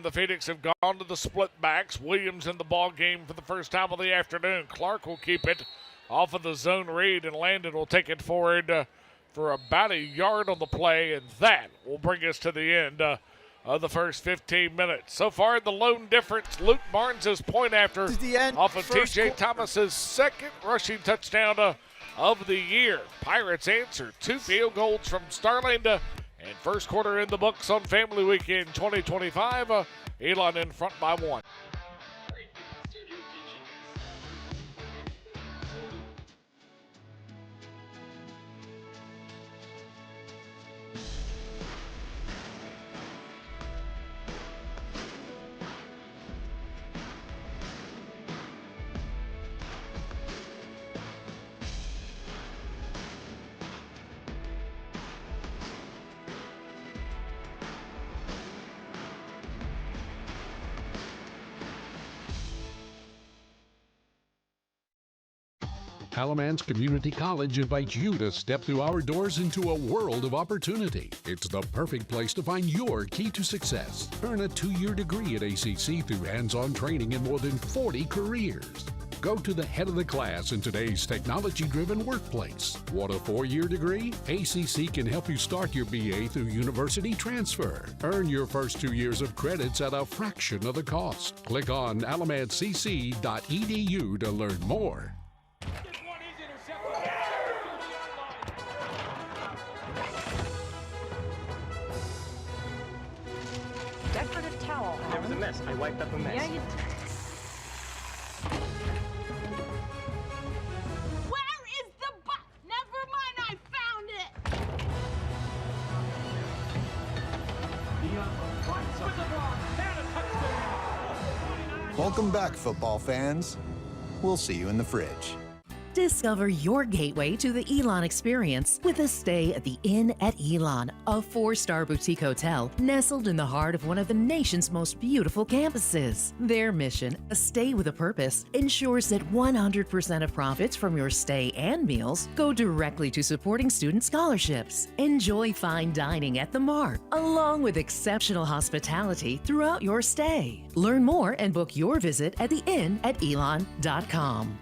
The Phoenix have gone to the split backs. Williams in the ball game for the first time of the afternoon. Clark will keep it off of the zone read, and Landon will take it forward for about a yard on the play, and that will bring us to the end of the first 15 minutes. So far, the lone difference, Luke Barnes' point after off of T.J. Thomas's second rushing touchdown of the year. Pirates answer 2 field goals from Starling, and first quarter in the books on Family Weekend 2025. Elon in front by 1. Alamance Community College invites you to step through our doors into a world of opportunity. It's the perfect place to find your key to success. Earn a 2-year degree at ACC through hands-on training in more than 40 careers. Go to the head of the class in today's technology-driven workplace. Want a 4-year degree? ACC can help you start your BA through university transfer. Earn your first 2 years of credits at a fraction of the cost. Click on alamancecc.edu to learn more. Decorative towel. There was a mess. I wiped up a mess. Yeah, you... Where is the Never mind, I found it! Welcome back, football fans. We'll see you in the fridge. Discover your gateway to the Elon experience with a stay at the Inn at Elon, a 4-star boutique hotel nestled in the heart of one of the nation's most beautiful campuses. Their mission, a stay with a purpose, ensures that 100% of profits from your stay and meals go directly to supporting student scholarships. Enjoy fine dining at the Mark, along with exceptional hospitality throughout your stay. Learn more and book your visit at theinnatelon.com.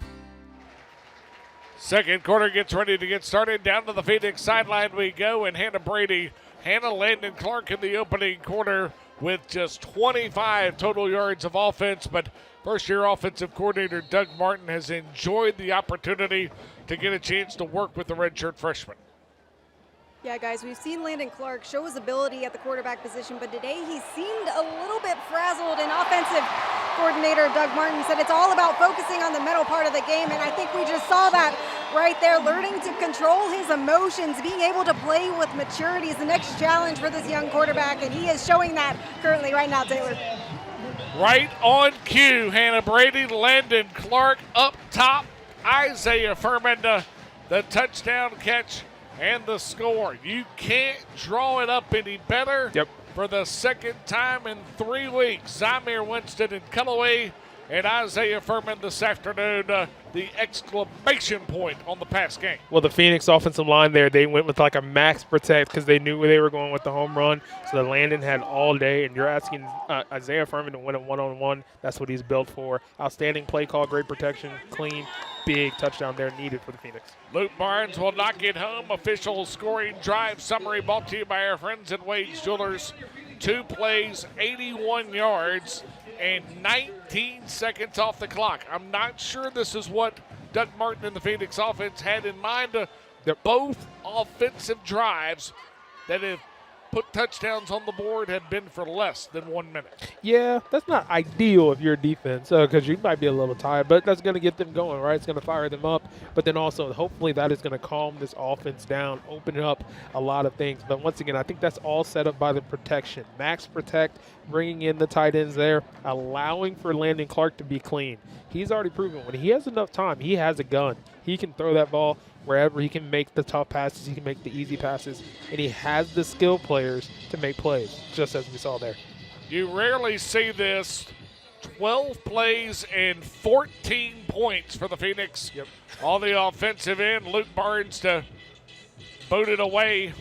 Second quarter gets ready to get started. Down to the Phoenix sideline we go, and Hannah Landon Clark in the opening quarter with just 25 total yards of offense. But first-year offensive coordinator Doug Martin has enjoyed the opportunity to get a chance to work with the redshirt freshman. Yeah, guys, we've seen Landon Clark show his ability at the quarterback position, but today he seemed a little bit frazzled, and offensive coordinator Doug Martin said it's all about focusing on the middle part of the game, and I think we just saw that right there. Learning to control his emotions, being able to play with maturity is the next challenge for this young quarterback, and he is showing that currently right now, Taylor. Right on cue, Hannah Brady, Landon Clark up top, Isaiah Furman, the touchdown catch and the score. You can't draw it up any better. Yep. For the second time in 3 weeks, Zamir Winston and Culloway and Isaiah Furman this afternoon, the exclamation point on the pass game. Well, the Phoenix offensive line there, they went with like a max protect because they knew where they were going with the home run. So the Landon had all day, and you're asking Isaiah Furman to win a one-on-one. That's what he's built for. Outstanding play call, great protection, clean, big touchdown there needed for the Phoenix. Luke Barnes will knock it home. Official scoring drive summary brought to you by our friends at Wade's Jewelers. 2 plays, 81 yards, and 19 seconds off the clock. I'm not sure this is what Doug Martin and the Phoenix offense had in mind. They're both offensive drives that have put touchdowns on the board have been for less than 1 minute. Yeah, that's not ideal if you're a defense because you might be a little tired, but that's going to get them going, right? It's going to fire them up, but then also hopefully that is going to calm this offense down, open up a lot of things. But once again, I think that's all set up by the protection. Max protect, bringing in the tight ends there, allowing for Landon Clark to be clean. He's already proven when he has enough time, he has a gun. He can throw that ball wherever. He can make the tough passes, he can make the easy passes, and he has the skill players to make plays, just as we saw there. You rarely see this. 12 plays and 14 points for the Phoenix. Yep. On the offensive end, Luke Barnes to boot it away.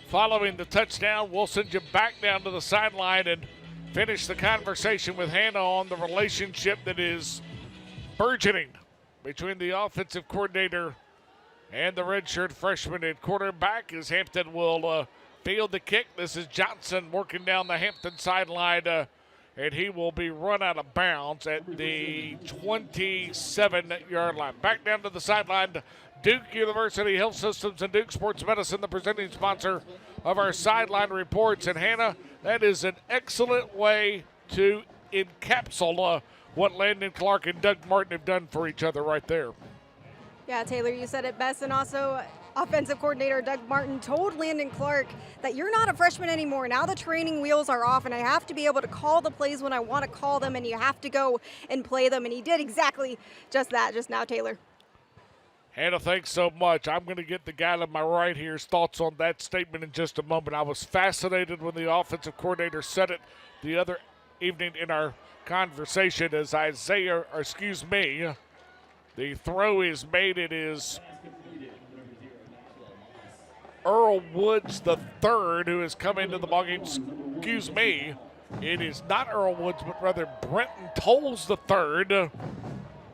Following the touchdown, we'll send you back down to the sideline, and finish the conversation with Hannah on the relationship that is burgeoning between the offensive coordinator and the redshirt freshman at quarterback as Hampton will field the kick. This is Johnson working down the Hampton sideline, and he will be run out of bounds at the 27-yard line. Back down to the sideline, Duke University Health Systems and Duke Sports Medicine, the presenting sponsor of our sideline reports. And Hannah, that is an excellent way to encapsulate what Landon Clark and Doug Martin have done for each other right there. Yeah, Taylor, you said it best. And also, offensive coordinator Doug Martin told Landon Clark that you're not a freshman anymore. Now the training wheels are off, and I have to be able to call the plays when I want to call them, and you have to go and play them. And he did exactly just that just now, Taylor. Hannah, thanks so much. I'm going to get the guy to my right here's thoughts on that statement in just a moment. I was fascinated when the offensive coordinator said it the other evening in our conversation as the throw is made. It is Earl Woods III who has come into the ballgame. Excuse me. It is not Earl Woods, but rather Brenton Tolles III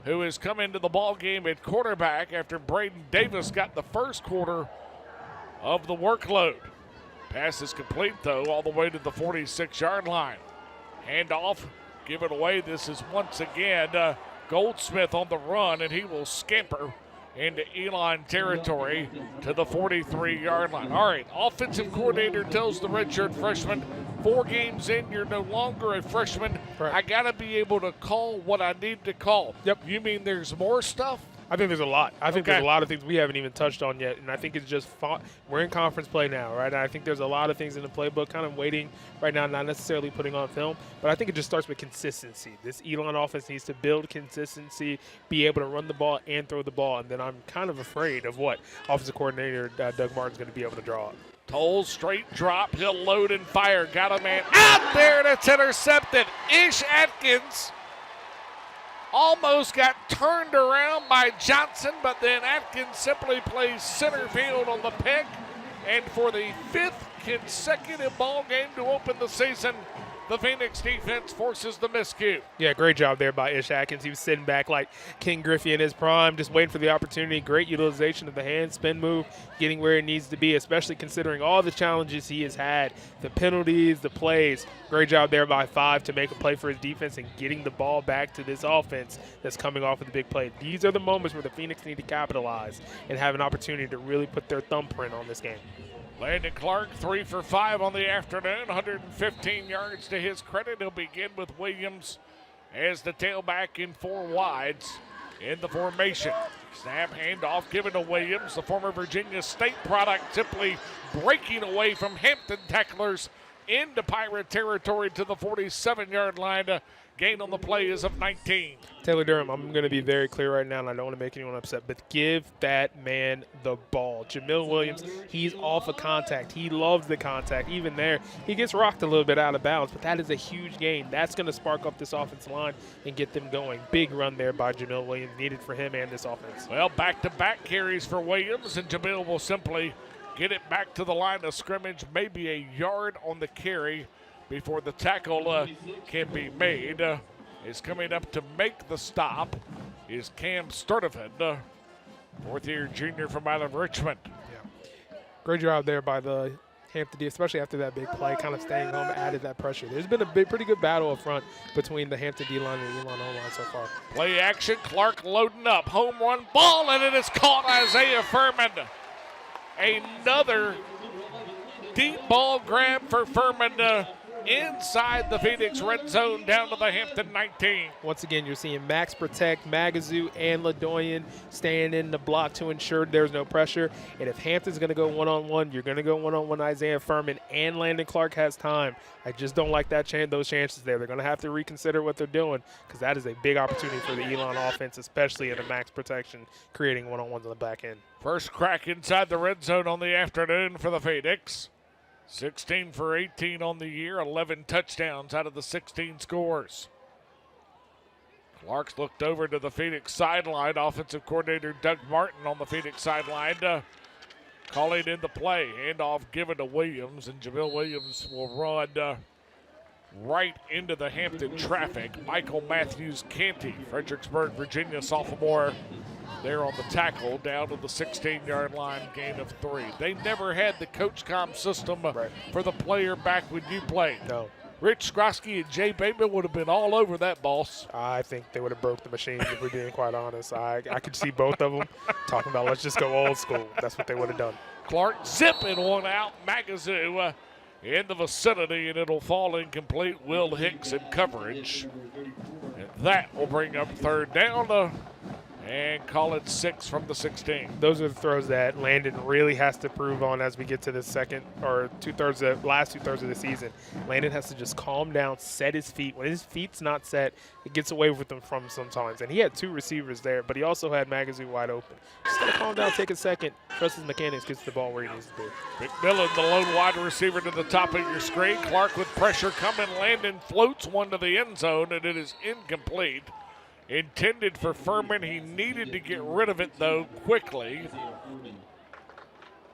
who has come into the ballgame at quarterback after Braden Davis got the first quarter of the workload. Pass is complete, though, all the way to the 46-yard line. Handoff, give it away. This is once again Goldsmith on the run, and he will scamper into Elon territory to the 43-yard line. All right, offensive coordinator tells the redshirt freshman, 4 games in, you're no longer a freshman. Right. I got to be able to call what I need to call. Yep. You mean there's more stuff? I think there's a lot. I think Okay. there's a lot of things we haven't even touched on yet, and I think it's just fun. We're in conference play now, right? And I think there's a lot of things in the playbook kind of waiting right now, not necessarily putting on film, but I think it just starts with consistency. This Elon offense needs to build consistency, be able to run the ball and throw the ball, and then I'm kind of afraid of what offensive coordinator Doug Martin's going to be able to draw up. Tolles, straight drop, he'll load and fire. Got a man out there, and it's intercepted. Ish Atkins almost got turned around by Johnson, but then Atkins simply plays center field on the pick. And for the 5th consecutive ball game to open the season, the Phoenix defense forces the miscue. Yeah, great job there by Ish Atkins. He was sitting back like King Griffey in his prime, just waiting for the opportunity. Great utilization of the hand spin move, getting where it needs to be, especially considering all the challenges he has had, the penalties, the plays. Great job there by 5 to make a play for his defense and getting the ball back to this offense that's coming off of the big play. These are the moments where the Phoenix need to capitalize and have an opportunity to really put their thumbprint on this game. Landon Clark, 3 for 5 on the afternoon, 115 yards to his credit. He'll begin with Williams as the tailback in 4 wides in the formation. Snap, handoff, given to Williams, the former Virginia State product, simply breaking away from Hampton tacklers into Pirate territory to the 47-yard line. Gain on the play is of 19. Taylor Durham, I'm going to be very clear right now, and I don't want to make anyone upset, but give that man the ball. Jamil Williams, he's off of contact. He loves the contact. Even there, he gets rocked a little bit out of bounds, but that is a huge gain. That's going to spark up this offensive line and get them going. Big run there by Jamil Williams, needed for him and this offense. Well, back-to-back carries for Williams, and Jamil will simply get it back to the line of scrimmage, maybe a yard on the carry before the tackle can be made. Is coming up to make the stop is Cam Sturdivant, 4th-year junior from out of Richmond. Yeah. Great job there by the Hampton D, especially after that big play, kind of staying home, added that pressure. There's been a pretty good battle up front between the Hampton D-line and the Elon O-line so far. Play action, Clark loading up, home run ball, and it is caught. Isaiah Furman. Another deep ball grab for Furman inside the Phoenix red zone down to the Hampton 19. Once again, you're seeing Max protect, Magazoo and Ladoyan staying in the block to ensure there's no pressure. And if Hampton's going to go one-on-one, you're going to go one-on-one Isaiah Furman, and Landon Clark has time. I just don't like those chances there. They're going to have to reconsider what they're doing because that is a big opportunity for the Elon offense, especially in the max protection, creating one-on-ones on the back end. First crack inside the red zone on the afternoon for the Phoenix. 16 for 18 on the year, 11 touchdowns out of the 16 scores. Clark's looked over to the Phoenix sideline. Offensive coordinator Doug Martin on the Phoenix sideline calling in the play. Handoff given to Williams, and Jamil Williams will run right into the Hampton traffic. Michael Matthews Canty, Fredericksburg, Virginia sophomore, there on the tackle down to the 16-yard line, gain of 3. They never had the Coach Com system for the player back when you played. No. Rich Skrosky and Jay Bateman would have been all over that, boss. I think they would have broke the machine, if we're being quite honest. I could see both of them talking about, let's just go old school. That's what they would have done. Clark zipping one out. Magazoo in the vicinity, and it'll fall incomplete. Will Hicks in coverage. And that will bring up third down and call it 6 from the 16. Those are the throws that Landon really has to prove on as we get to the second or last two-thirds of the season. Landon has to just calm down, set his feet. When his feet's not set, it gets away with him from sometimes. And he had 2 receivers there, but he also had Magazoo wide open. Just gotta calm down, take a second, trust his mechanics, gets the ball where he needs to be. McMillan, the lone wide receiver, to the top of your screen. Clark with pressure coming. Landon floats one to the end zone, and it is incomplete. Intended for Furman. He needed to get rid of it, though, quickly,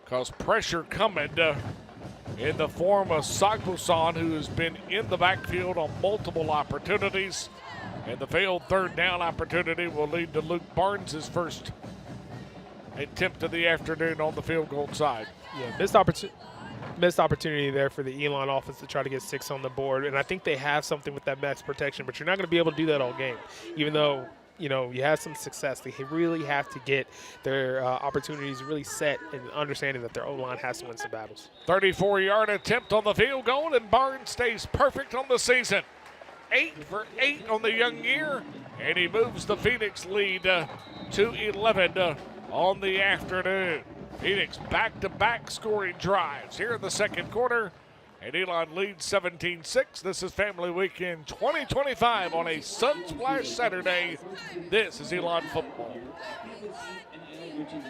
because pressure coming in the form of Sagbusan, who has been in the backfield on multiple opportunities. And the failed third down opportunity will lead to Luke Barnes' first attempt of the afternoon on the field goal side. Yeah, missed opportunity there for the Elon offense to try to get 6 on the board, and I think they have something with that max protection, but you're not going to be able to do that all game. Even though, you have some success, they really have to get their opportunities really set and understanding that their O-line has to win some battles. 34-yard attempt on the field goal, and Barnes stays perfect on the season. 8 for 8 on the young year, and he moves the Phoenix lead to 11 on the afternoon. Phoenix back-to-back scoring drives here in the second quarter, and Elon leads 17-6. This is Family Weekend 2025 on a Sunsplash Saturday. This is Elon Football.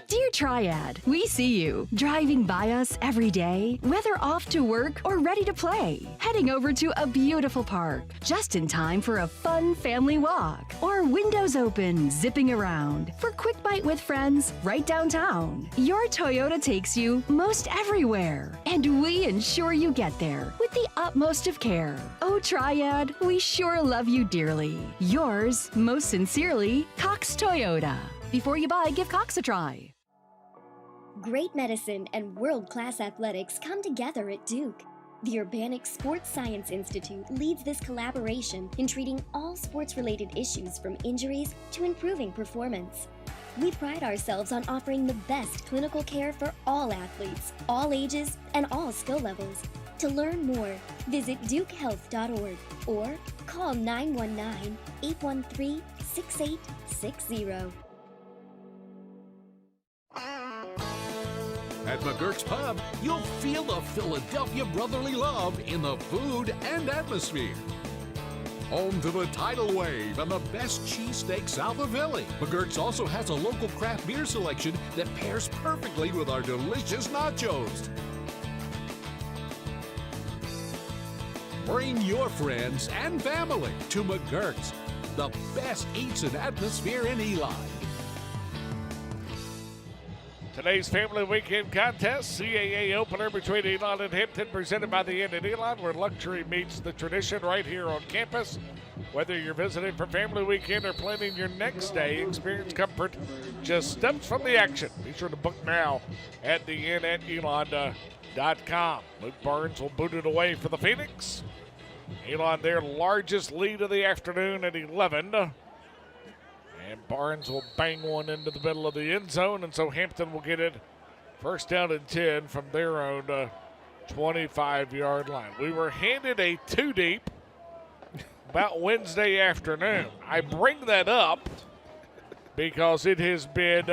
Dear Triad, we see you driving by us every day, whether off to work or ready to play, heading over to a beautiful park, just in time for a fun family walk, or windows open, zipping around for quick bite with friends right downtown. Your Toyota takes you most everywhere, and we ensure you get there with the utmost of care. Oh, Triad, we sure love you dearly. Yours, most sincerely, Cox Toyota. Before you buy, give Cox a try. Great medicine and world-class athletics come together at Duke. The Urbanic Sports Science Institute leads this collaboration in treating all sports-related issues from injuries to improving performance. We pride ourselves on offering the best clinical care for all athletes, all ages, and all skill levels. To learn more, visit dukehealth.org or call 919-813-6860. At McGurk's Pub, you'll feel the Philadelphia brotherly love in the food and atmosphere. Home to the tidal wave and the best cheesesteak south of Philly, McGurk's also has a local craft beer selection that pairs perfectly with our delicious nachos. Bring your friends and family to McGurk's, the best eats and atmosphere in Eli. Today's Family Weekend contest, CAA opener between Elon and Hampton, presented by the Inn at Elon, where luxury meets the tradition right here on campus. Whether you're visiting for Family Weekend or planning your next day, experience comfort just steps from the action. Be sure to book now at the Inn at Elon.com. Luke Barnes will boot it away for the Phoenix. Elon, their largest lead of the afternoon at 11. And Barnes will bang one into the middle of the end zone, and so Hampton will get it first down and 10 from their own 25-yard line. We were handed a 2-deep about Wednesday afternoon. I bring that up because it has been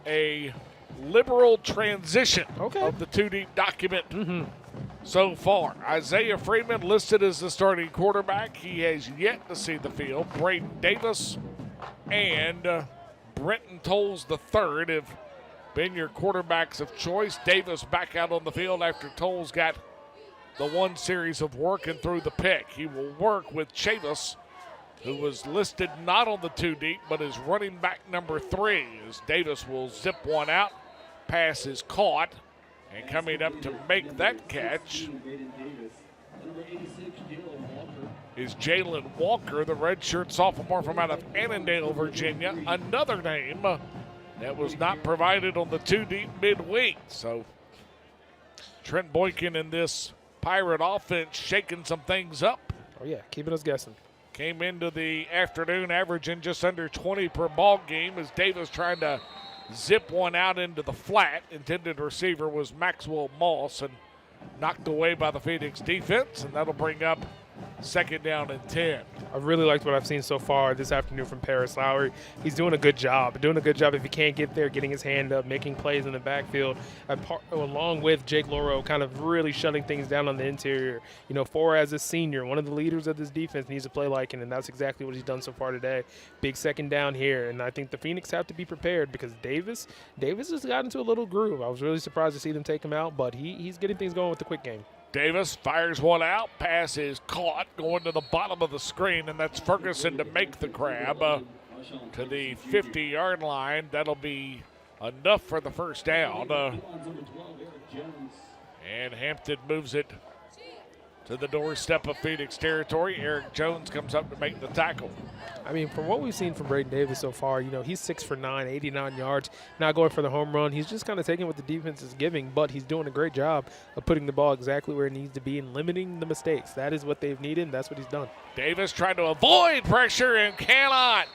a liberal transition of the 2-deep document so far. Isaiah Freeman listed as the starting quarterback. He has yet to see the field. Braden Davis and Brenton Tolles III have been your quarterbacks of choice. Davis back out on the field after Tolles got the one series of work and threw the pick. He will work with Chavis, who was listed not on the 2-deep, but is running back number 3, as Davis will zip one out. Pass is caught, and coming up to make that catch is Jalen Walker, the redshirt sophomore from out of Annandale, Virginia. Another name that was not provided on the 2-deep midweek. So Trent Boykin in this Pirate offense shaking some things up. Oh, yeah, keeping us guessing. Came into the afternoon averaging just under 20 per ball game as Davis trying to zip one out into the flat. Intended receiver was Maxwell Moss and knocked away by the Phoenix defense, and that'll bring up second down and 10. I really liked what I've seen so far this afternoon from Paris Lowry. He's doing a good job. Doing a good job if he can't get there, getting his hand up, making plays in the backfield, along with Jake Loro kind of really shutting things down on the interior. You know, for as a senior, one of the leaders of this defense needs to play like him, and that's exactly what he's done so far today. Big second down here, and I think the Phoenix have to be prepared because Davis has got into a little groove. I was really surprised to see them take him out, but he's getting things going with the quick game. Davis fires one out. Pass is caught going to the bottom of the screen, and that's Ferguson to make the grab to the 50-yard line. That'll be enough for the first down. And Hampton moves it to the doorstep of Phoenix territory. Eric Jones comes up to make the tackle. I mean, from what we've seen from Braden Davis so far, you know, he's 6 for 9, 89 yards, not going for the home run. He's just kind of taking what the defense is giving, but he's doing a great job of putting the ball exactly where it needs to be and limiting the mistakes. That is what they've needed, and that's what he's done. Davis trying to avoid pressure and cannot.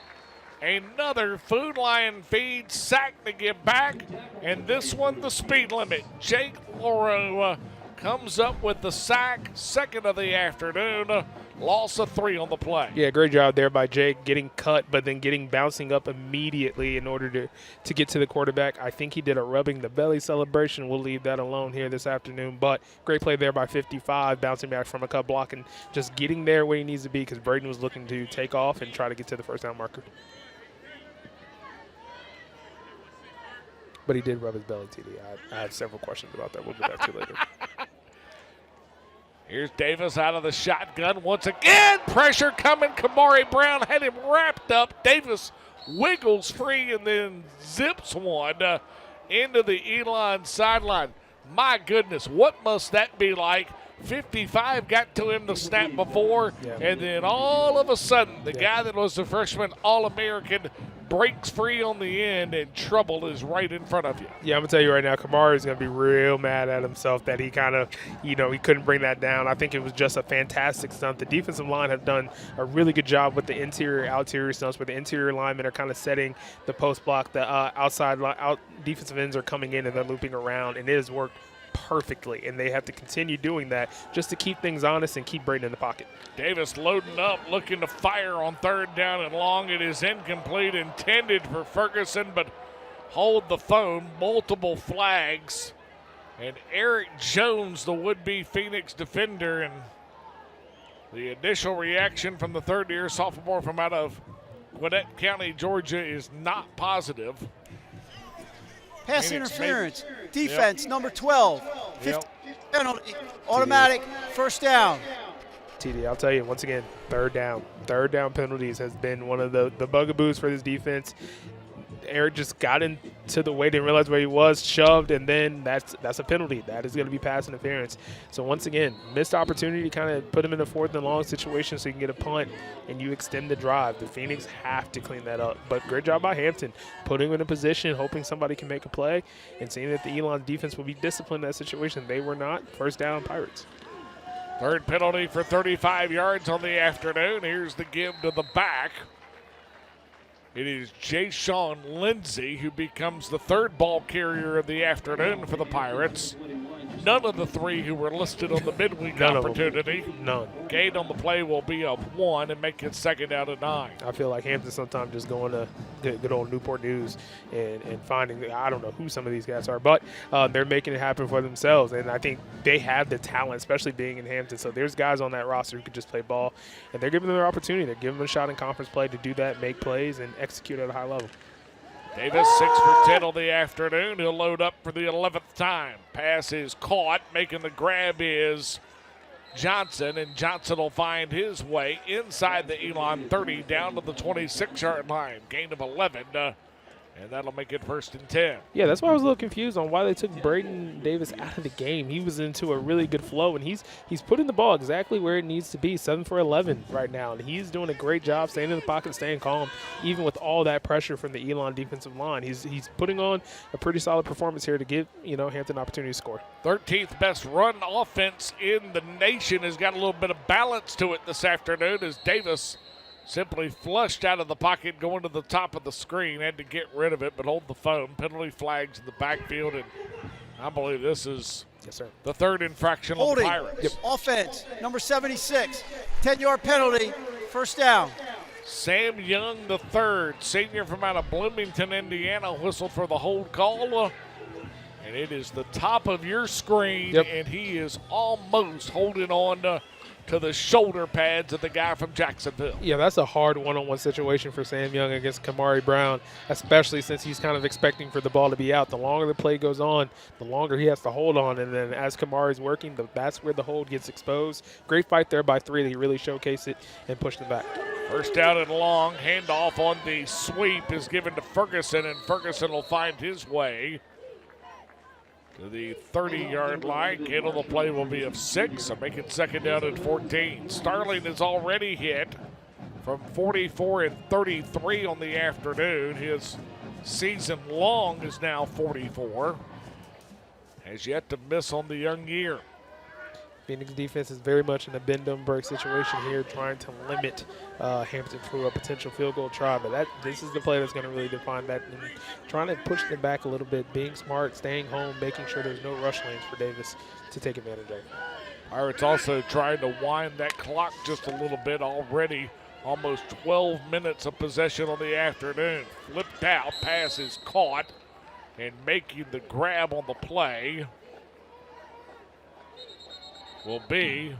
Another Food Lion feed sack to get back, and this one the speed limit. Jake Loro comes up with the sack, second of the afternoon. Loss of 3 on the play. Yeah, great job there by Jake, getting cut, but then bouncing up immediately in order to get to the quarterback. I think he did a rubbing the belly celebration. We'll leave that alone here this afternoon, but great play there by 55, bouncing back from a cut block and just getting there where he needs to be because Braden was looking to take off and try to get to the first down marker. But he did rub his belly, TD. I have several questions about that. We'll get back to later. Here's Davis out of the shotgun once again. Pressure coming. Kamari Brown had him wrapped up. Davis wiggles free and then zips one into the Elon sideline. My goodness, what must that be like? 55 got to him the snap before, and then all of a sudden, the guy that was the freshman All-American breaks free on the end, and trouble is right in front of you. Yeah, I'm going to tell you right now, Kamari is going to be real mad at himself that he kind of, he couldn't bring that down. I think it was just a fantastic stunt. The defensive line have done a really good job with the interior stunts where the interior linemen are kind of setting the post block. The defensive ends are coming in and they're looping around, and it has worked perfectly, and they have to continue doing that just to keep things honest and keep Braden in the pocket. Davis loading up, looking to fire on third down and long. It is incomplete, intended for Ferguson, but hold the phone. Multiple flags. And Eric Jones, the would-be Phoenix defender, and the initial reaction from the third-year sophomore from out of Gwinnett County, Georgia, is not positive. Pass Phoenix interference. Defense, number 12. 50 penalty. Automatic first down. TD, I'll tell you, once again, third down penalties has been one of the bugaboos for this defense. Eric just got into the way, didn't realize where he was, shoved, and then that's a penalty. That is going to be pass interference. So once again, missed opportunity to kind of put him in a 4th and long situation so you can get a punt and you extend the drive. The Phoenix have to clean that up. But great job by Hampton, putting him in a position, hoping somebody can make a play, and seeing that the Elon defense will be disciplined in that situation. They were not. First down, Pirates. Third penalty for 35 yards on the afternoon. Here's the give to the back. It is Jay-Sean Lindsay who becomes the third ball carrier of the afternoon for the Pirates. None of the 3 who were listed on the midweek opportunity. None. Gate on the play will be a 1 and make it second down to 9. I feel like Hampton sometimes just going to good old Newport News and finding, I don't know who some of these guys are, but they're making it happen for themselves. And I think they have the talent, especially being in Hampton. So there's guys on that roster who could just play ball, and they're giving them their opportunity. They're giving them a shot in conference play to do that, make plays, and execute at a high level. Davis 6 for 10 on the afternoon. He'll load up for the 11th time. Pass is caught. Making the grab is Johnson, and Johnson will find his way inside the Elon 30 down to the 26-yard line. Gain of 11 And that'll make it 1st and 10. Yeah, that's why I was a little confused on why they took Braden Davis out of the game. He was into a really good flow, and he's putting the ball exactly where it needs to be, 7 for 11 right now. And he's doing a great job staying in the pocket, staying calm, even with all that pressure from the Elon defensive line. He's putting on a pretty solid performance here to give, Hampton an opportunity to score. 13th best run offense in the nation has got a little bit of balance to it this afternoon as Davis simply flushed out of the pocket, going to the top of the screen. Had to get rid of it, but hold the phone. Penalty flags in the backfield, and I believe this is the 3rd infraction on the Pirates. Yep. Offense, number 76, 10-yard penalty, 1st down. Sam Young, the 3rd, senior from out of Bloomington, Indiana, whistled for the hold call. And it is the top of your screen, and he is almost holding on to the shoulder pads of the guy from Jacksonville. Yeah, that's a hard one-on-one situation for Sam Young against Kamari Brown, especially since he's kind of expecting for the ball to be out. The longer the play goes on, the longer he has to hold on, and then as Kamari's working, that's where the hold gets exposed. Great fight there by 3. He really showcased it and pushed it back. 1st down and long. Handoff on the sweep is given to Ferguson, and Ferguson will find his way to the 30-yard line. Gain on the play will be of 6, so make it 2nd down and 14. Starling is already hit from 44 and 33 on the afternoon. His season long is now 44. Has yet to miss on the young year. Phoenix defense is very much in a bend-don't-break situation here, trying to limit Hampton for a potential field goal try. But this is the play that's going to really define that. And trying to push them back a little bit, being smart, staying home, making sure there's no rush lanes for Davis to take advantage of. Pirates also trying to wind that clock just a little bit already. Almost 12 minutes of possession on the afternoon. Flipped out, pass is caught, and making the grab on the play will be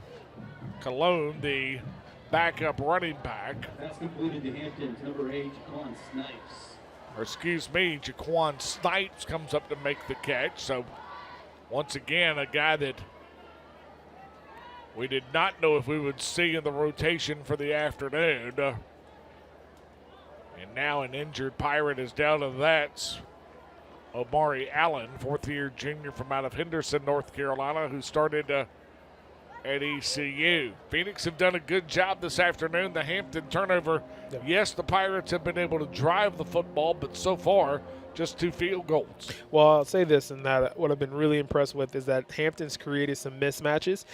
Cologne, the backup running back. That's completed to Hampton's number 8, Jaquan Snipes. Or excuse me, Jaquan Snipes comes up to make the catch. So once again, a guy that we did not know if we would see in the rotation for the afternoon. And now an injured Pirate is down to that. Omari Allen, 4th-year junior from out of Henderson, North Carolina, who started at ECU. Phoenix have done a good job this afternoon. The Hampton turnover, yes, the Pirates have been able to drive the football, but so far, just 2 field goals. Well, I'll say this, and that what I've been really impressed with is that Hampton's created some mismatches,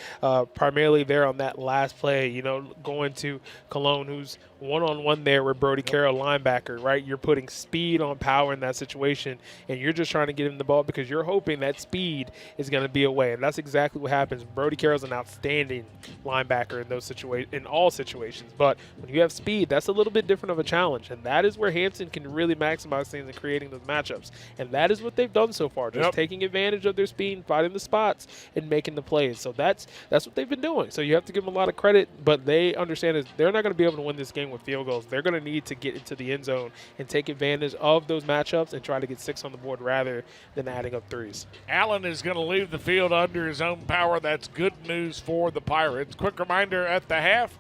primarily there on that last play, going to Cologne, who's one-on-one there with Brody Carroll, linebacker, right? You're putting speed on power in that situation, and you're just trying to get him the ball because you're hoping that speed is going to be away, and that's exactly what happens. Brody Carroll's an outstanding linebacker in those in all situations, but when you have speed, that's a little bit different of a challenge, and that is where Hampton can really maximize things and creating those matchups, and that is what they've done so far, just taking advantage of their speed, finding the spots, and making the plays. So that's what they've been doing. So you have to give them a lot of credit, but they understand is they're not going to be able to win this game with field goals. They're going to need to get into the end zone and take advantage of those matchups and try to get 6 on the board rather than adding up 3s. Allen is going to leave the field under his own power. That's good news for the Pirates. Quick reminder at the half,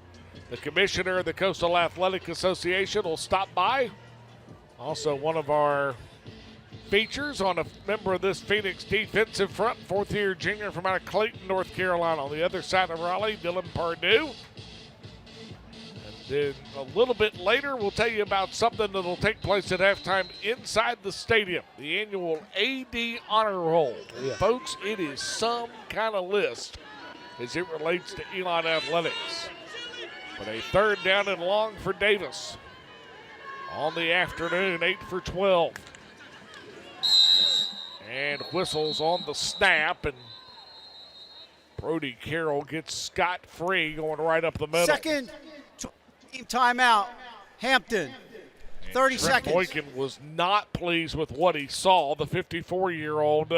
the commissioner of the Coastal Athletic Association will stop by. Also one of our features on a member of this Phoenix defensive front, 4th-year junior from out of Clayton, North Carolina. On the other side of Raleigh, Dylan Pardue. And then a little bit later, we'll tell you about something that will take place at halftime inside the stadium, the annual AD Honor Roll. Yeah. Folks, it is some kind of list as it relates to Elon Athletics. But a 3rd down and long for Davis. On the afternoon, 8 for 12. And whistles on the snap, and Brody Carroll gets scot-free going right up the middle. Second team timeout, Hampton, 30 Trent seconds. Boykin was not pleased with what he saw. The 54-year-old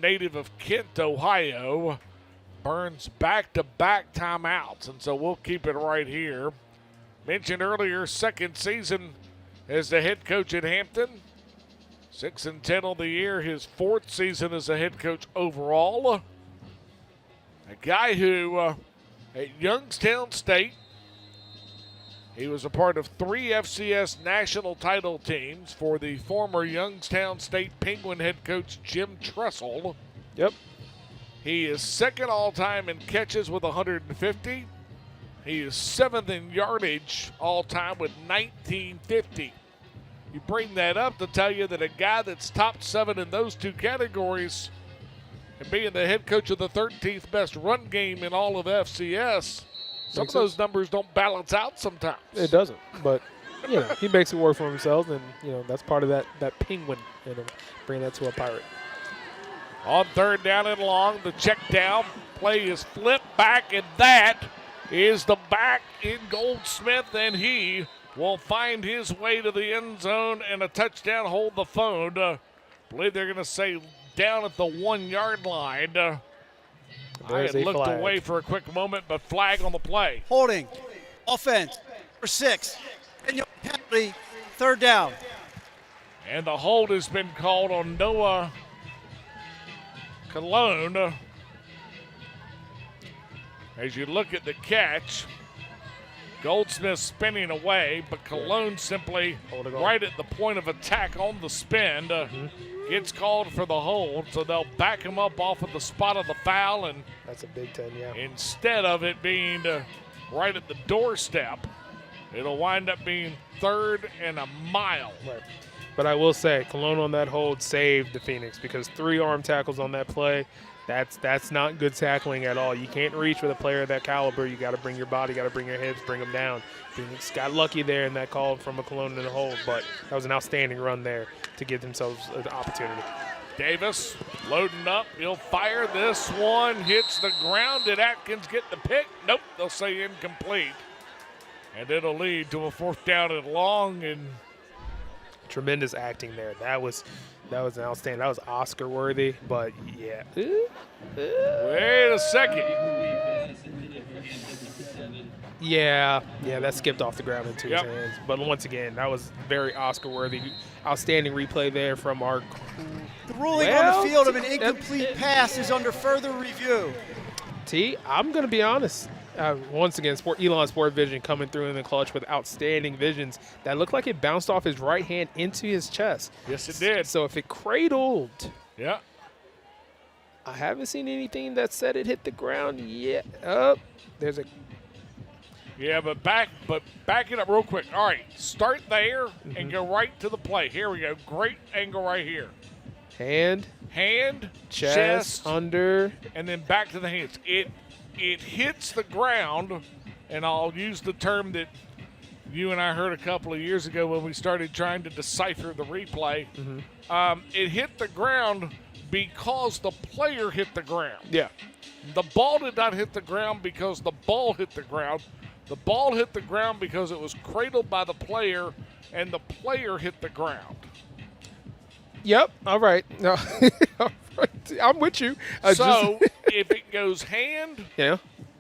native of Kent, Ohio, burns back-to-back timeouts, and so we'll keep it right here. Mentioned earlier, 2nd season as the head coach at Hampton. 6-10 on the year, his 4th season as a head coach overall. A guy who at Youngstown State He was a part of 3 FCS national title teams for the former Youngstown State Penguin head coach Jim Tressel. Yep. He is second all-time in catches with 150. He is 7th in yardage all-time with 1950. You bring that up to tell you that a guy that's top 7 in those 2 categories and being the head coach of the 13th best run game in all of FCS, some of those numbers don't balance out sometimes. It doesn't, but he makes it work for himself, and that's part of that Penguin in him, bring that to a Pirate. On 3rd down and long, the check down play is flipped back, and that is the back in Goldsmith, and he will find his way to the end zone and a touchdown. Hold the phone. I believe they're going to say down at the 1-yard line. I had looked away for a quick moment, but flag on the play. Holding. Offense. For 6. And penalty. 3rd down. And the hold has been called on Noah Cologne. As you look at the catch, Goldsmith spinning away, but Cologne simply right at the point of attack on the spin. Gets called for the hold, so they'll back him up off of the spot of the foul. And that's a Big Ten, yeah. Instead of it being right at the doorstep, it'll wind up being 3rd and a mile. Right. But I will say, Cologne on that hold saved the Phoenix because 3 arm tackles on that play. That's not good tackling at all. You can't reach with a player of that caliber. You got to bring your body, got to bring your hips, bring them down. Phoenix got lucky there in that call from a Cologne in the hold, but that was an outstanding run there to give themselves an opportunity. Davis loading up. He'll fire this one. Hits the ground. Did Atkins get the pick? Nope. They'll say incomplete. And it'll lead to a 4th down and long. And tremendous acting there. That was an outstanding. That was Oscar worthy, but yeah. Wait a second. Yeah, that skipped off the ground into his hands. But once again, that was very Oscar worthy. Outstanding replay there from our. The ruling on the field of an incomplete pass is under further review. I'm going to be honest. Once again, Elon Sport Vision coming through in the clutch with outstanding visions. That looked like it bounced off his right hand into his chest. Yes, it did. So if it cradled, I haven't seen anything that said it hit the ground yet. There's a. Yeah, but back it up real quick. All right, start there and go right to the play. Here we go. Great angle right here. Hand, chest, under, and then back to the hands. It hits the ground, and I'll use the term that you and I heard a couple of years ago when we started trying to decipher the replay. It hit the ground because the player hit the ground. Yeah. The ball did not hit the ground because the ball hit the ground. The ball hit the ground because it was cradled by the player, and the player hit the ground. Yep. All right. No. I'm with you. So if it goes hand,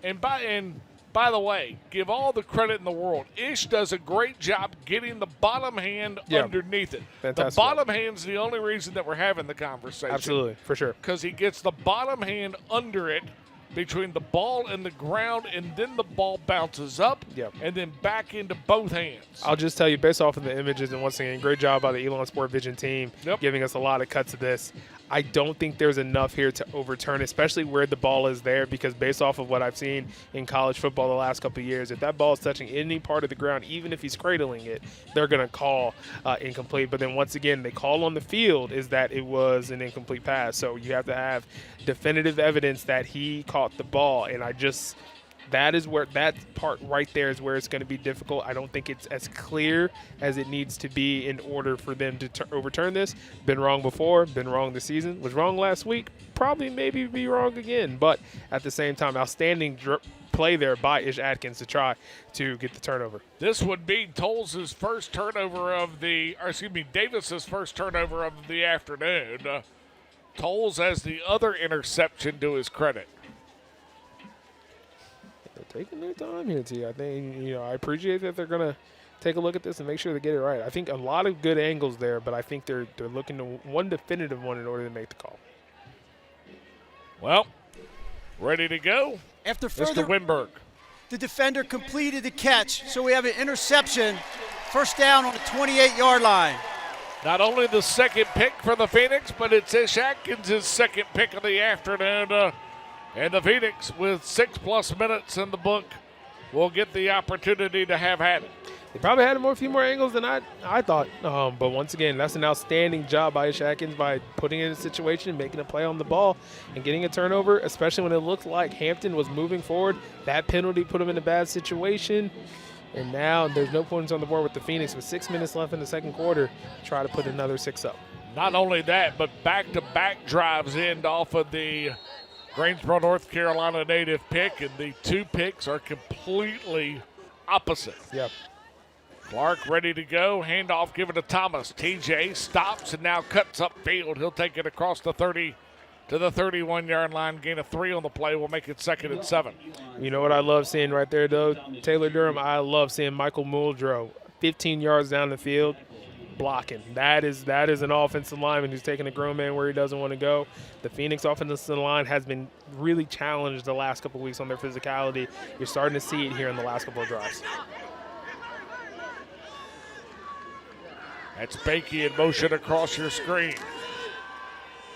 and by the way, give all the credit in the world. Ish does a great job getting the bottom hand underneath it. Fantastic. The bottom hand's the only reason that we're having the conversation. Absolutely, for sure. Because he gets the bottom hand under it, between the ball and the ground, and then the ball bounces up and then back into both hands. I'll just tell you, based off of the images, and once again, great job by the Elon Sport Vision team giving us a lot of cuts of this. I don't think there's enough here to overturn, especially where the ball is there, because based off of what I've seen in college football the last couple of years, if that ball is touching any part of the ground, even if he's cradling it, they're going to call incomplete. But then once again, they call on the field is that it was an incomplete pass. So you have to have definitive evidence that he caught the ball. And that is where that part right there is where it's going to be difficult. I don't think it's as clear as it needs to be in order for them to overturn this. Been wrong before, been wrong this season, was wrong last week, probably maybe be wrong again. But at the same time, outstanding play there by Ish Atkins to try to get the turnover. This would be Davis's first turnover of the afternoon. Tolles has the other interception to his credit. They're taking their time here, T. I think, I appreciate that they're going to take a look at this and make sure they get it right. I think a lot of good angles there, but I think they're looking to one definitive one in order to make the call. Well, ready to go. After further Mr. Winberg. The defender completed the catch, so we have an interception. First down on the 28-yard line. Not only the second pick for the Phoenix, but it's Ish Atkins' second pick of the afternoon. And the Phoenix, with 6+ minutes in the book, will get the opportunity to have had it. They probably had a few more angles than I thought. But once again, that's an outstanding job by Ish Atkins by putting it in a situation, making a play on the ball, and getting a turnover, especially when it looked like Hampton was moving forward. That penalty put him in a bad situation. And now there's no points on the board with the Phoenix with 6 minutes left in the second quarter. Try to put another 6 up. Not only that, but back-to-back drives end off of the Greensboro, North Carolina native pick, and the 2 picks are completely opposite. Yep. Clark ready to go. Handoff given to Thomas. TJ stops and now cuts upfield. He'll take it across the 30 to the 31-yard line. Gain of 3 on the play will make it 2nd and 7. You know what I love seeing right there, though, Taylor Durham? I love seeing Michael Muldrow 15 yards down the field blocking. That is an offensive lineman who's taking a grown man where he doesn't want to go. The Phoenix offensive line has been really challenged the last couple of weeks on their physicality. You're starting to see it here in the last couple of drives. That's Bakey in motion across your screen.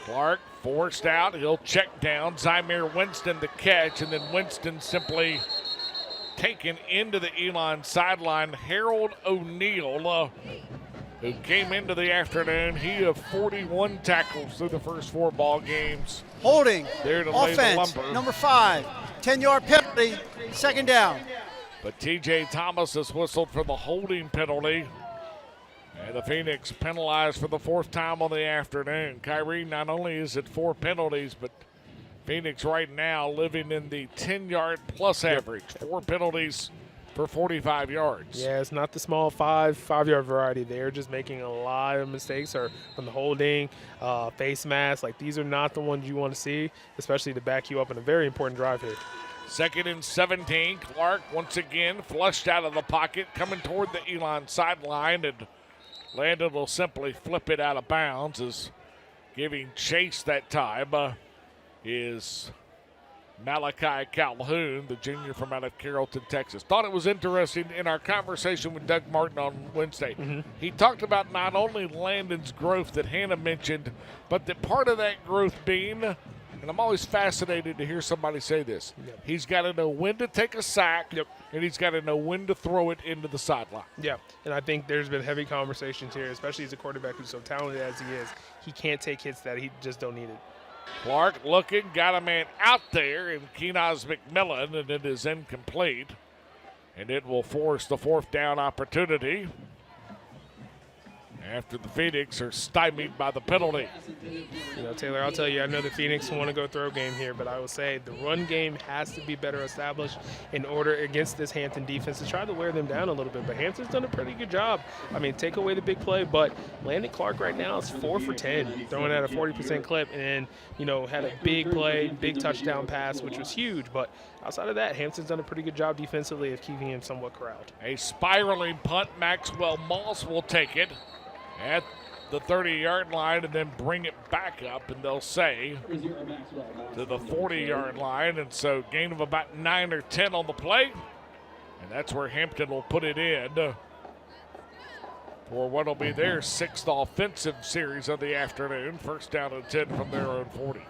Clark forced out. He'll check down. Zymir Winston the catch, and then Winston simply taken into the Elon sideline. Harold O'Neal, who came into the afternoon, he had 41 tackles through the first 4 ball games. Holding, there to lay the offense, lumber. number 5, 10-yard penalty, 2nd down. But TJ Thomas has whistled for the holding penalty. And the Phoenix penalized for the 4th time on the afternoon. Kyrie, not only is it 4 penalties, but Phoenix right now living in the 10-yard plus average. 4 penalties for 45 yards. Yeah, it's not the small 5-yard variety. They're just making a lot of mistakes or from the holding, face mask. Like, these are not the ones you want to see, especially to back you up in a very important drive here. 2nd and 17. Clark once again flushed out of the pocket, coming toward the Elon sideline, and Landon will simply flip it out of bounds. As giving chase that time is Malachi Calhoun, the junior from out of Carrollton, Texas. Thought it was interesting in our conversation with Doug Martin on Wednesday. He talked about not only Landon's growth that Hannah mentioned, but that part of that growth being, and I'm always fascinated to hear somebody say this, he's got to know when to take a sack, and he's got to know when to throw it into the sideline. Yeah, and I think there's been heavy conversations here, especially as a quarterback who's so talented as he is. He can't take hits that he just don't need it. Clark looking, got a man out there in Keenaz McMillan, and it is incomplete. And it will force the 4th down opportunity after the Phoenix are stymied by the penalty. You know, Taylor, I'll tell you, I know the Phoenix want to go throw game here, but I will say the run game has to be better established in order against this Hampton defense to try to wear them down a little bit. But Hampton's done a pretty good job. I mean, take away the big play, but Landon Clark right now is 4 for 10, throwing at a 40% clip, and, you know, had a big play, big touchdown pass, which was huge. But outside of that, Hampton's done a pretty good job defensively of keeping him somewhat corralled. A spiraling punt. Maxwell Moss will take it at the 30-yard line and then bring it back up, and they'll say to the 40-yard line. And so gain of about 9 or 10 on the play, and that's where Hampton will put it in for what will be their 6th offensive series of the afternoon. First down and 10 from their own 40.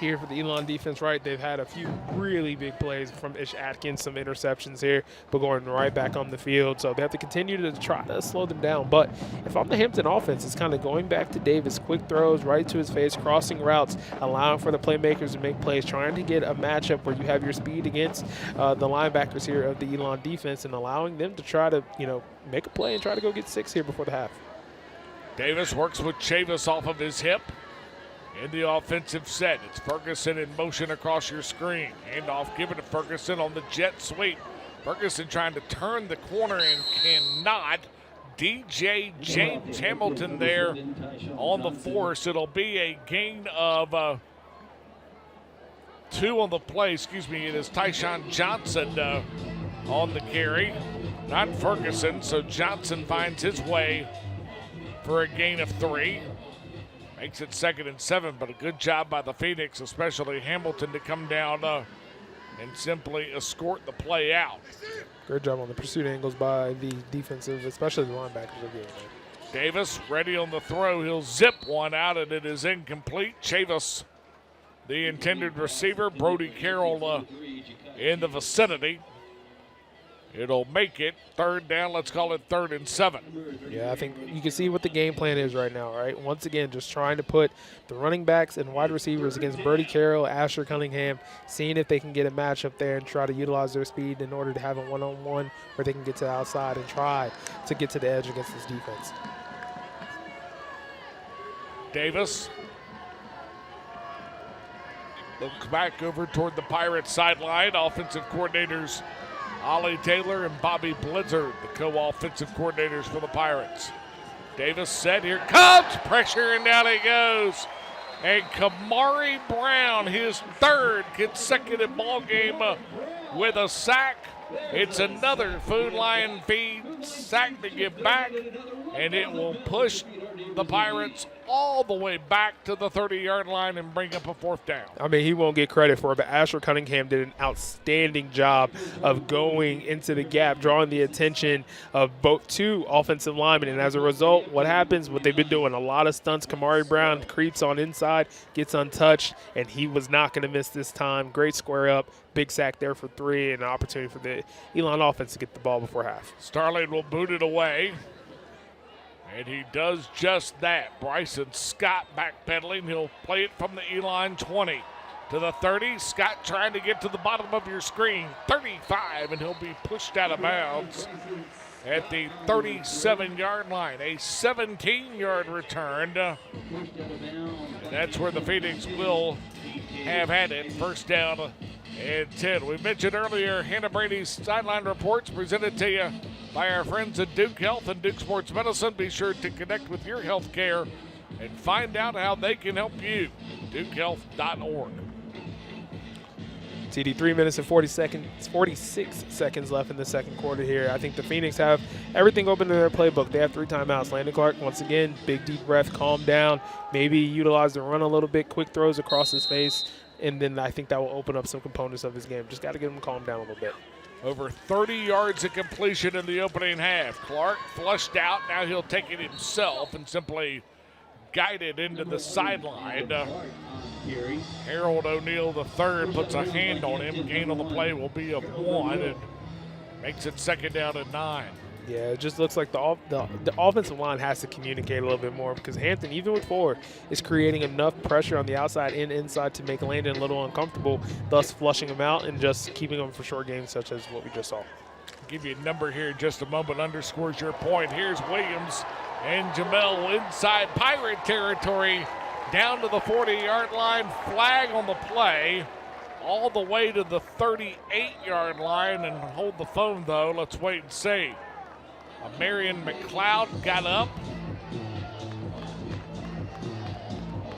Here for the Elon defense, right, they've had a few really big plays from Ish Atkins, some interceptions here, but going right back on the field. So they have to continue to try to slow them down. But if I'm the Hampton offense, it's kind of going back to Davis, quick throws right to his face, crossing routes, allowing for the playmakers to make plays, trying to get a matchup where you have your speed against the linebackers here of the Elon defense and allowing them to try to, you know, make a play and try to go get 6 here before the half. Davis works with Chavis off of his hip. In the offensive set, it's Ferguson in motion across your screen. Handoff given to Ferguson on the jet sweep. Ferguson trying to turn the corner and cannot. DJ James Hamilton there on the force. It'll be a gain of 2 on the play. Excuse me, it is Tyshawn Johnson on the carry, not Ferguson. So Johnson finds his way for a gain of 3. Makes it 2nd and 7, but a good job by the Phoenix, especially Hamilton, to come down and simply escort the play out. Great job on the pursuit angles by the defensive, especially the linebackers are doing that. Davis ready on the throw. He'll zip one out, and it is incomplete. Chavis, the intended receiver. Brody Carroll in the vicinity. It'll make it third down. Let's call it 3rd and 7. Yeah, I think you can see what the game plan is right now, right? Once again, just trying to put the running backs and wide receivers against Brody Carroll, Asher Cunningham, seeing if they can get a matchup there and try to utilize their speed in order to have a one-on-one where they can get to the outside and try to get to the edge against this defense. Davis looks back over toward the Pirates sideline. Offensive coordinators Ollie Taylor and Bobby Blizzard, the co-offensive coordinators for the Pirates. Davis set, here comes pressure, and down he goes. And Kamari Brown, his 3rd consecutive ball game with a sack. It's another Food Lion Feed sack to give back, and it will push the Pirates all the way back to the 30-yard line and bring up a 4th down. I mean, he won't get credit for it, but Asher Cunningham did an outstanding job of going into the gap, drawing the attention of both 2 offensive linemen. And as a result, what happens, what they've been doing, a lot of stunts. Kamari Brown creeps on inside, gets untouched, and he was not going to miss this time. Great square up, big sack there for 3, and an opportunity for the Elon offense to get the ball before half. Starling will boot it away. And he does just that. Bryson Scott backpedaling. He'll play it from the Elon 20 to the 30. Scott trying to get to the bottom of your screen. 35, and he'll be pushed out of bounds at the 37-yard line. A 17-yard return. And that's where the Phoenix will have had it. First down and 10. We mentioned earlier Hannah Brady's sideline reports presented to you by our friends at Duke Health and Duke Sports Medicine. Be sure to connect with your health care and find out how they can help you. DukeHealth.org. TD, 3 minutes and 46 seconds left in the second quarter here. I think the Phoenix have everything open in their playbook. They have 3 timeouts. Landon Clark, once again, big deep breath, calm down, maybe utilize the run a little bit, quick throws across his face, and then I think that will open up some components of his game. Just got to get him calm down a little bit. Over 30 yards of completion in the opening half. Clark flushed out. Now he'll take it himself and simply guide it into the sideline. Harold O'Neal III puts a hand on him. Gain on the play will be of 1 and makes it 2nd down and 9. Yeah, it just looks like the offensive line has to communicate a little bit more because Hampton, even with 4, is creating enough pressure on the outside and inside to make Landon a little uncomfortable, thus flushing him out and just keeping him for short games such as what we just saw. I'll give you a number here in just a moment, underscores your point. Here's Williams and Jamel inside Pirate territory down to the 40-yard line. Flag on the play all the way to the 38-yard line, and hold the phone, though. Let's wait and see. Marion McLeod got up.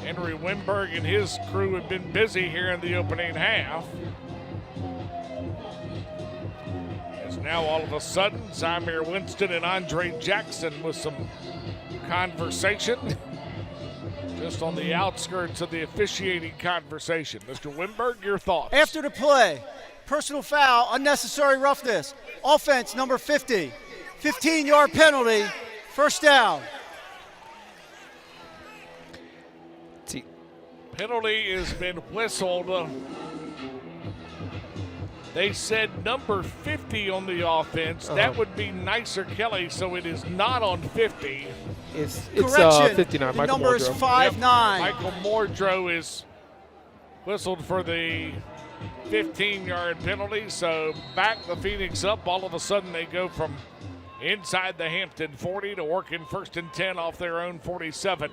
Henry Winberg and his crew have been busy here in the opening half. As now all of a sudden, Zymir Winston and Andre Jackson with some conversation. Just on the outskirts of the officiating conversation. Mr. Winberg, your thoughts? After the play, personal foul, unnecessary roughness. Offense number 50. 15-yard penalty, 1st down. Penalty has been whistled. They said number 50 on the offense. That would be Nicer Kelly, so it is not on 50. It's 59. The Michael number is 5'9". Michael Mordreau is whistled for the 15-yard penalty, so back the Phoenix up. All of a sudden they go from inside the Hampton 40 to working 1st and 10 off their own 47.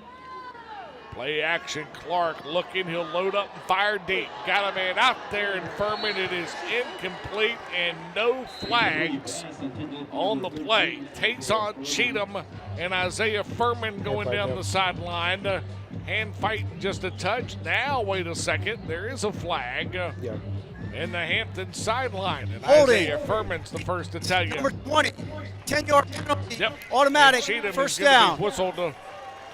Play action, Clark looking, he'll load up and fire deep. Got a man out there in Furman. It is incomplete and no flags on the play. Tayson Cheatham and Isaiah Furman going down the sideline. Hand fight just a touch. Now, wait a second, there is a flag. In the Hampton sideline. And Isaiah Furman's the first to tell you. Number 20, 10-yard penalty, Yep. automatic, Cheatham 1st is gonna down. be whistled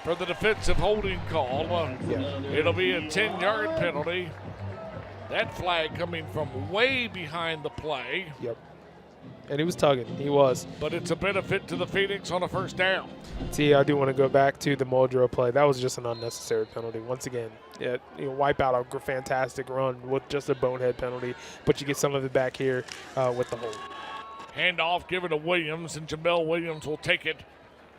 for the defensive holding call. It'll be a 10-yard penalty. That flag coming from way behind the play. Yep. And he was tugging. He was. But it's a benefit to the Phoenix on a first down. See, I do want to go back to the Muldrow play. That was just an unnecessary penalty. Once again, wipe out a fantastic run with just a bonehead penalty, but you get some of it back here with the hold. Handoff given to Williams, and Jamel Williams will take it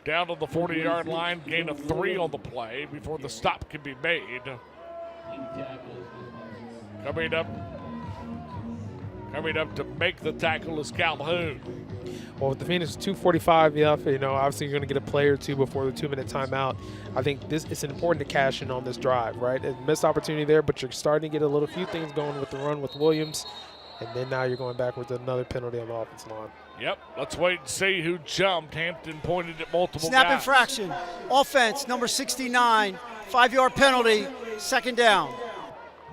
down to the 40-yard line, gain of 3 on the play before the stop can be made. Coming up to make the tackle is Calhoun. Well, with the Phoenix 2:45 left, obviously you're going to get a play or two before the 2-minute timeout. I think it's important to cash in on this drive, right? A missed opportunity there, but you're starting to get a few things going with the run with Williams, and then now you're going back with another penalty on the offensive line. Yep, let's wait and see who jumped. Hampton pointed at multiple Snap guys. infraction. Offense, number 69, 5-yard penalty, second down.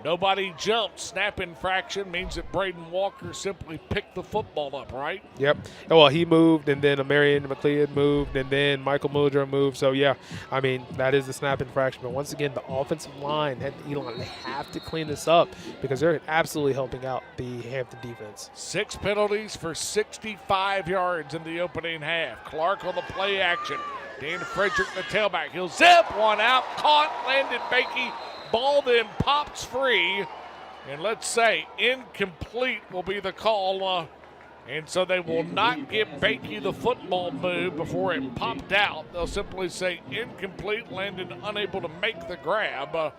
Nobody jumped. Snap infraction means that Braden Walker simply picked the football up, right? Yep. Well, he moved, and then Marion McLeod moved, and then Michael Muldrow moved. So, yeah, I mean, that is the snap infraction. But once again, the offensive line and Elon, they have to clean this up because they're absolutely helping out the Hampton defense. 6 penalties for 65 yards in the opening half. Clark on the play action. Dan Frederick, the tailback. He'll zip one out. Caught, landed Bakey. Ball then pops free, and let's say incomplete will be the call, and so they will not give Bakey the football move before it popped out. They'll simply say incomplete, Landon unable to make the grab,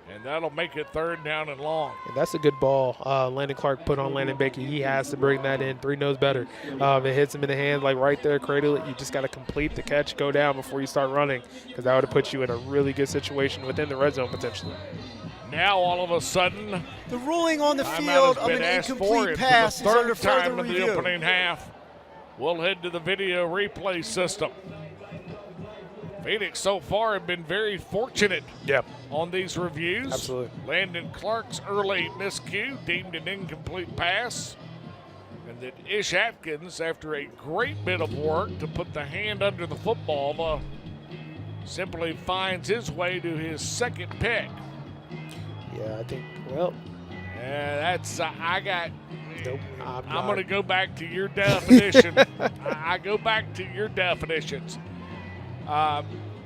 and that'll make it 3rd down and long. And that's a good ball Landon Clark put on Landon Bakey. He has to bring that in. 3 knows better. It hits him in the hand, like right there, cradle it. You just got to complete the catch, go down before you start running, because that would have put you in a really good situation within the red zone potentially. Now all of a sudden, the ruling on the field of an incomplete pass is under further in the review. opening half. We'll head to the video replay system. Phoenix so far have been very fortunate on these reviews. Absolutely. Landon Clark's early miscue deemed an incomplete pass. And then Ish Atkins, after a great bit of work to put the hand under the football, simply finds his way to his 2nd pick. Yeah, I think, well. That's, Nope, I'm going to go back to your definition. I go back to your definitions.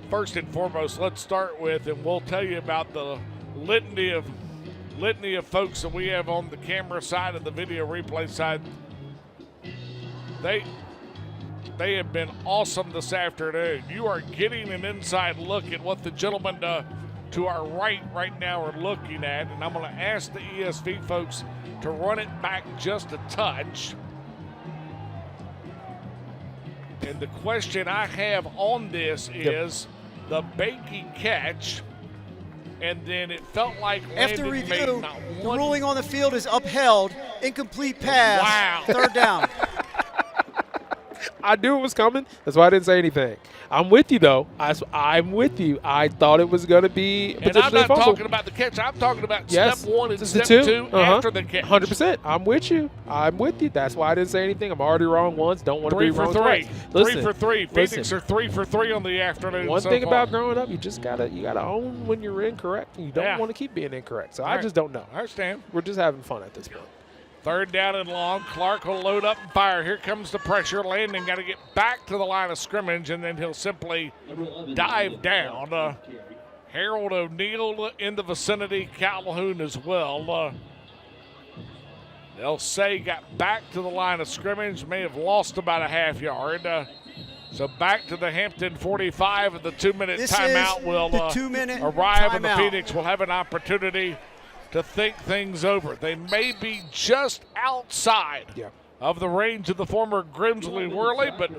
First and foremost, let's start with, and we'll tell you about the litany of folks that we have on the camera side and the video replay side. They have been awesome this afternoon. You are getting an inside look at what the gentlemen to our right now are looking at, and I'm going to ask the ESV folks to run it back just a touch. And the question I have on this is the Bakey catch, and then it felt like after Landon review, made not the one. ruling on the field is upheld. Incomplete pass. Wow. 3rd down. I knew it was coming. That's why I didn't say anything. I'm with you, though. I'm with you. I thought it was going to be And I'm not talking about the catch. I'm talking about step 1 and step 2 after the catch. 100%. I'm with you. That's why I didn't say anything. I'm already wrong once. Don't want to be wrong twice. 3 for 3. Phoenix are 3 for 3 on the afternoon. One so thing far. about growing up, you gotta own when you're incorrect. And you don't want to keep being incorrect. So I just don't know. I understand. We're just having fun at this point. 3rd down and long. Clark will load up and fire. Here comes the pressure. Landon got to get back to the line of scrimmage, and then he'll simply dive down. Harold O'Neal in the vicinity. Calhoun as well. They'll say got back to the line of scrimmage. May have lost about a half yard. So back to the Hampton 45, and the 2-minute timeout will arrive, and the Phoenix will have an opportunity to think things over. They may be just outside of the range of the former Grimsley Whirly, but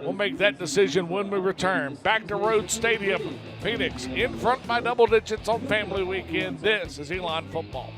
we'll make that decision when we return. Back to Rhodes Stadium. Phoenix in front by double digits on Family Weekend. This is Elon Football.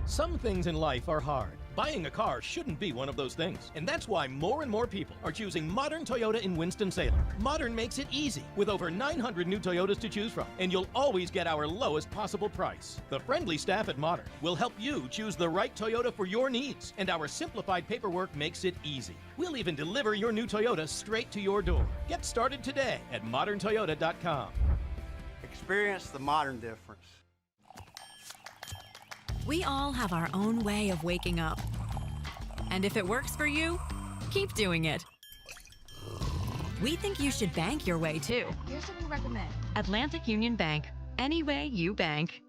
Some things in life are hard. Buying a car shouldn't be one of those things. And that's why more and more people are choosing Modern Toyota in Winston-Salem. Modern makes it easy with over 900 new Toyotas to choose from. And you'll always get our lowest possible price. The friendly staff at Modern will help you choose the right Toyota for your needs. And our simplified paperwork makes it easy. We'll even deliver your new Toyota straight to your door. Get started today at moderntoyota.com. Experience the modern difference. We all have our own way of waking up. And if it works for you, keep doing it. We think you should bank your way too. Here's what we recommend. Atlantic Union Bank. Any way you bank.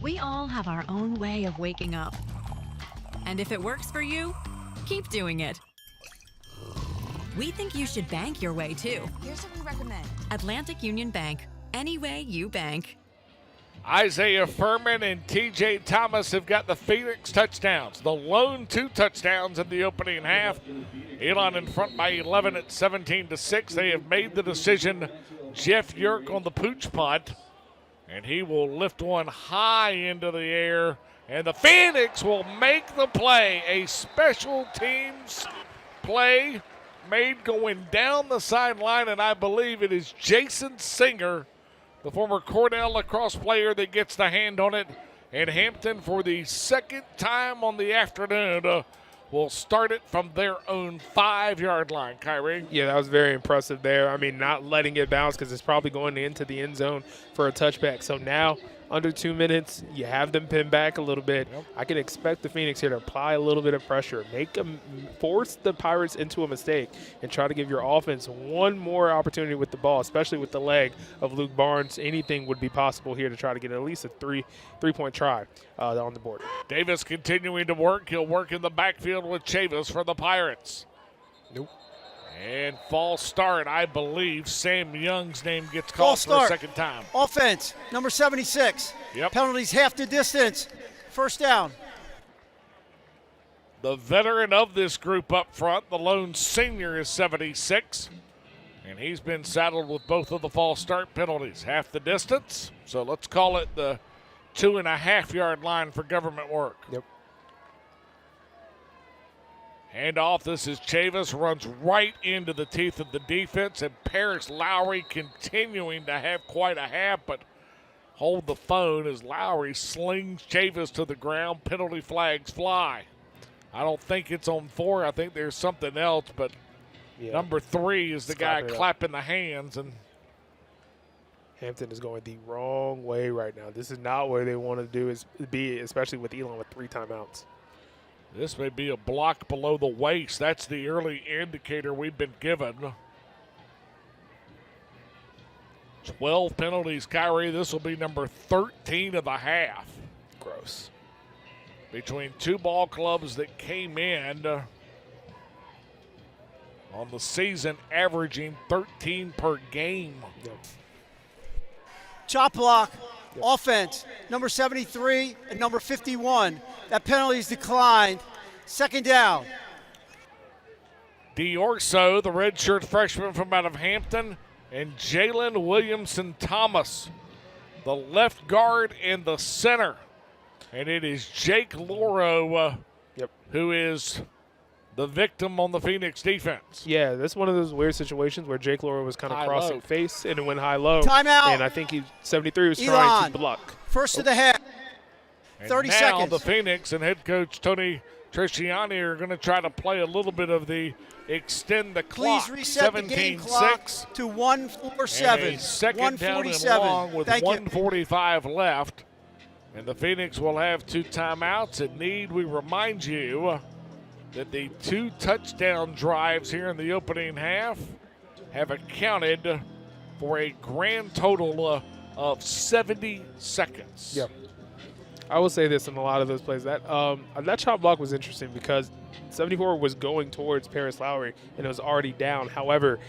We all have our own way of waking up. And if it works for you, keep doing it. We think you should bank your way too. Here's what we recommend. Atlantic Union Bank. Any way you bank. Isaiah Furman and TJ Thomas have got the Phoenix touchdowns. The lone 2 touchdowns in the opening half. Elon in front by 11 at 17-6. They have made the decision. Jeff Yerk on the pooch punt. And he will lift one high into the air. And the Phoenix will make the play. A special teams play made going down the sideline. And I believe it is Jason Singer, the former Cornell lacrosse player, that gets the hand on it. And Hampton, for the second time on the afternoon, will start it from their own 5-yard line. Kyrie? Yeah, that was very impressive there. I mean, not letting it bounce because it's probably going into the end zone for a touchback. So now, under 2 minutes, you have them pinned back a little bit. Yep. I can expect the Phoenix here to apply a little bit of pressure, force the Pirates into a mistake, and try to give your offense one more opportunity with the ball, especially with the leg of Luke Barnes. Anything would be possible here to try to get at least a three-point try on the board. Davis continuing to work. He'll work in the backfield with Chavis for the Pirates. Nope. And false start, I believe. Sam Young's name gets called for a second time. Offense, number 76. Yep. Penalties half the distance. First down. The veteran of this group up front, the lone senior, is 76. And he's been saddled with both of the false start penalties. Half the distance, so let's call it the 2.5-yard line for government work. Yep. Handoff, this is Chavis, runs right into the teeth of the defense, and Paris Lowry continuing to have quite a half, but hold the phone as Lowry slings Chavis to the ground. Penalty flags fly. I don't think it's on 4. I think there's something else, but number 3 is the guy clapping the hands. And Hampton is going the wrong way right now. This is not where they want to be, especially with Elon with 3 timeouts. This may be a block below the waist. That's the early indicator we've been given. 12 penalties, Kyrie. This will be number 13 of the half. Gross. Between 2 ball clubs that came in on the season averaging 13 per game. Yep. Chop block, offense, number 73 and number 51. That penalty is declined. Second down. Diorso, the redshirt freshman from out of Hampton, and Jalen Williamson-Thomas, the left guard and the center. And it is Jake Loro who is the victim on the Phoenix defense. Yeah, that's one of those weird situations where Jake Loro was kind of crossing face and it went high-low. Timeout. And I think 73 was trying to block. First to the head. And 30 now seconds. The Phoenix and head coach Tony Trisciani are going to try to play a little bit of the extend the clock. Please reset the game clock to 1:47. And a second down and long with 1:45 left. And the Phoenix will have 2 timeouts. And we remind you that the 2 touchdown drives here in the opening half have accounted for a grand total of 70 seconds. Yep. I will say this in a lot of those plays. That chop block was interesting because 74 was going towards Paris Lowry and it was already down. However,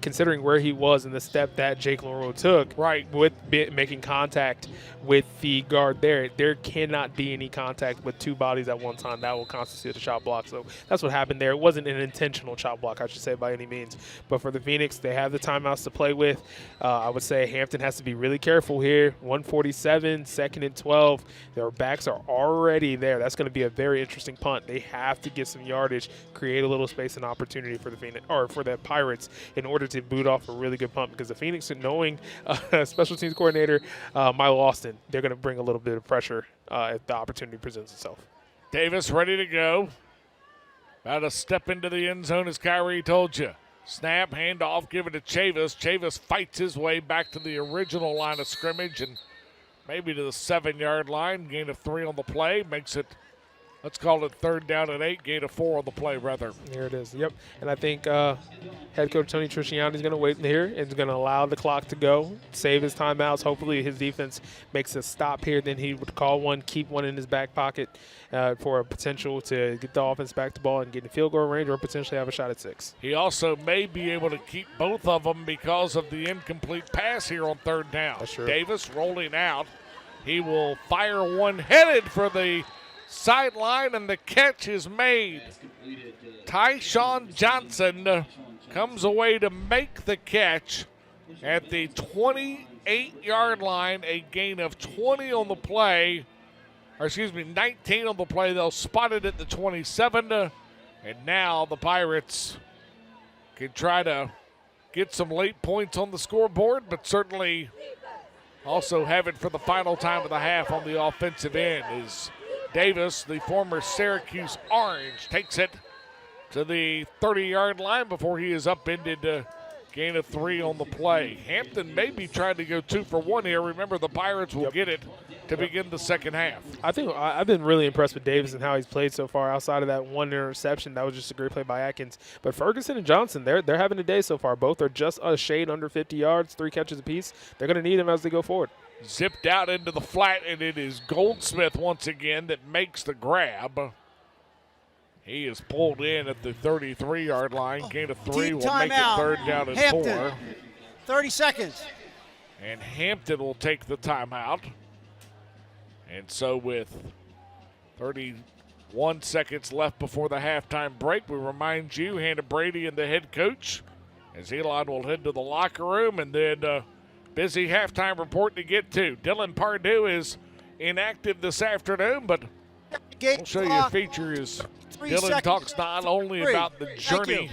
considering where he was and the step that Jake Laurel took, right, with making contact with the guard there cannot be any contact with two bodies at one time. That will constitute a shot block. So that's what happened there. It wasn't an intentional shot block, I should say, by any means. But for the Phoenix, they have the timeouts to play with. I would say Hampton has to be really careful here. 147, 2nd and 12. Their backs are already there. That's going to be a very interesting punt. They have to get some yardage, create a little space and opportunity for the Phoenix or for the Pirates in order to boot off a really good punt, because the Phoenix, knowing special teams coordinator Milo Austin, they're going to bring a little bit of pressure if the opportunity presents itself. Davis ready to go. About to step into the end zone, as Kyrie told you. Snap, handoff, give it to Chavis. Chavis fights his way back to the original line of scrimmage and maybe to the 7-yard line. Gain of 3 on the play. Makes it, let's call it 3rd down and 8. Gain of 4 on the play, rather. Here it is. Yep. And I think head coach Tony Trisciani is going to wait here and is going to allow the clock to go, save his timeouts. Hopefully his defense makes a stop here. Then he would call one, keep one in his back pocket for a potential to get the offense back to ball and get in field goal range or potentially have a shot at 6. He also may be able to keep both of them because of the incomplete pass here on 3rd down. That's true. Davis rolling out. He will fire one headed for the sideline, and the catch is made. Tyshawn Johnson comes away to make the catch at the 28-yard line, a gain of 20 on the play. Or excuse me, 19 on the play. They'll spot it at the 27. And now the Pirates can try to get some late points on the scoreboard, but certainly also have it for the final time of the half on the offensive end. Is Davis, the former Syracuse Orange, takes it to the 30-yard line before he is upended. Gain of 3 on the play. Hampton may be trying to go 2 for 1 here. Remember, the Pirates will get it to begin the second half. I think I've been really impressed with Davis and how he's played so far. Outside of that one interception, that was just a great play by Atkins. But Ferguson and Johnson, they're having a day so far. Both are just a shade under 50 yards, 3 catches apiece. They're going to need them as they go forward. Zipped out into the flat, and it is Goldsmith once again that makes the grab. He is pulled in at the 33-yard line. Gain of 3 will make it 3rd down and Hampton. 4. 30 seconds. And Hampton will take the timeout. And so with 31 seconds left before the halftime break, we remind you, Hannah Brady and the head coach, as Elon will head to the locker room, and then busy halftime report to get to. Dylan Pardue is inactive this afternoon, but we'll show you a feature as Dylan talks not only about the journey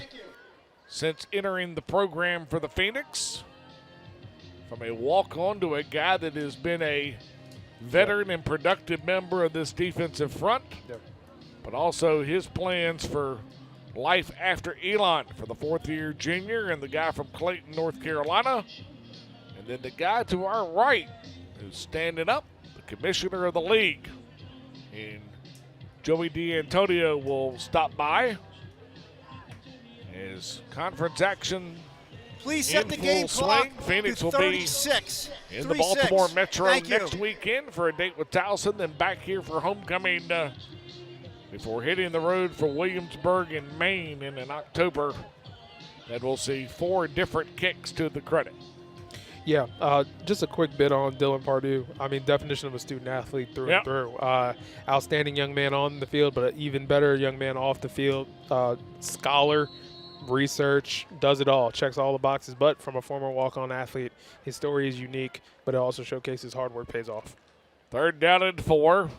since entering the program for the Phoenix, from a walk-on to a guy that has been a veteran and productive member of this defensive front, but also his plans for life after Elon for the 4th-year junior and the guy from Clayton, North Carolina. And then the guy to our right who's standing up, the commissioner of the league. And Joey D'Antonio will stop by as conference action Please set the game swing. clock Phoenix to will 36. be in the Baltimore Metro next weekend for a date with Towson, then back here for homecoming before hitting the road for Williamsburg in Maine in October. And we'll see 4 different kicks to the credit. Yeah, just a quick bit on Dylan Pardue. I mean, definition of a student athlete through and through. Outstanding young man on the field, but an even better young man off the field. Scholar, research, does it all, checks all the boxes. But from a former walk-on athlete, his story is unique, but it also showcases hard work pays off. 3rd down and 4.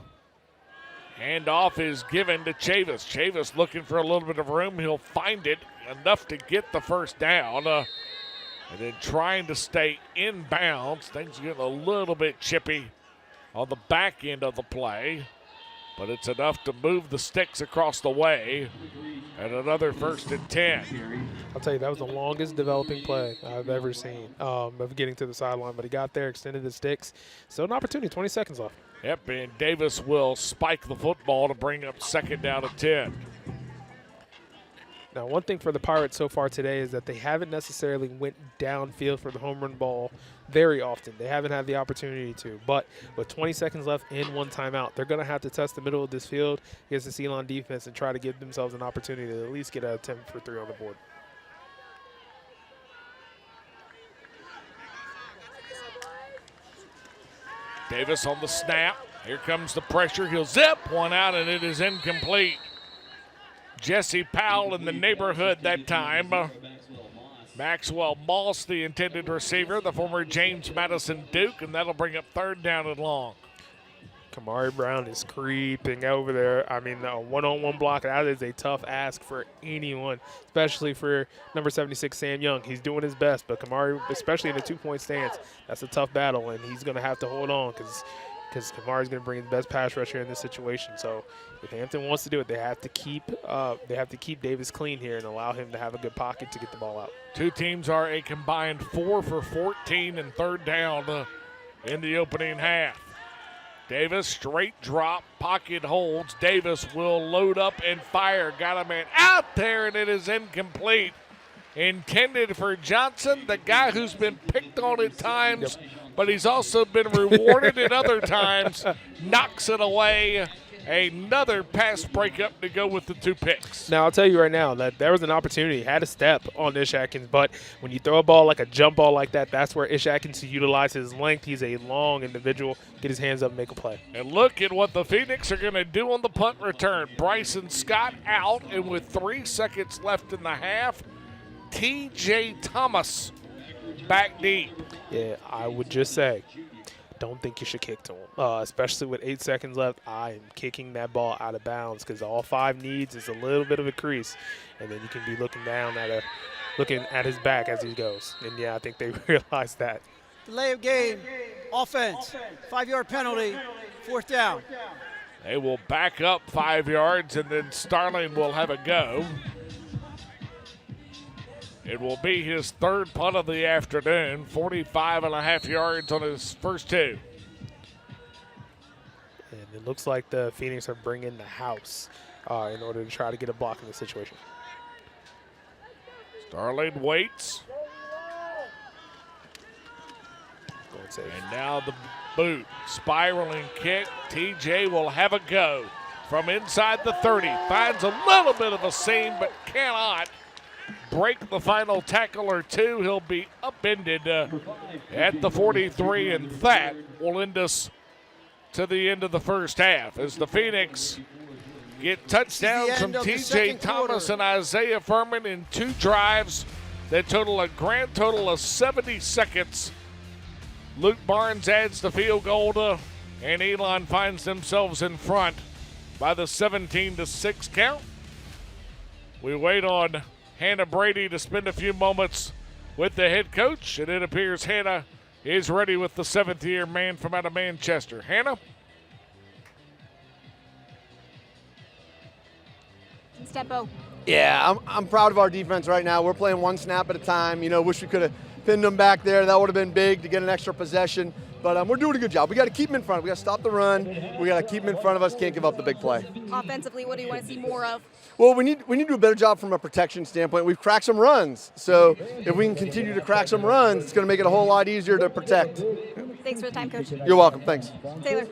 Handoff is given to Chavis. Chavis looking for a little bit of room. He'll find it enough to get the 1st down. And then trying to stay in bounds. Things getting a little bit chippy on the back end of the play. But it's enough to move the sticks across the way. And another 1st and 10. I'll tell you, that was the longest developing play I've ever seen of getting to the sideline. But he got there, extended the sticks. Still an opportunity, 20 seconds left. Yep, and Davis will spike the football to bring up 2nd down and 10. Now, one thing for the Pirates so far today is that they haven't necessarily went downfield for the home run ball very often. They haven't had the opportunity to. But with 20 seconds left and 1 timeout, they're going to have to test the middle of this field against the Elon defense and try to give themselves an opportunity to at least get a 10 for 3 on the board. Davis on the snap. Here comes the pressure. He'll zip one out, and it is incomplete. Jesse Powell in the neighborhood that time. Maxwell Moss, the intended receiver, the former James Madison Duke, and that'll bring up 3rd down and long. Kamari Brown is creeping over there. I mean, a one-on-one block, that is a tough ask for anyone, especially for number 76, Sam Young. He's doing his best, but Kamari, especially in a 2-point stance, that's a tough battle, and he's going to have to hold on because Kamari's going to bring his best pass rusher in this situation. So if Hampton wants to do it, they have to keep Davis clean here and allow him to have a good pocket to get the ball out. Two teams are a combined 4 for 14 and 3rd down in the opening half. Davis, straight drop, pocket holds. Davis will load up and fire. Got a man out there, and it is incomplete. Intended for Johnson, the guy who's been picked on at times, but he's also been rewarded at other times. Knocks it away. Another pass breakup to go with the 2 picks. Now, I'll tell you right now that there was an opportunity, had a step on Ish Atkins, but when you throw a ball like a jump ball like that, that's where Ish Atkins utilizes his length. He's a long individual. Get his hands up and make a play. And look at what the Phoenix are going to do on the punt return. Bryson Scott out, and with 3 seconds left in the half, T.J. Thomas back deep. Yeah, I would just say, don't think you should kick to him, especially with 8 seconds left. I am kicking that ball out of bounds because all 5 needs is a little bit of a crease, and then you can be looking at his back as he goes. And yeah, I think they realize that. Delay of game, offense, 5-yard penalty, 4th down. They will back up 5 yards, and then Starling will have a go. It will be his 3rd punt of the afternoon, 45.5 yards on his first 2. And it looks like the Phoenix are bringing the house in order to try to get a block in this situation. Starling waits. And now the boot, spiraling kick. TJ will have a go from inside the 30. Finds a little bit of a seam, but cannot break the final tackle or 2. He'll be upended at the 43, and that will end us to the end of the first half as the Phoenix get touchdowns from T.J. Thomas and Isaiah Furman in 2 drives that total a grand total of 70 seconds. Luke Barnes adds the field goal, and Elon finds themselves in front by the 17-6 count. We wait on Hannah Brady to spend a few moments with the head coach, and it appears Hannah is ready with the 7th-year man from out of Manchester. Hannah? Stepo. Yeah, I'm proud of our defense right now. We're playing 1 snap at a time. You know, wish we could have pinned them back there. That would have been big to get an extra possession. But we're doing a good job. We got to keep them in front. We got to stop the run. We got to keep them in front of us. Can't give up the big play. Offensively, what do you want to see more of? Well, we need to do a better job from a protection standpoint. We've cracked some runs. So if we can continue to crack some runs, it's going to make it a whole lot easier to protect. Thanks for the time, Coach. You're welcome. Thanks. Taylor.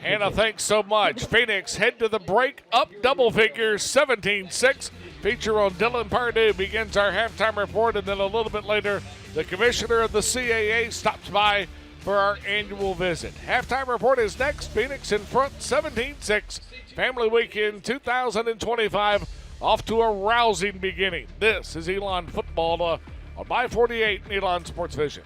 Hannah, thanks so much. Phoenix head to the break, up double figures, 17-6. Feature on Dylan Pardue begins our halftime report, and then a little bit later, the commissioner of the CAA stops by for our annual visit. Halftime report is next. Phoenix in front, 17-6. Family Weekend 2025 off to a rousing beginning. This is Elon Football on My 48 and Elon Sports Vision.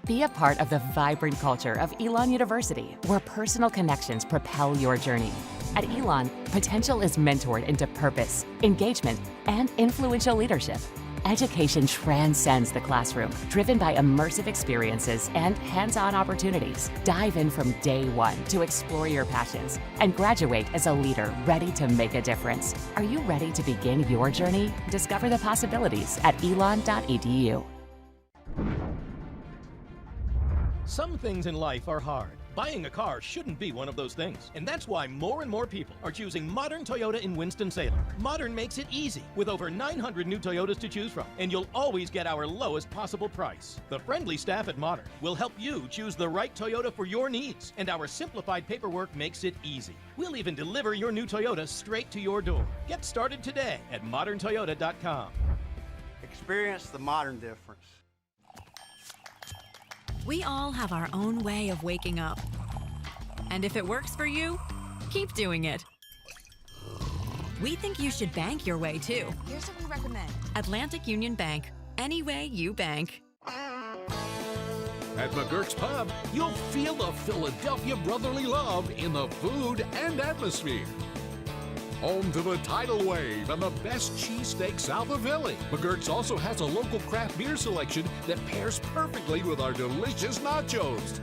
Be a part of the vibrant culture of Elon University, where personal connections propel your journey. At Elon, potential is mentored into purpose, engagement, and influential leadership. Education transcends the classroom, driven by immersive experiences and hands-on opportunities. Dive in from day one to explore your passions and graduate as a leader ready to make a difference. Are you ready to begin your journey? Discover the possibilities at elon.edu. Some things in life are hard, Buying a car shouldn't be one of those things. And that's why more and more people are choosing modern Toyota in Winston-Salem. Modern makes it easy with over 900 new Toyotas to choose from. And you'll always get our lowest possible price. The friendly staff at Modern will help you choose the right Toyota for your needs. And our simplified paperwork makes it easy. We'll even deliver your new Toyota straight to your door. Get started today at moderntoyota.com. Experience the Modern difference. We all have our own way of waking up. And if it works for you, keep doing it. We think you should bank your way too. Here's what we recommend. Atlantic Union Bank. Any way you bank. At McGurk's Pub, you'll feel the Philadelphia brotherly love in the food and atmosphere. Home to the tidal wave and the best cheesesteak south of Philly. McGurk's also has a local craft beer selection that pairs perfectly with our delicious nachos.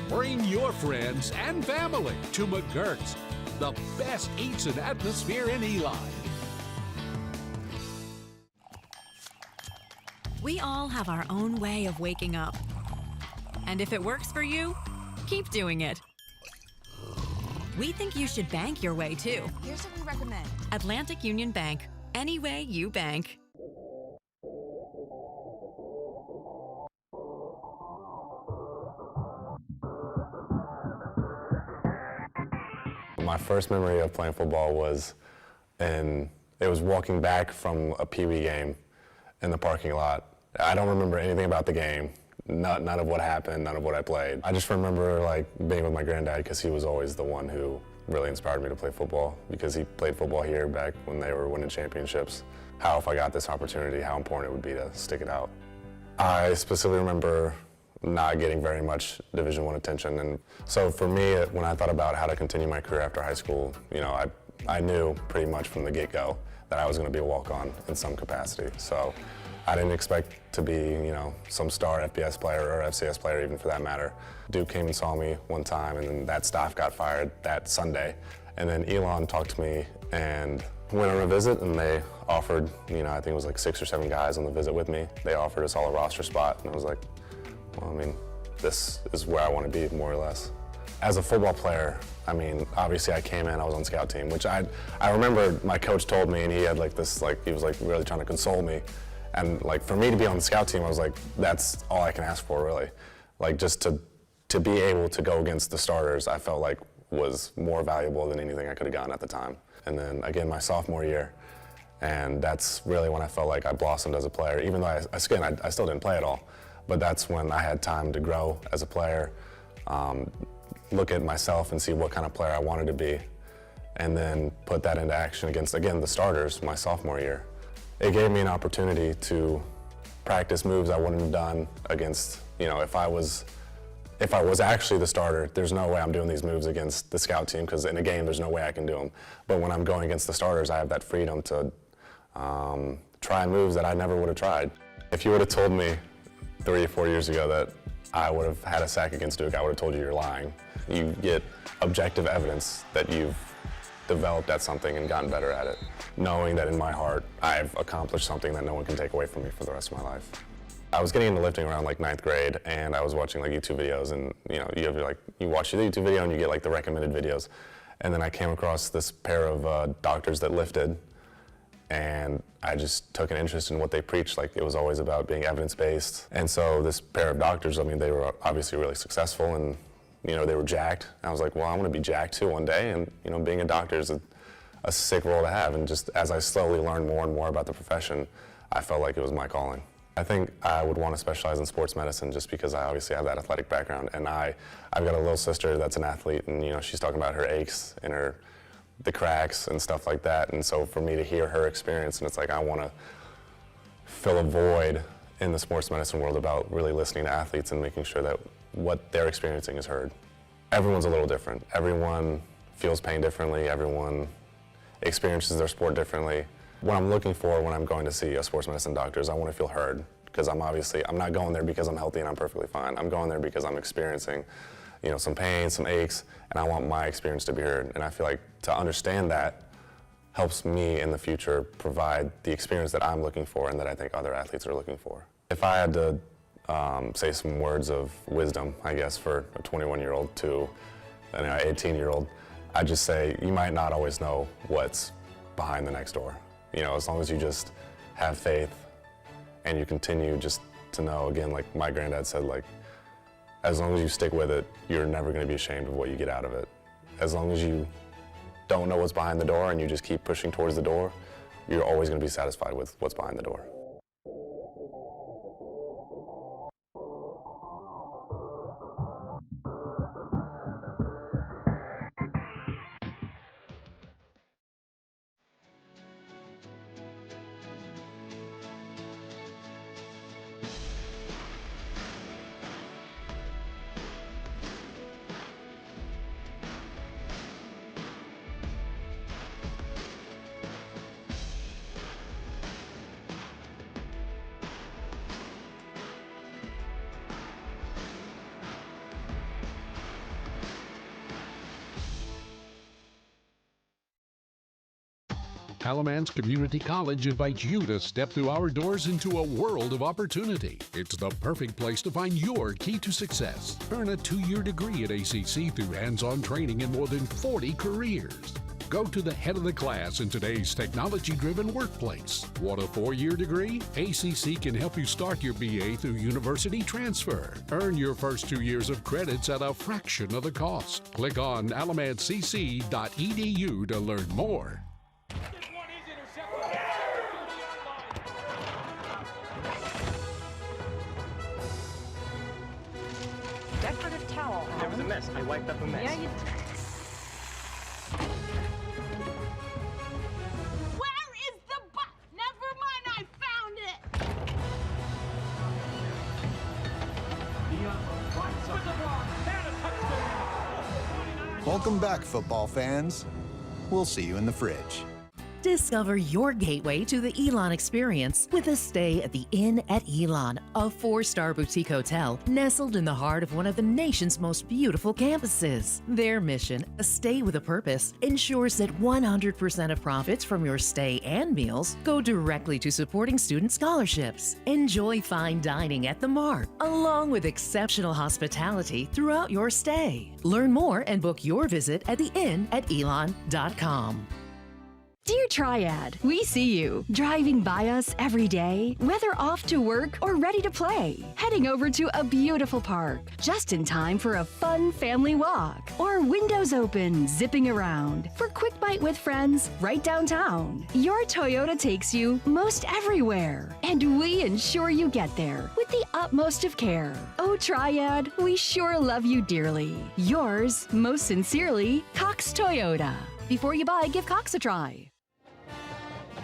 Bring your friends and family to McGurk's, the best eats and atmosphere in Eli. We all have our own way of waking up. And if it works for you, keep doing it. We think you should bank your way too. Here's what we recommend. Atlantic Union Bank. Any way you bank. My first memory of playing football was walking back from a Pee Wee game in the parking lot. I don't remember anything about the game. None of what happened, none of what I played. I just remember being with my granddad because he was always the one who really inspired me to play football because he played football here back when they were winning championships. How if I got this opportunity, how important it would be to stick it out. I specifically remember not getting very much Division I attention, and so for me, when I thought about how to continue my career after high school, I knew pretty much from the get-go that I was going to be a walk-on in some capacity. So I didn't expect to be, some star FBS player or FCS player, even for that matter. Duke came and saw me one time, and then that staff got fired that Sunday. And then Elon talked to me and went on a visit, and they offered, I think it was 6 or 7 guys on the visit with me. They offered us all a roster spot, and I was like, well, this is where I want to be, more or less. As a football player, obviously I came in, I was on scout team, which I remember my coach told me, and he had he was really trying to console me. And for me to be on the scout team, I was like, that's all I can ask for, really. Just to be able to go against the starters, I felt like was more valuable than anything I could have gotten at the time. And then again, my sophomore year, and that's really when I felt like I blossomed as a player, even though I still didn't play at all. But that's when I had time to grow as a player, look at myself and see what kind of player I wanted to be, and then put that into action against, again, the starters my sophomore year. It gave me an opportunity to practice moves I wouldn't have done against, if I was actually the starter, there's no way I'm doing these moves against the scout team, because in a game there's no way I can do them. But when I'm going against the starters, I have that freedom to try moves that I never would have tried. If you would have told me 3 or 4 years ago that I would have had a sack against Duke, I would have told you you're lying. You get objective evidence that you've developed at something and gotten better at it, knowing that in my heart I've accomplished something that no one can take away from me for the rest of my life. I was getting into lifting around 9th grade, and I was watching YouTube videos, and you watch the YouTube video and you get the recommended videos, and then I came across this pair of doctors that lifted, and I just took an interest in what they preached. It was always about being evidence-based, and so this pair of doctors, they were obviously really successful, and they were jacked. And I was like, well, I want to be jacked too one day, and being a doctor is a sick role to have. And just as I slowly learned more and more about the profession, I felt like it was my calling. I think I would want to specialize in sports medicine just because I obviously have that athletic background. And I've got a little sister that's an athlete, and she's talking about her aches and the cracks and stuff like that. And so for me to hear her experience, and it's I want to fill a void in the sports medicine world about really listening to athletes and making sure that what they're experiencing is heard. Everyone's a little different. Everyone feels pain differently. Everyone experiences their sport differently. What I'm looking for when I'm going to see a sports medicine doctor is I want to feel heard, because I'm not going there because I'm healthy and I'm perfectly fine. I'm going there because I'm experiencing, some pain, some aches, and I want my experience to be heard. And I feel like to understand that helps me in the future provide the experience that I'm looking for and that I think other athletes are looking for. If I had to say some words of wisdom, I guess, for a 21-year-old to an 18-year-old. I just say you might not always know what's behind the next door. You know, as long as you just have faith and you continue just to know, again, like my granddad said, like, as long as you stick with it, you're never going to be ashamed of what you get out of it. As long as you don't know what's behind the door and you just keep pushing towards the door, you're always going to be satisfied with what's behind the door. Alamance Community College invites you to step through our doors into a world of opportunity. It's the perfect place to find your key to success. Earn a 2-year degree at ACC through hands-on training in more than 40 careers. Go to the head of the class in today's technology-driven workplace. Want a 4-year degree? ACC can help you start your BA through university transfer. Earn your first 2 years of credits at a fraction of the cost. Click on alamancecc.edu to learn more. Decorative towel. There was a mess. I wiped up a mess. Yeah, you Where is the box? Never mind, I found it. Welcome back, football fans. We'll see you in the fridge. Discover your gateway to the Elon experience with a stay at the Inn at Elon, a 4-star boutique hotel nestled in the heart of one of the nation's most beautiful campuses. Their mission, a stay with a purpose, ensures that 100% of profits from your stay and meals go directly to supporting student scholarships. Enjoy fine dining at the Mark, along with exceptional hospitality throughout your stay. Learn more and book your visit at theinnatelon.com. Dear Triad, we see you driving by us every day, whether off to work or ready to play, heading over to a beautiful park, just in time for a fun family walk, or windows open, zipping around for quick bite with friends right downtown. Your Toyota takes you most everywhere, and we ensure you get there with the utmost of care. Oh, Triad, we sure love you dearly. Yours, most sincerely, Cox Toyota. Before you buy, give Cox a try.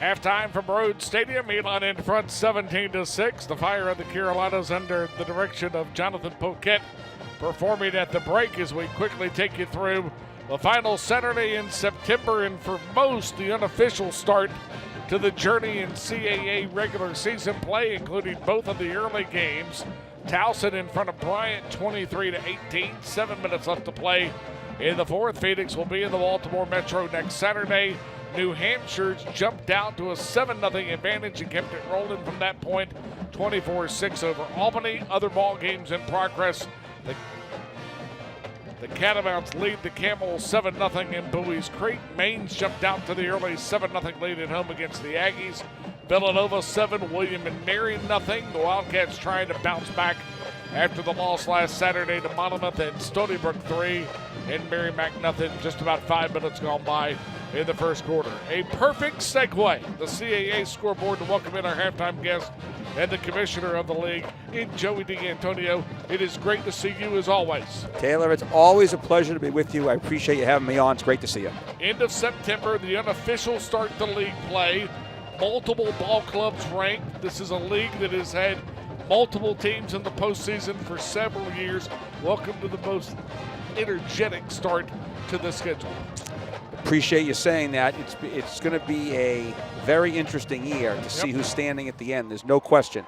Halftime from Rhodes Stadium, Elon in front 17-6. The Fire of the Carolinas under the direction of Jonathan Poquette performing at the break as we quickly take you through the final Saturday in September, and for most, the unofficial start to the journey in CAA regular season play, including both of the early games. Towson in front of Bryant 23-18, 7 minutes left to play in the fourth. Phoenix will be in the Baltimore Metro next Saturday. New Hampshire's jumped out to a 7-0 advantage and kept it rolling from that point, 24-6 over Albany. Other ball games in progress. The Catamounts lead the Camels 7-0 in Bowie's Creek. Maine's jumped out to the early 7-0 lead at home against the Aggies. Villanova 7, William and Mary 0. The Wildcats trying to bounce back after the loss last Saturday to Monmouth, and Stony Brook 3 and Merrimack 0. Just about 5 minutes gone by in the first quarter. A perfect segue, the CAA scoreboard, to welcome in our halftime guest and the commissioner of the league, in Joey D'Antonio. It is great to see you as always. Taylor, it's always a pleasure to be with you. I appreciate you having me on. It's great to see you. End of September, the unofficial start to league play. Multiple ball clubs ranked. This is a league that has had multiple teams in the postseason for several years. Welcome to the most energetic start to the schedule. Appreciate you saying that. It's going to be a very interesting year to see who's standing at the end. There's no question.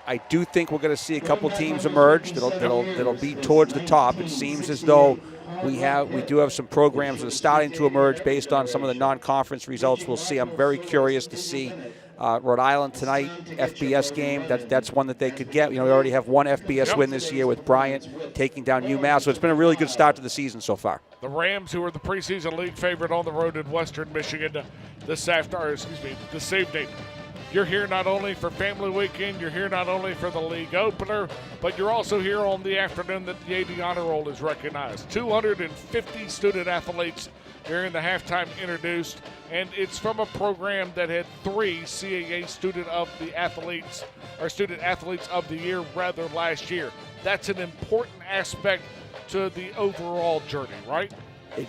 I do think we're going to see a couple teams emerge that'll be towards the top. It seems as though we do have some programs that are starting to emerge based on some of the non-conference results. We'll see. I'm very curious to see Rhode Island tonight, FBS game. That's one that they could get. We already have one FBS win this year with Bryant taking down UMass. So it's been a really good start to the season so far. The Rams, who are the preseason league favorite on the road in Western Michigan this same date. You're here not only for family weekend, you're here not only for the league opener, but you're also here on the afternoon that the AD Honor Roll is recognized. 250 student athletes during the halftime introduced, and it's from a program that had 3 CAA student athletes of the year last year. That's an important aspect to the overall journey, right?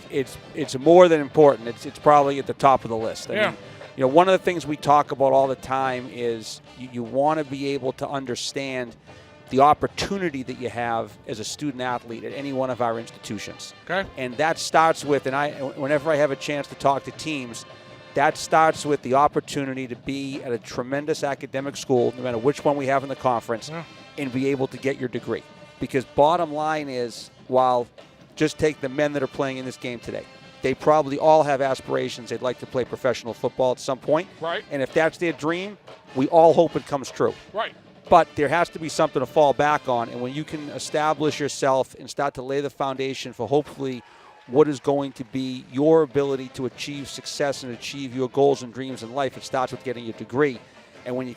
It's more than important. It's probably at the top of the list. I mean, one of the things we talk about all the time is you want to be able to understand the opportunity that you have as a student athlete at any one of our institutions. Okay. And that starts with, whenever I have a chance to talk to teams, that starts with the opportunity to be at a tremendous academic school, no matter which one we have in the conference, and be able to get your degree. Because bottom line is, while just take the men that are playing in this game today, they probably all have aspirations. They'd like to play professional football at some point. Right. And if that's their dream, we all hope it comes true. Right. But there has to be something to fall back on. And when you can establish yourself and start to lay the foundation for hopefully what is going to be your ability to achieve success and achieve your goals and dreams in life, it starts with getting your degree. And when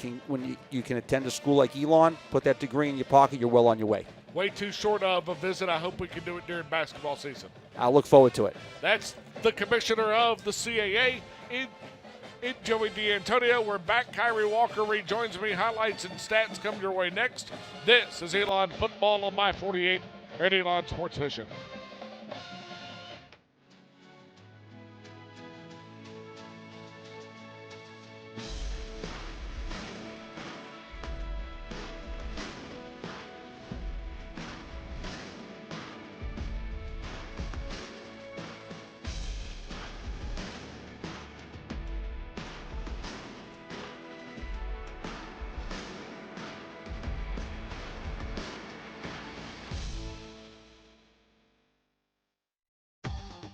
you can attend a school like Elon, put that degree in your pocket, you're well on your way. Way too short of a visit. I hope we can do it during basketball season. I look forward to it. That's the commissioner of the CAA, in Joey D'Antonio. We're back. Kyrie Walker rejoins me. Highlights and stats come your way next. This is Elon Football on My 48 and Elon Sports Vision.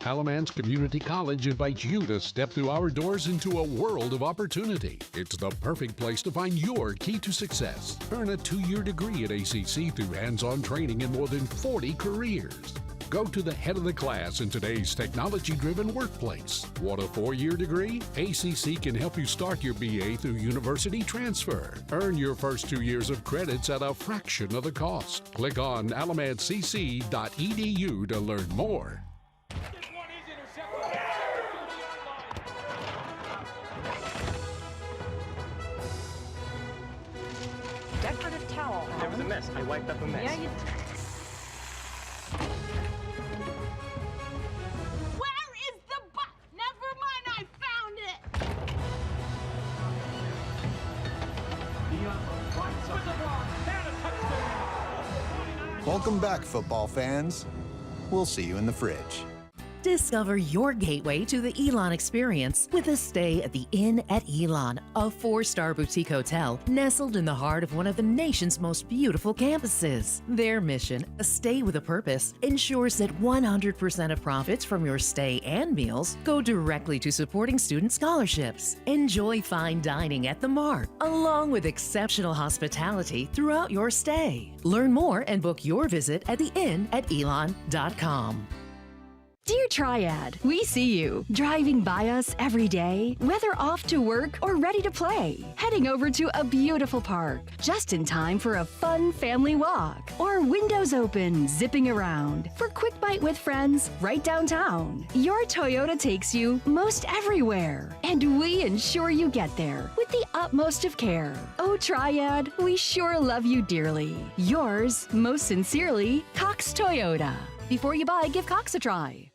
Alamance Community College invites you to step through our doors into a world of opportunity. It's the perfect place to find your key to success. Earn a 2-year degree at ACC through hands-on training in more than 40 careers. Go to the head of the class in today's technology-driven workplace. Want a 4-year degree? ACC can help you start your BA through university transfer. Earn your first 2 years of credits at a fraction of the cost. Click on alamancecc.edu to learn more. Decorative towel. There was a mess. I wiped up a mess. Yeah, you Where is the box? Never mind, I found it. Welcome back, football fans. We'll see you in the fridge. Discover your gateway to the Elon experience with a stay at the Inn at Elon, a 4-star boutique hotel nestled in the heart of one of the nation's most beautiful campuses. Their mission, a stay with a purpose, ensures that 100% of profits from your stay and meals go directly to supporting student scholarships. Enjoy fine dining at the Mark, along with exceptional hospitality throughout your stay. Learn more and book your visit at theinnatelon.com. Dear Triad, we see you driving by us every day, whether off to work or ready to play, heading over to a beautiful park, just in time for a fun family walk, or windows open, zipping around for quick bite with friends right downtown. Your Toyota takes you most everywhere, and we ensure you get there with the utmost of care. Oh, Triad, we sure love you dearly. Yours, most sincerely, Cox Toyota. Before you buy, give Cox a try.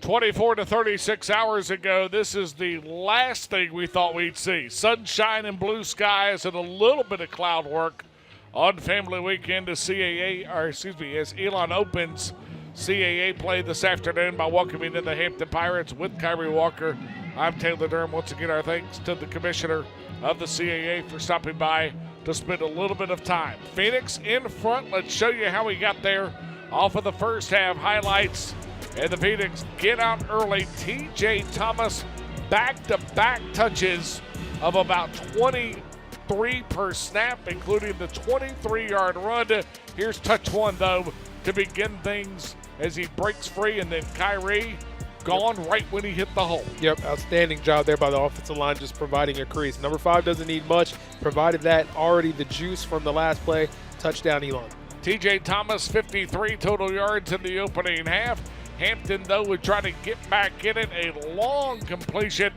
24 to 36 hours ago, this is the last thing we thought we'd see. Sunshine and blue skies and a little bit of cloud work on family weekend as Elon opens CAA play this afternoon by welcoming in the Hampton Pirates with Kyrie Walker. I'm Taylor Durham. Once again, our thanks to the commissioner of the CAA for stopping by to spend a little bit of time. Phoenix in front. Let's show you how he got there off of the first half highlights. And the Phoenix get out early. TJ Thomas back-to-back touches of about 23 per snap, including the 23-yard run. Here's touch one, though, to begin things as he breaks free, and then Kyrie gone right when he hit the hole. Yep, outstanding job there by the offensive line, just providing a crease. Number 5 doesn't need much, provided that already the juice from the last play. Touchdown, Elon. T.J. Thomas, 53 total yards in the opening half. Hampton, though, would try to get back in it. A long completion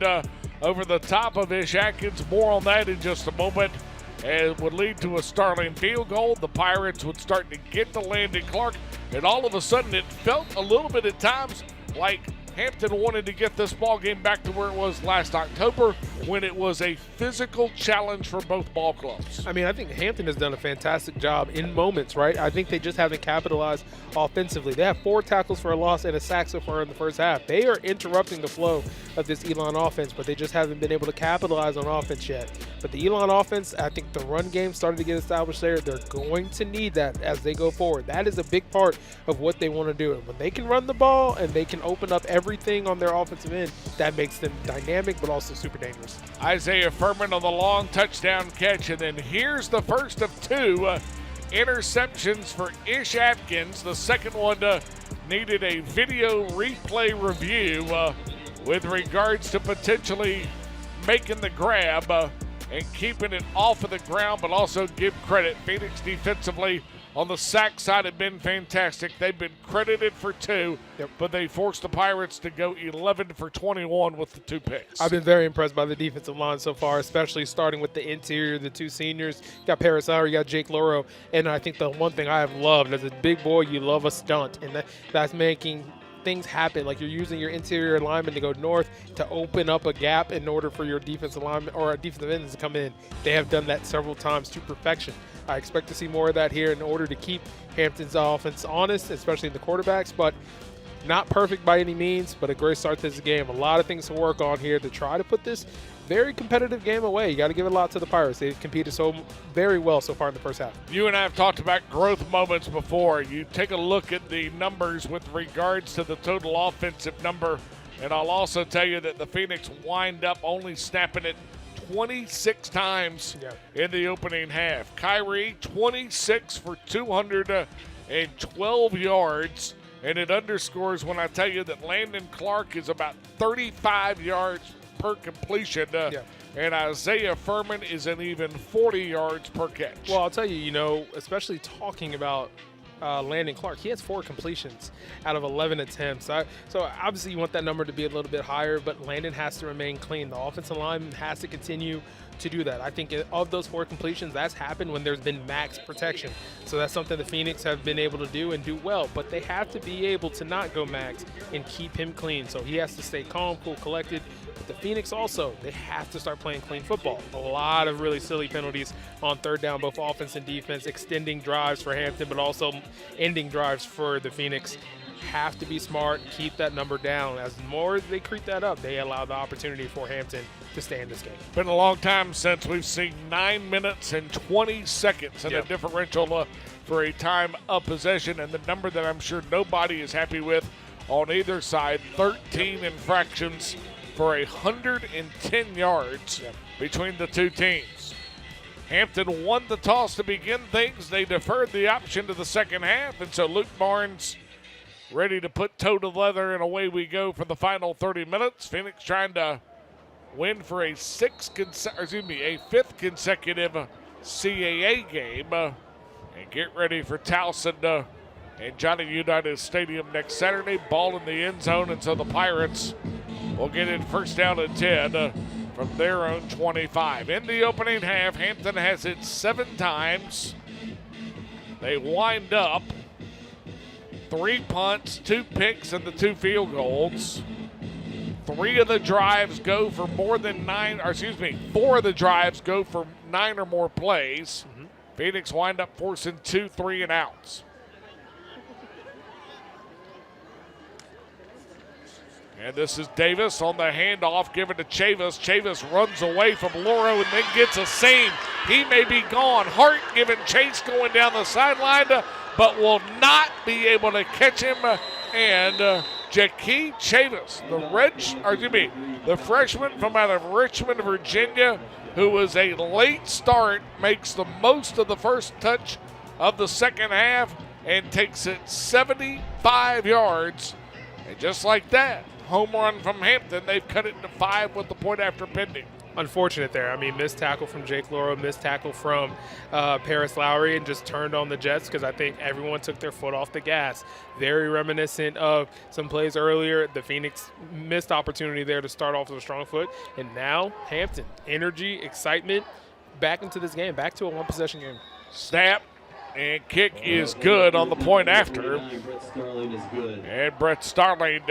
over the top of Ish Atkins. More on that in just a moment. It would lead to a Starling field goal. The Pirates would start to get to Landon Clark, and all of a sudden it felt a little bit at times like Hampton wanted to get this ball game back to where it was last October, when it was a physical challenge for both ball clubs. I mean, I think Hampton has done a fantastic job in moments, right? I think they just haven't capitalized offensively. They have 4 tackles for a loss and a sack so far in the first half. They are interrupting the flow of this Elon offense, but they just haven't been able to capitalize on offense yet. But the Elon offense, I think the run game started to get established there. They're going to need that as they go forward. That is a big part of what they want to do. And when they can run the ball and they can open up everything on their offensive end, that makes them dynamic but also super dangerous. Isaiah Furman on the long touchdown catch, and then here's the first of 2 interceptions for Ish Atkins. The second one needed a video replay review with regards to potentially making the grab and keeping it off of the ground, but also give credit. Phoenix defensively on the sack side have been fantastic. They've been credited for 2, but they forced the Pirates to go 11 for 21 with the 2 picks. I've been very impressed by the defensive line so far, especially starting with the interior, the 2 seniors. You got Paris Sauer, you got Jake Loro, and I think the one thing I have loved as a big boy, you love a stunt, and that's making things happen. Like, you're using your interior lineman to go north to open up a gap in order for your defensive lineman or defensive ends to come in. They have done that several times to perfection. I expect to see more of that here in order to keep Hampton's offense honest, especially in the quarterbacks, but not perfect by any means, but a great start to this game. A lot of things to work on here to try to put this very competitive game away. You got to give it a lot to the Pirates. They've competed so very well so far in the first half. You and I have talked about growth moments before. You take a look at the numbers with regards to the total offensive number, and I'll also tell you that the Phoenix wind up only snapping it 26 times in the opening half. Kyrie, 26 for 212 yards, and it underscores when I tell you that Landon Clark is about 35 yards per completion, and Isaiah Furman is an even 40 yards per catch. Well, I'll tell you, especially talking about Landon Clark, he has 4 completions out of 11 attempts. So obviously you want that number to be a little bit higher, but Landon has to remain clean. The offensive line has to continue to do that. I think of those 4 completions, that's happened when there's been max protection. So that's something the Phoenix have been able to do and do well, but they have to be able to not go max and keep him clean. So he has to stay calm, cool, collected. But the Phoenix also, they have to start playing clean football. A lot of really silly penalties on third down, both offense and defense, extending drives for Hampton, but also ending drives for the Phoenix. Have to be smart, keep that number down. As more as they creep that up, they allow the opportunity for Hampton to stay in this game. Been a long time since we've seen 9 minutes and 20 seconds in a differential for a time of possession, and the number that I'm sure nobody is happy with on either side, 13 infractions for 110 yards between the 2 teams. Hampton won the toss to begin things. They deferred the option to the second half, and so Luke Barnes ready to put toe to leather, and away we go for the final 30 minutes. Phoenix trying to win for a 5th consecutive CAA game, and get ready for Towson and Johnny Unitas Stadium next Saturday. Ball in the end zone, and so the Pirates will get in first down and 10 from their own 25. In the opening half, Hampton has it 7 times. They wind up 3 punts, 2 picks, and the 2 field goals. 4 of the drives go for 4 of the drives go for 9 or more plays. Phoenix wind up forcing 2 3-and-outs. And this is Davis on the handoff, given to Chavis. Chavis runs away from Loro and then gets a seam. He may be gone. Hart giving chase going down the sideline, but will not be able to catch him. And Jakey Chavis, the freshman from out of Richmond, Virginia, who was a late start, makes the most of the first touch of the second half and takes it 75 yards. And just like that, home run from Hampton. They've cut it to 5 with the point after pending. Unfortunate there. I mean, missed tackle from Jake Lauro, missed tackle from Paris Lowry, and just turned on the Jets because I think everyone took their foot off the gas. Very reminiscent of some plays earlier. The Phoenix missed opportunity there to start off with a strong foot. And now Hampton, energy, excitement, back into this game, back to a one-possession game. Snap and kick is good on the point after. And Brett Starling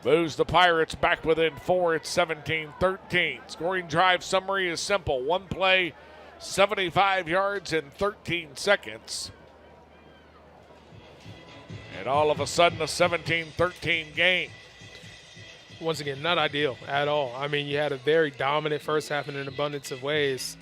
moves the Pirates back within 4. It's 17-13. Scoring drive summary is simple. One play, 75 yards in 13 seconds. And all of a sudden, a 17-13 game. Once again, not ideal at all. I mean, you had a very dominant first half in an abundance of ways.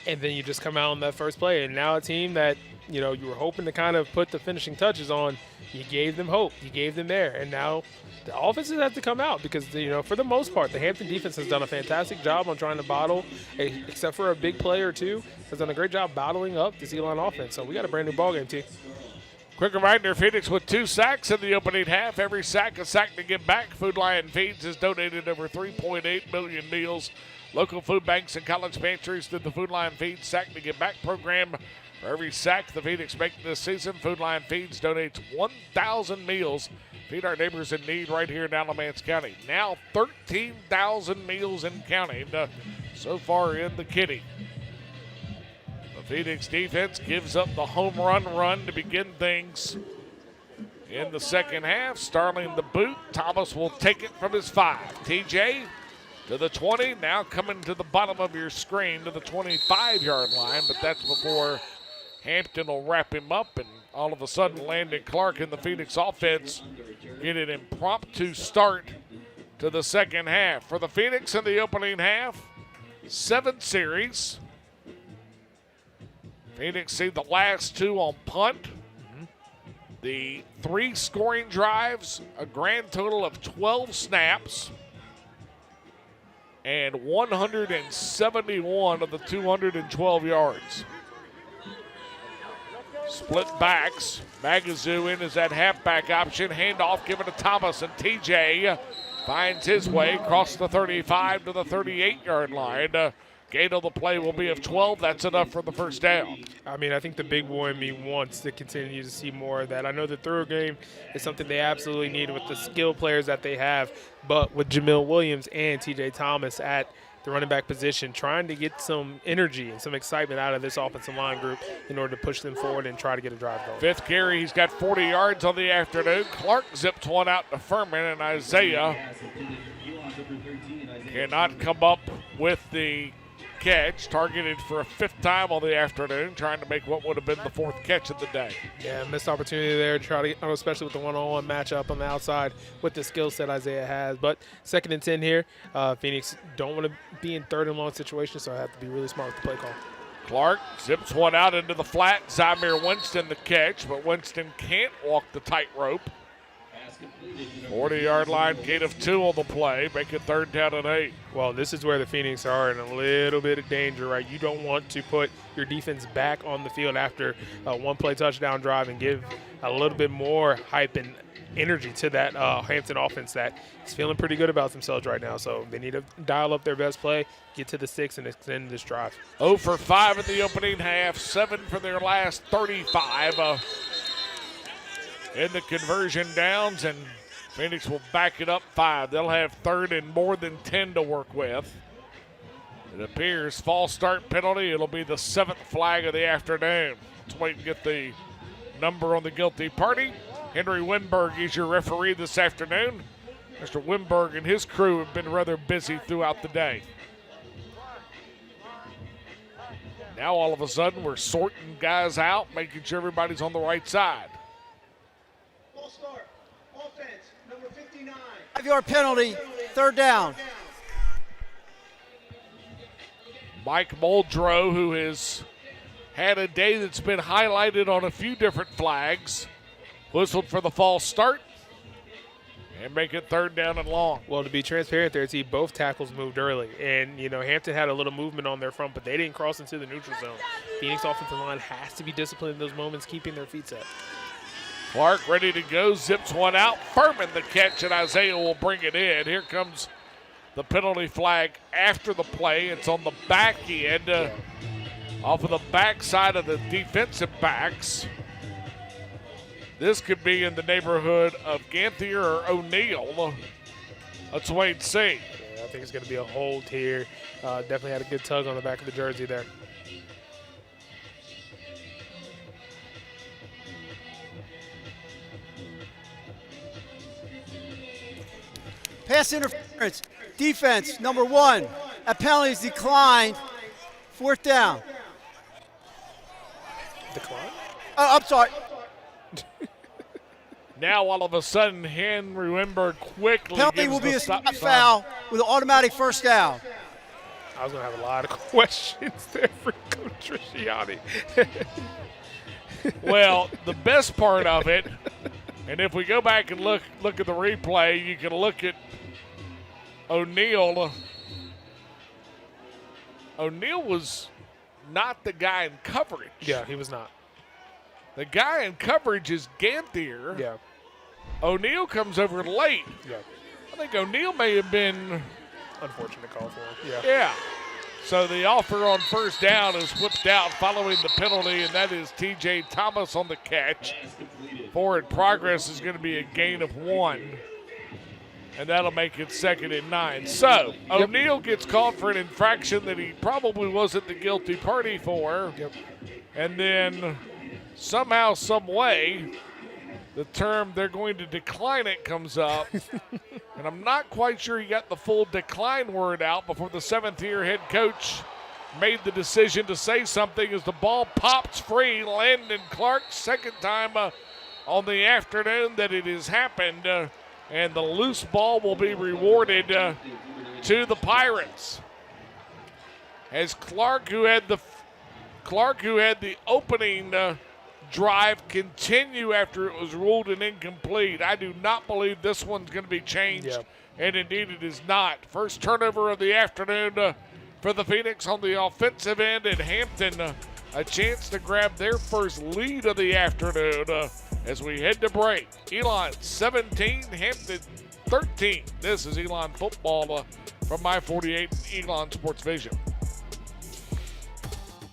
And then you just come out on that first play. And now a team that, you know, you were hoping to kind of put the finishing touches on, you gave them hope. You gave them there. And now the offenses have to come out because, you know, for the most part, the Hampton defense has done a fantastic job on trying to bottle, except for a big play or two, has done a great job bottling up this Elon offense. So we got a brand new ballgame, team. Quick reminder, Phoenix with 2 sacks in the opening half. Every sack a sack to give back. Food Lion Feeds has donated over 3.8 million meals. Local food banks and college pantries through the Food Lion Feeds Sack to Give Back program. For every sack the Phoenix make this season, Food Lion Feeds donates 1,000 meals. Feed our neighbors in need right here in Alamance County. Now 13,000 meals and counting so far in the kitty. The Phoenix defense gives up the home run to begin things in the second half. Starling the boot. Thomas will take it from his 5. TJ to the 20, now coming to the bottom of your screen to the 25-yard line, but that's before Hampton will wrap him up, and all of a sudden Landon Clark and the Phoenix offense get an impromptu start to the second half. For the Phoenix in the opening half, 7 series. Phoenix see the last 2 on punt. The 3 scoring drives, a grand total of 12 snaps, and 171 of the 212 yards. Split backs. Magazoo in is that halfback option. Handoff given to Thomas, and TJ finds his way across the 35 to the 38-yard line. Gain of the play will be of 12. That's enough for the first down. I mean, I think the big boy in me wants to continue to see more of that. I know the through game is something they absolutely need with the skill players that they have, but with Jamil Williams and TJ Thomas at the running back position, trying to get some energy and some excitement out of this offensive line group in order to push them forward and try to get a drive going. 5th carry, he's got 40 yards on the afternoon. Clark zips one out to Furman, and Isaiah cannot come up with the catch. Targeted for a 5th time on the afternoon, trying to make what would have been the 4th catch of the day. Yeah, missed opportunity there to try to get, especially with the one-on-one matchup on the outside with the skill set Isaiah has. But 2nd and 10 here. Phoenix don't want to be in 3rd and long situations, so I have to be really smart with the play call. Clark zips one out into the flat. Zymir Winston the catch, but Winston can't walk the tightrope. 40-yard line, gain of 2 on the play. Make it 3rd down and 8. Well, this is where the Phoenix are in a little bit of danger, right? You don't want to put your defense back on the field after a one-play touchdown drive and give a little bit more hype and energy to that Hampton offense that is feeling pretty good about themselves right now. So they need to dial up their best play, get to the 6, and extend this drive. 0 for 5 in the opening half, 7 for their last 35 in the conversion downs, and Phoenix will back it up 5. They'll have 3rd and more than 10 to work with. It appears false start penalty. It'll be the 7th flag of the afternoon. Let's wait and get the number on the guilty party. Henry Winberg is your referee this afternoon. Mr. Winberg and his crew have been rather busy throughout the day. Now all of a sudden we're sorting guys out, making sure everybody's on the right side. 5-yard penalty, 3rd down. Mike Muldrow, who has had a day that's been highlighted on a few different flags, whistled for the false start. And make it 3rd down and long. Well, to be transparent there, T, both tackles moved early. And, Hampton had a little movement on their front, but they didn't cross into the neutral zone. Phoenix offensive line has to be disciplined in those moments, keeping their feet set. Clark ready to go, zips one out. Furman the catch, and Isaiah will bring it in. Here comes the penalty flag after the play. It's on the back end, off of the backside of the defensive backs. This could be in the neighborhood of Ganthier or O'Neal. Let's wait and see. Yeah, I think it's going to be a hold here. Definitely had a good tug on the back of the jersey there. Pass interference. Defense, number 1. That penalty is declined. 4th down. Decline? Oh, I'm sorry. Now all of a sudden, Henry Wimberg quickly Penalty gives will be the a stop stop sign. foul with an automatic 1st down. I was going to have a lot of questions there for Coach Trisciani. Well, the best part of it, and if we go back and look at the replay, you can look at O'Neal. O'Neal was not the guy in coverage. Yeah, he was not. The guy in coverage is Ganthier. Yeah. O'Neal comes over late. Yeah. I think O'Neal may have been. Unfortunate call for him. Yeah. Yeah. So the offer on 1st down is whipped out following the penalty, and that is T.J. Thomas on the catch. Forward progress is going to be a gain of 1. And that'll make it 2nd and 9. So O'Neal gets called for an infraction that he probably wasn't the guilty party for. Yep. And then somehow, some way, the term "they're going to decline it" comes up. And I'm not quite sure he got the full decline word out before the 7th-year head coach made the decision to say something as the ball pops free. Landon Clark, 2nd time on the afternoon that it has happened. And the loose ball will be rewarded to the Pirates. As Clark, who had the opening drive, continue after it was ruled an incomplete. I do not believe this one's going to be changed, and indeed it is not. First turnover of the afternoon for the Phoenix on the offensive end, and Hampton a chance to grab their first lead of the afternoon as we head to break. Elon 17, Hampton 13. This is Elon Football from My48 Elon Sports Vision.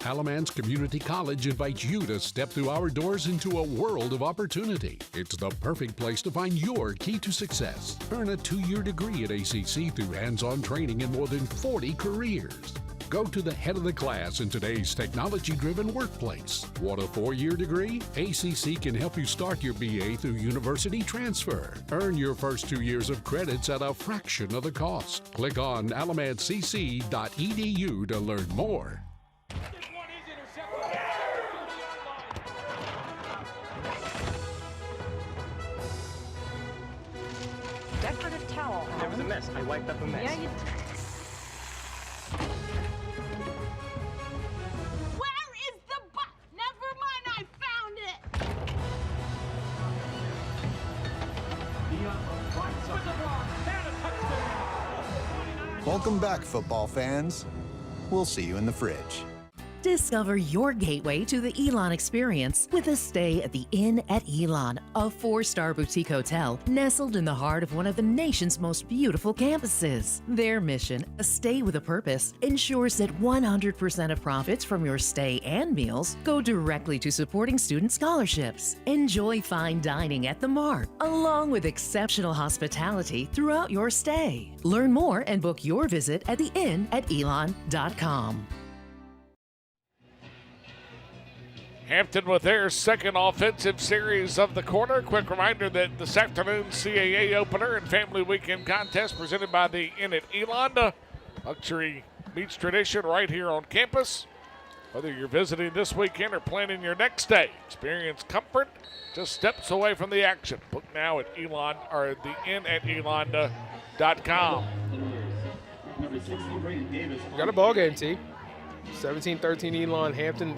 Alamance Community College invites you to step through our doors into a world of opportunity. It's the perfect place to find your key to success. Earn a 2-year degree at ACC through hands-on training in more than 40 careers. Go to the head of the class in today's technology-driven workplace. Want a 4-year degree? ACC can help you start your BA through university transfer. Earn your first 2 years of credits at a fraction of the cost. Click on alamancecc.edu to learn more. Decorative towel. There was a mess. I wiped up a mess. Yeah, you Where is the bus? Never mind, I found it. Welcome back, football fans. We'll see you in the fridge. Discover your gateway to the Elon experience with a stay at the Inn at Elon, a 4-star boutique hotel nestled in the heart of one of the nation's most beautiful campuses. Their mission, a stay with a purpose, ensures that 100% of profits from your stay and meals go directly to supporting student scholarships. Enjoy fine dining at the Mark, along with exceptional hospitality throughout your stay. Learn more and book your visit at theinnatelon.com. Hampton with their second offensive series of the quarter. Quick reminder that this afternoon's CAA opener and family weekend contest presented by the Inn at Elon. Luxury meets tradition right here on campus. Whether you're visiting this weekend or planning your next stay, experience comfort just steps away from the action. Book now at Elon or the innatelon.com. We got a ball game, T. 17-13 Elon. Hampton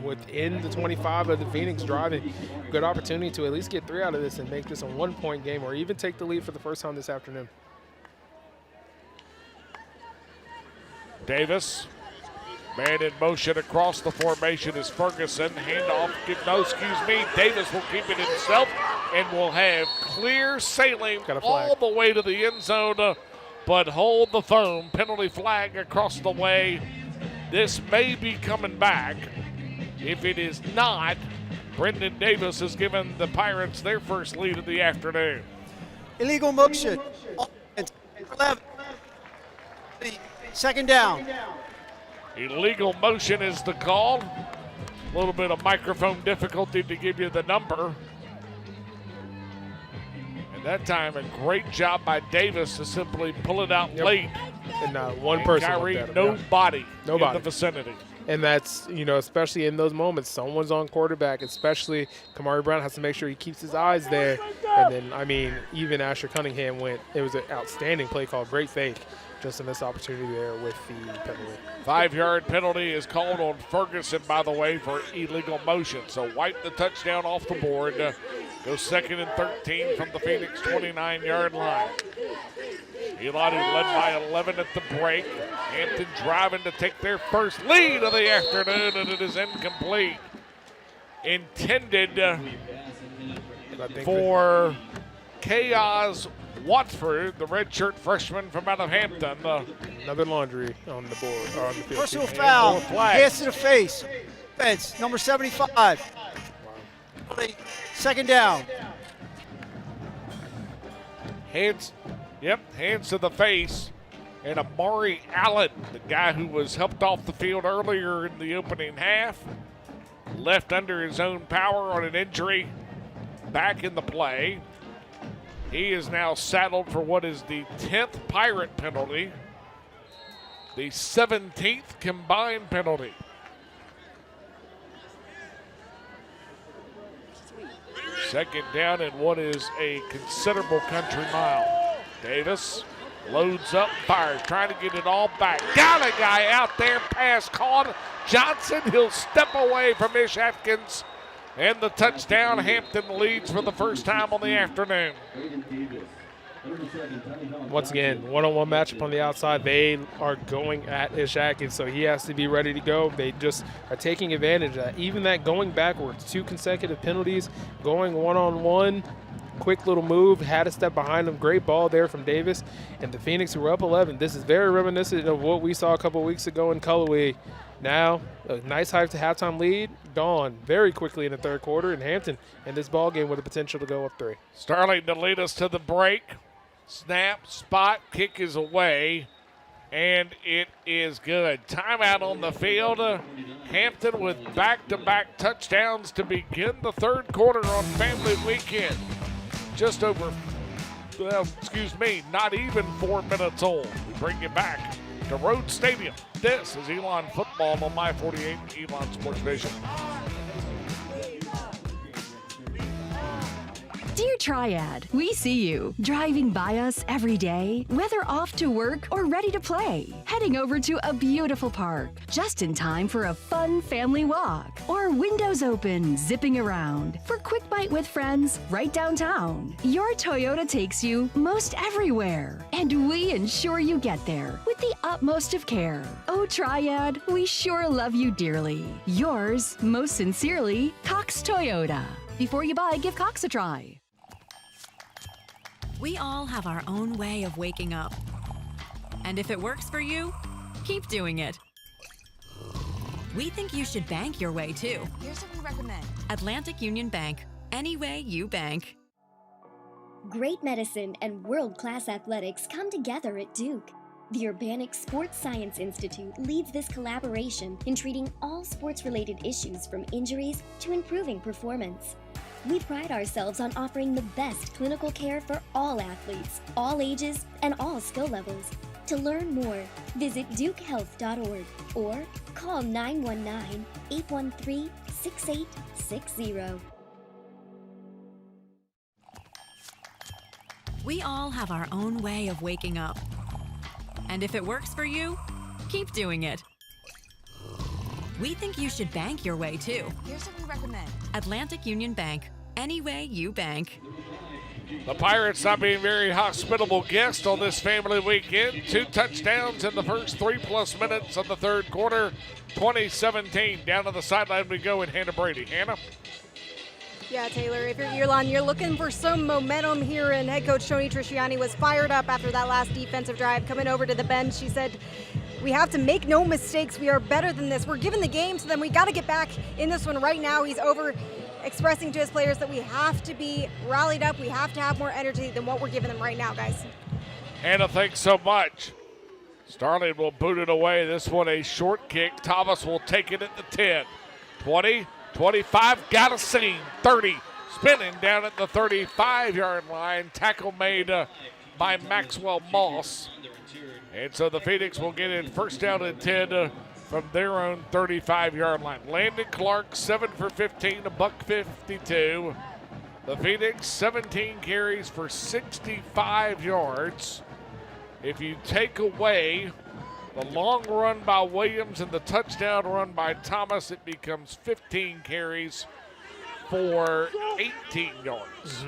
within the 25 of the Phoenix driving. Good opportunity to at least get 3 out of this and make this a 1-point game or even take the lead for the first time this afternoon. Davis, man in motion across the formation is Ferguson. Handoff, Davis will keep it himself and will have clear sailing all the way to the end zone, but hold the foam. Penalty flag across the way. This may be coming back. If it is not, Brendan Davis has given the Pirates their first lead of the afternoon. Illegal motion. 11. Second down. Illegal motion is the call. A little bit of microphone difficulty to give you the number. And that time, a great job by Davis to simply pull it out late. And one person. Kyrie, nobody in the vicinity. And that's, especially in those moments, someone's on quarterback, especially Kamari Brown has to make sure he keeps his eyes there. And then, even Asher Cunningham it was an outstanding play call, great fake. Just a missed opportunity there with the penalty. 5-yard penalty is called on Ferguson, by the way, for illegal motion. So wipe the touchdown off the board. Go 2nd and 13 from the Phoenix 29-yard line. Elon led by 11 at the break. Hampton driving to take their first lead of the afternoon, and it is incomplete. Intended for Chaos Watford, the redshirt freshman from out of Hampton. Another laundry on the board, or on the field. Personal foul. Hands to the face. Fence, number 75. Second down. Hands to the face. And Amari Allen, the guy who was helped off the field earlier in the opening half, left under his own power on an injury, back in the play. He is now saddled for what is the 10th Pirate penalty, the 17th combined penalty. Second down in what is a considerable country mile. Davis loads up, fires, trying to get it all back. Got a guy out there, pass caught. Johnson, he'll step away from Ish Atkins. And the touchdown, Hampton leads for the first time on the afternoon. Once again, one-on-one matchup on the outside. They are going at Ish Atkins, so he has to be ready to go. They just are taking advantage of that. Even that going backwards, 2 consecutive penalties, going one-on-one, quick little move, had a step behind him. Great ball there from Davis. And the Phoenix were up 11. This is very reminiscent of what we saw a couple weeks ago in Cullowhee. Now, a nice halftime lead, gone very quickly in the third quarter, and Hampton in this ball game with the potential to go up 3. Starling to lead us to the break. Snap, spot, kick is away, and it is good. Timeout on the field. Hampton with back-to-back touchdowns to begin the third quarter on Family Weekend. Just over, not even 4 minutes old. We bring you back to Rhodes Stadium. This is Elon Football on My 48 Elon Sports Vision. Dear Triad, we see you driving by us every day, whether off to work or ready to play, heading over to a beautiful park, just in time for a fun family walk, or windows open, zipping around for quick bite with friends right downtown. Your Toyota takes you most everywhere, and we ensure you get there with the utmost of care. Oh, Triad, we sure love you dearly. Yours, most sincerely, Cox Toyota. Before you buy, give Cox a try. We all have our own way of waking up. And if it works for you, keep doing it. We think you should bank your way too. Here's what we recommend. Atlantic Union Bank. Any way you bank. Great medicine and world-class athletics come together at Duke. The Urbanic Sports Science Institute leads this collaboration in treating all sports-related issues from injuries to improving performance. We pride ourselves on offering the best clinical care for all athletes, all ages, and all skill levels. To learn more, visit dukehealth.org or call 919-813-6860. We all have our own way of waking up. And if it works for you, keep doing it. We think you should bank your way too. Here's what we recommend. Atlantic Union Bank. Any way you bank. The Pirates not being very hospitable guests on this family weekend. 2 touchdowns in the first 3+ minutes of the third quarter. 2017. Down to the sideline we go with Hannah Brady. Hannah? Yeah, Taylor, if you're Elon, you're looking for some momentum here, and head coach Tony Trisciani was fired up after that last defensive drive. Coming over to the bench, she said, we have to make no mistakes. We are better than this. We're given the game to them. We got to get back in this one right now. He's over expressing to his players that we have to be rallied up. We have to have more energy than what we're giving them right now, guys. Hannah, thanks so much. Starling will boot it away. This one a short kick. Thomas will take it at the 10. 20, 25, got a seam. 30, spinning down at the 35-yard line. Tackle made by Maxwell Moss. And so the Phoenix will get it first down and 10 from their own 35-yard line. Landon Clark, 7 for 15, $152. The Phoenix, 17 carries for 65 yards. If you take away the long run by Williams and the touchdown run by Thomas, it becomes 15 carries for 18 yards.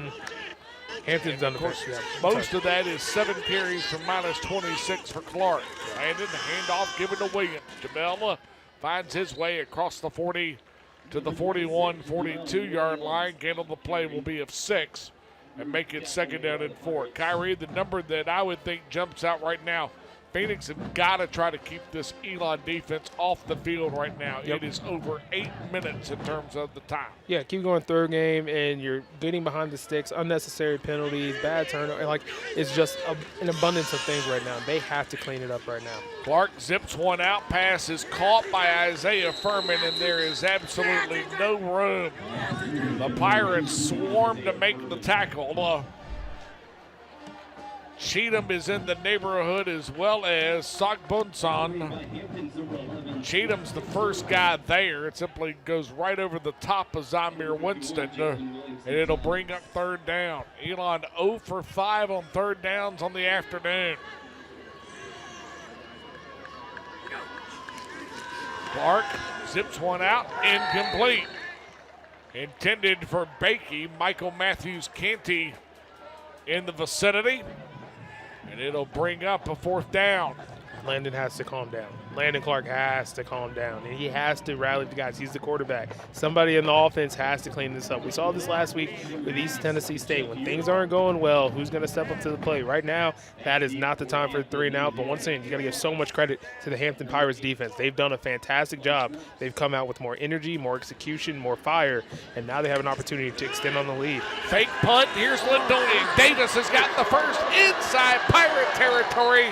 Hampton's done the best. Most of that is 7 carries for -26 for Clark. Landon, the handoff given to Williams. Jamel finds his way across the 40 to the 41, 42-yard line. Gain on the play will be of 6 and make it second down and 4. Kyrie, the number that I would think jumps out right now, Phoenix have got to try to keep this Elon defense off the field right now. Yep. It is over 8 minutes in terms of the time. Yeah, keep going third game, and you're getting behind the sticks, unnecessary penalties, bad turnover. Like, it's just an abundance of things right now. They have to clean it up right now. Clark zips one out. Pass is caught by Isaiah Furman, and there is absolutely no room. The Pirates swarm to make the tackle. Cheatham is in the neighborhood as well as Sagbunsan. Cheatham's the first guy there. It simply goes right over the top of Zamir Winston, and it'll bring up third down. Elon 0 for 5 on third downs on the afternoon. Clark zips one out, incomplete. Intended for Bakey. Michael Matthews Canty in the vicinity. And it'll bring up a fourth down. Landon has to calm down. Landon Clark has to calm down, and he has to rally the guys. He's the quarterback. Somebody in the offense has to clean this up. We saw this last week with East Tennessee State. When things aren't going well, who's going to step up to the plate? Right now, that is not the time for the 3 and out, but once again, you got to give so much credit to the Hampton Pirates defense. They've done a fantastic job. They've come out with more energy, more execution, more fire, and now they have an opportunity to extend on the lead. Fake punt. Here's Lindonian. Davis has got the first inside Pirate territory,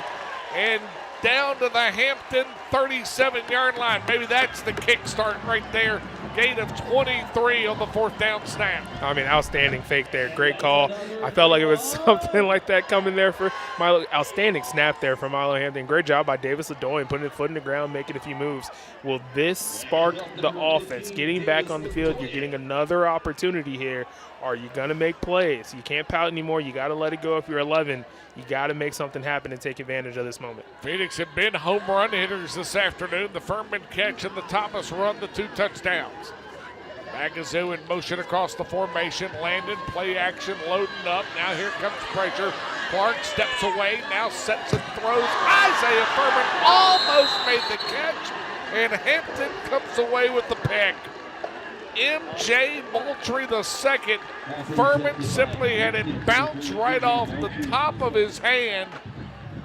and down to the Hampton 37-yard line. Maybe that's the kickstart right there. Gain of 23 on the fourth down snap. I mean, outstanding fake there. Great call. I felt like it was something like that coming there for Milo. Outstanding snap there from Milo Hampton. Great job by Davis Ledoyen, putting his foot in the ground, making a few moves. Will this spark the offense? Getting back on the field, you're getting another opportunity here. Are you going to make plays? You can't pout anymore. You got to let it go if you're 11. You got to make something happen and take advantage of this moment. Phoenix have been home run hitters this afternoon. The Furman catch and the Thomas run, the 2 touchdowns. Magazoo in motion across the formation. Landon, play action, loading up. Now here comes pressure. Clark steps away, now sets and throws. Isaiah Furman almost made the catch, and Hampton comes away with the pick. M.J. Moultrie II. Furman simply had it bounce right off the top of his hand,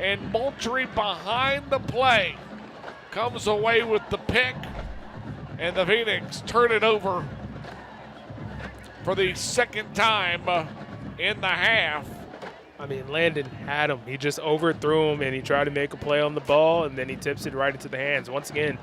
and Moultrie behind the play comes away with the pick, and the Phoenix turn it over for the second time in the half. I mean, Landon had him. He just overthrew him, and he tried to make a play on the ball, and then he tips it right into the hands. Once again,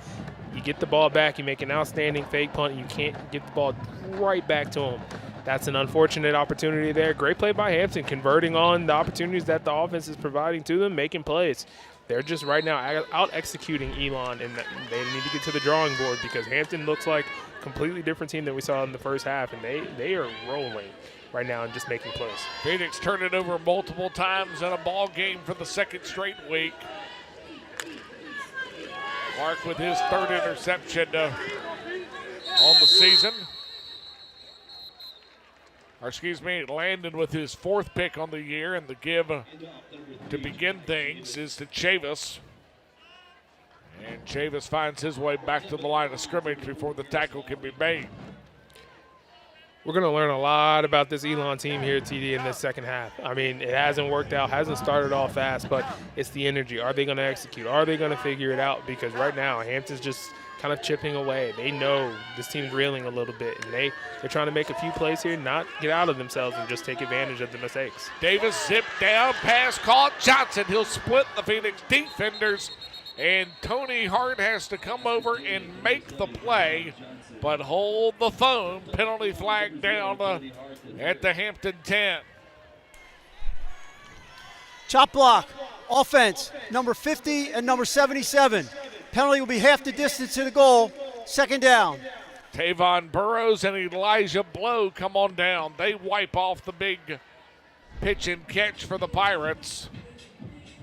you get the ball back, you make an outstanding fake punt, and you can't get the ball right back to him. That's an unfortunate opportunity there. Great play by Hampton, converting on the opportunities that the offense is providing to them, making plays. They're just right now out-executing Elon, and they need to get to the drawing board because Hampton looks like a completely different team than we saw in the first half, and they are rolling right now and just making plays. Phoenix turned it over multiple times in a ball game for the second straight week. Clark with his third interception on the season. Or excuse me, Landon with his fourth pick on the year, and the give to begin things is to Chavis. And Chavis finds his way back to the line of scrimmage before the tackle can be made. We're going to learn a lot about this Elon team here, TD, in this second half. I mean, it hasn't worked out, hasn't started off fast, but it's the energy. Are they going to execute? Are they going to figure it out? Because right now, Hampton's just kind of chipping away. They know this team's reeling a little bit, and they're trying to make a few plays here, not get out of themselves and just take advantage of the mistakes. Davis zipped down, pass caught, Johnson. He'll split the Phoenix defenders, and Tony Hart has to come over and make the play, but hold the phone. Penalty flag down at the Hampton 10. Chop block, offense, number 50 and number 77. Penalty will be half the distance to the goal, second down. Tavon Burrows and Elijah Blow come on down. They wipe off the big pitch and catch for the Pirates.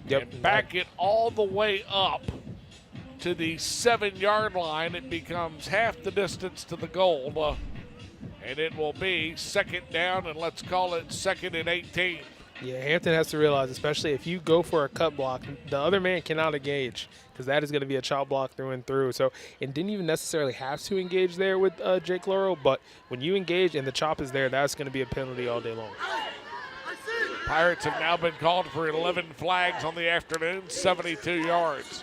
And back it all the way up to the 7-yard line. It becomes half the distance to the goal. And it will be second down, and let's call it 2nd and 18. Yeah, Hampton has to realize, especially if you go for a cut block, the other man cannot engage because that is going to be a chop block through and through. So it didn't even necessarily have to engage there with Jake Laurel, but when you engage and the chop is there, that's going to be a penalty all day long. Pirates have now been called for 11 flags on the afternoon, 72 yards.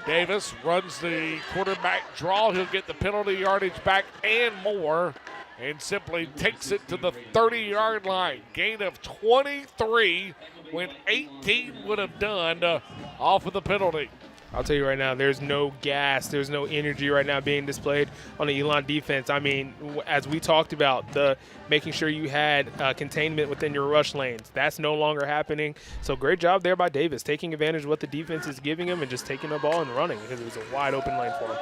Davis runs the quarterback draw. He'll get the penalty yardage back and more, and simply takes it to the 30-yard line. Gain of 23 when 18 would have done off of the penalty. I'll tell you right now, there's no gas, there's no energy right now being displayed on the Elon defense. I mean, as we talked about, the making sure you had containment within your rush lanes, that's no longer happening. So great job there by Davis, taking advantage of what the defense is giving him and just taking the ball and running because it was a wide open lane for him.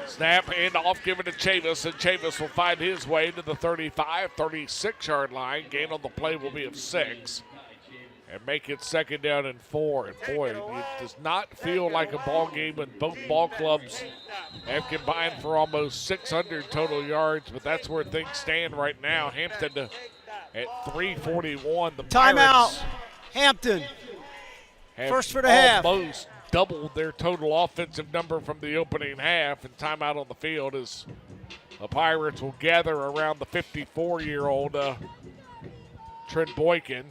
Snap and off given to Chavis, and Chavis will find his way to the 35, 36-yard line. Gain on the play will be of 6. And make it second down and 4. And boy, it does not feel like a ball game when both ball clubs have combined for almost 600 total yards, but that's where things stand right now. Hampton at 3:41. The Timeout, Hampton. First for the half. Almost doubled their total offensive number from the opening half, and timeout on the field as the Pirates will gather around the 54-year-old Trent Boykin.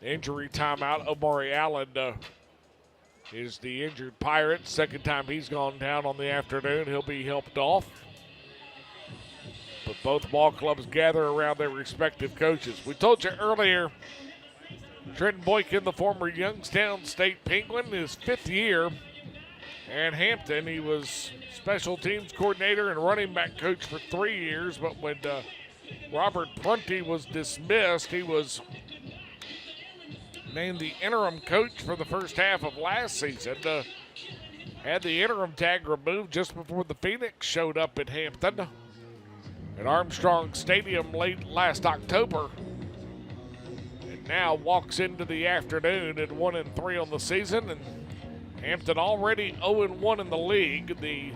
Injury timeout. Omari Allen is the injured Pirate. Second time he's gone down on the afternoon. He'll be helped off. But both ball clubs gather around their respective coaches. We told you earlier, Trenton Boykin, the former Youngstown State Penguin, his 5th year. And Hampton, he was special teams coordinator and running back coach for 3 years. But when Robert Prunty was dismissed, he was named the interim coach for the first half of last season. Had the interim tag removed just before the Phoenix showed up at Hampton at Armstrong Stadium late last October. And now walks into the afternoon at 1-3 on the season. And Hampton already 0-1 in the league. The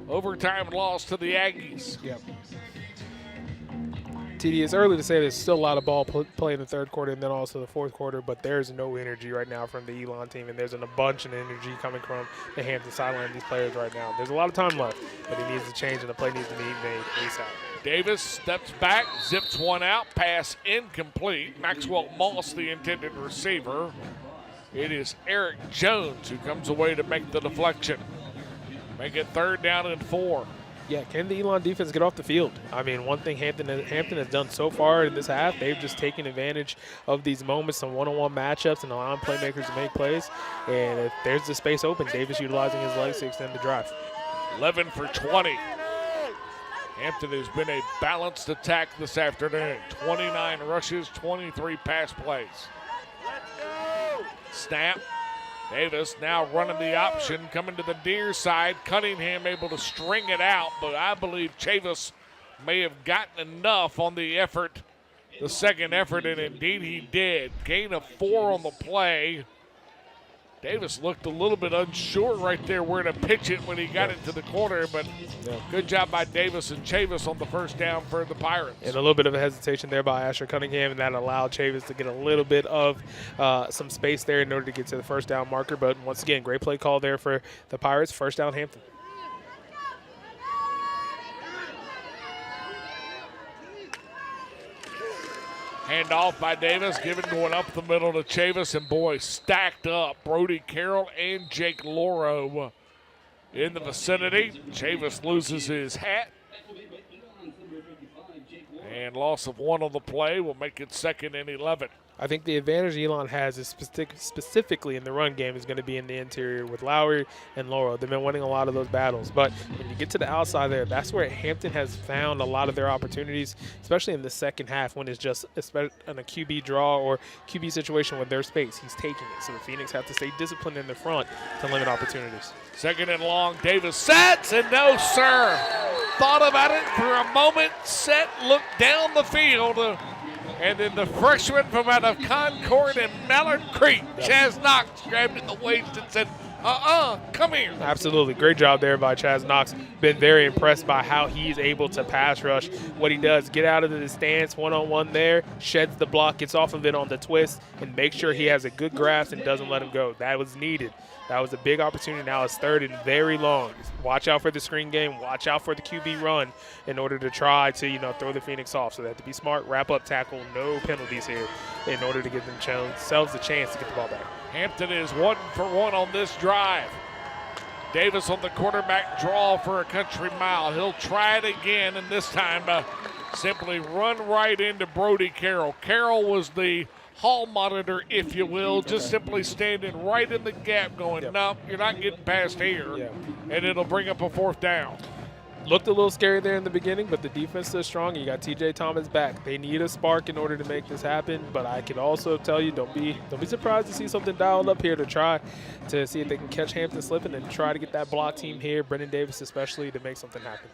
overtime loss to the Aggies. Yep. TD, it's early to say there's still a lot of ball play in the third quarter and then also the fourth quarter, but there's no energy right now from the Elon team, and there's an abundance of energy coming from the Hampton sideline, these players right now. There's a lot of time left, but it needs to change, and the play needs to be made ASAP. Davis steps back, zips one out, pass incomplete. Maxwell Moss, the intended receiver. It is Eric Jones who comes away to make the deflection. Make it 3rd down and 4. Yeah, can the Elon defense get off the field? I mean, one thing Hampton has done so far in this half, they've just taken advantage of these moments, some one-on-one matchups, and allowing playmakers to make plays. And if there's the space open, Davis utilizing his legs to extend the drive. 11 for 20. Hampton has been a balanced attack this afternoon. 29 rushes, 23 pass plays. Snap. Davis now running the option, coming to the near side. Cunningham able to string it out, but I believe Chavis may have gotten enough on the effort, the second effort, and indeed he did. Gain of 4 on the play. Davis looked a little bit unsure right there where to pitch it when he got it to the corner, but good job by Davis and Chavis on the first down for the Pirates. And a little bit of a hesitation there by Asher Cunningham, and that allowed Chavis to get a little bit of some space there in order to get to the first down marker. But once again, great play call there for the Pirates. First down, Hampton. Hand off by Davis, given going up the middle to Chavis, and boy, stacked up. Brody Carroll and Jake Loro in the vicinity. Chavis loses his hat. And loss of 1 on the play will make it 2nd and 11. I think the advantage Elon has is specifically in the run game is going to be in the interior with Lowry and Laurel. They've been winning a lot of those battles. But when you get to the outside there, that's where Hampton has found a lot of their opportunities, especially in the second half when it's just in a QB draw or QB situation with their space. He's taking it. So the Phoenix have to stay disciplined in the front to limit opportunities. 2nd and long, Davis sets, and no, sir. Thought about it for a moment, set, looked down the field, and then the freshman from out of Concord and Mallard Creek, Chaz Knox, grabbed at the waist and said, come here. Absolutely. Great job there by Chaz Knox. Been very impressed by how he's able to pass rush. What he does, get out of the stance one-on-one there, sheds the block, gets off of it on the twist, and make sure he has a good grasp and doesn't let him go. That was needed. That was a big opportunity. Now it's 3rd and very long. Watch out for the screen game. Watch out for the QB run in order to try to, throw the Phoenix off. So they have to be smart, wrap up, tackle, no penalties here in order to give themselves a chance to get the ball back. Hampton is 1 for 1 on this drive. Davis on the quarterback draw for a country mile. He'll try it again, and this time simply run right into Brody Carroll. Carroll was the hall monitor, if you will, just simply standing right in the gap going, no, you're not getting past here, and it'll bring up a 4th down. Looked a little scary there in the beginning, but the defense is strong. You got TJ Thomas back. They need a spark in order to make this happen, but I can also tell you, don't be surprised to see something dialed up here to try to see if they can catch Hampton slipping and try to get that block team here, Brendan Davis especially, to make something happen.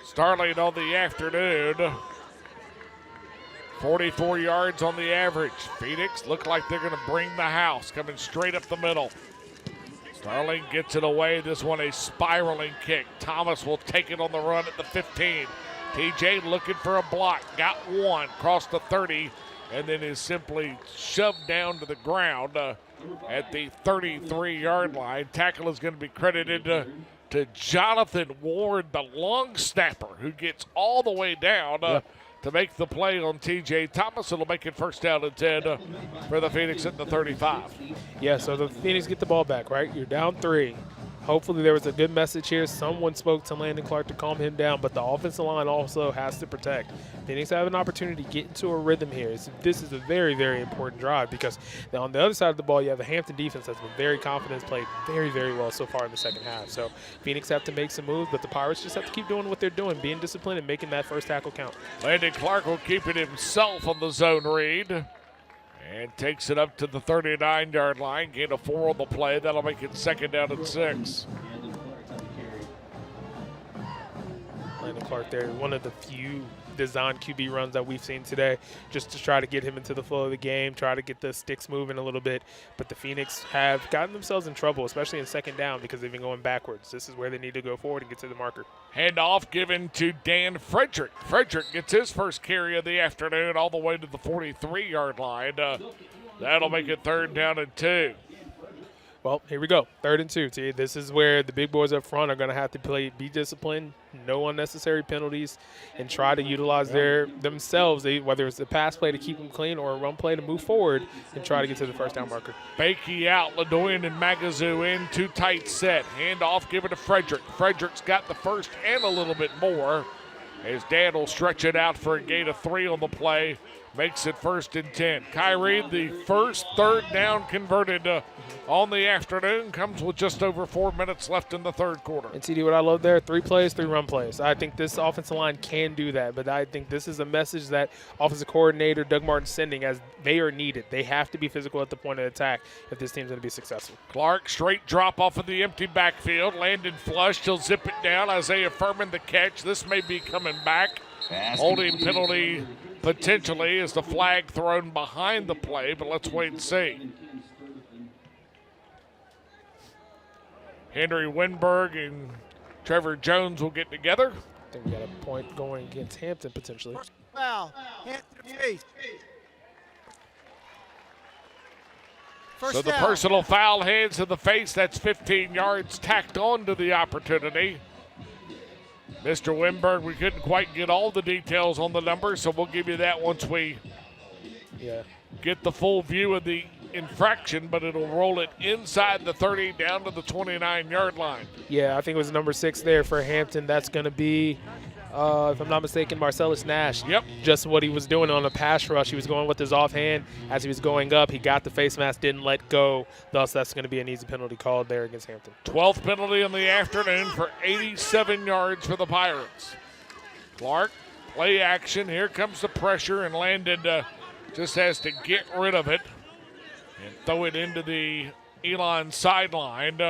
Starling on the afternoon. 44 yards on the average. Phoenix look like they're going to bring the house, coming straight up the middle. Starling gets it away. This one a spiraling kick. Thomas will take it on the run at the 15. TJ looking for a block. Got one. Crossed the 30. And then is simply shoved down to the ground at the 33-yard line. Tackle is going to be credited to Jonathan Ward, the long snapper, who gets all the way down to make the play on TJ Thomas. It'll make it 1st down and 10 for the Phoenix at the 35. Yeah, so the Phoenix get the ball back, right? You're down 3. Hopefully there was a good message here. Someone spoke to Landon Clark to calm him down, but the offensive line also has to protect. Phoenix have an opportunity to get into a rhythm here. This is a very, very important drive because on the other side of the ball, you have the Hampton defense that's been very confident, played very, very well so far in the second half. So Phoenix have to make some moves, but the Pirates just have to keep doing what they're doing, being disciplined and making that first tackle count. Landon Clark will keep it himself on the zone read. And takes it up to the 39-yard line. Gain of 4 on the play. That'll make it 2nd down and 6. Landon Clark there, one of the few design QB runs that we've seen today, just to try to get him into the flow of the game, try to get the sticks moving a little bit. But the Phoenix have gotten themselves in trouble, especially in 2nd down, because they've been going backwards. This is where they need to go forward and get to the marker. Handoff given to Dan Frederick. Frederick gets his first carry of the afternoon all the way to the 43-yard line. That'll make it 3rd down and 2. Well, here we go. 3rd and 2. See, this is where the big boys up front are going to have to be disciplined, no unnecessary penalties, and try to utilize themselves, whether it's a pass play to keep them clean or a run play to move forward and try to get to the 1st down marker. Bakey out, Ledoyan and Magazoo in, 2 tight set. Handoff given to Frederick. Frederick's got the first and a little bit more. As Dan will stretch it out for a gain of 3 on the play. Makes it 1st and 10. Kyrie, the first 3rd down converted on the afternoon, comes with just over 4 minutes left in the 3rd quarter. And TD, what I love there, 3 plays, 3 run plays. I think this offensive line can do that, but I think this is a message that offensive coordinator Doug Martin's sending as they are needed. They have to be physical at the point of attack if this team's going to be successful. Clark, straight drop off of the empty backfield. Landon flushed. He'll zip it down. Isaiah Furman the catch. This may be coming back. Holding penalty potentially is the flag thrown behind the play, but let's wait and see. Henry Winberg and Trevor Jones will get together. I think we got a point going against Hampton potentially. Foul. Hampton face. So the personal foul, hands to the face. That's 15 yards tacked on to the opportunity. Mr. Winberg, we couldn't quite get all the details on the numbers, so we'll give you that once we get the full view of the infraction, but it'll roll it inside the 30 down to the 29-yard line. Yeah, I think it was number 6 there for Hampton. That's going to be, if I'm not mistaken, Marcellus Nash. Yep. Just what he was doing on a pass rush. He was going with his offhand. As he was going up, he got the face mask, didn't let go. Thus, that's going to be an easy penalty called there against Hampton. 12th penalty in the afternoon for 87 yards for the Pirates. Clark, play action. Here comes the pressure, and Landon just has to get rid of it and throw it into the Elon sideline.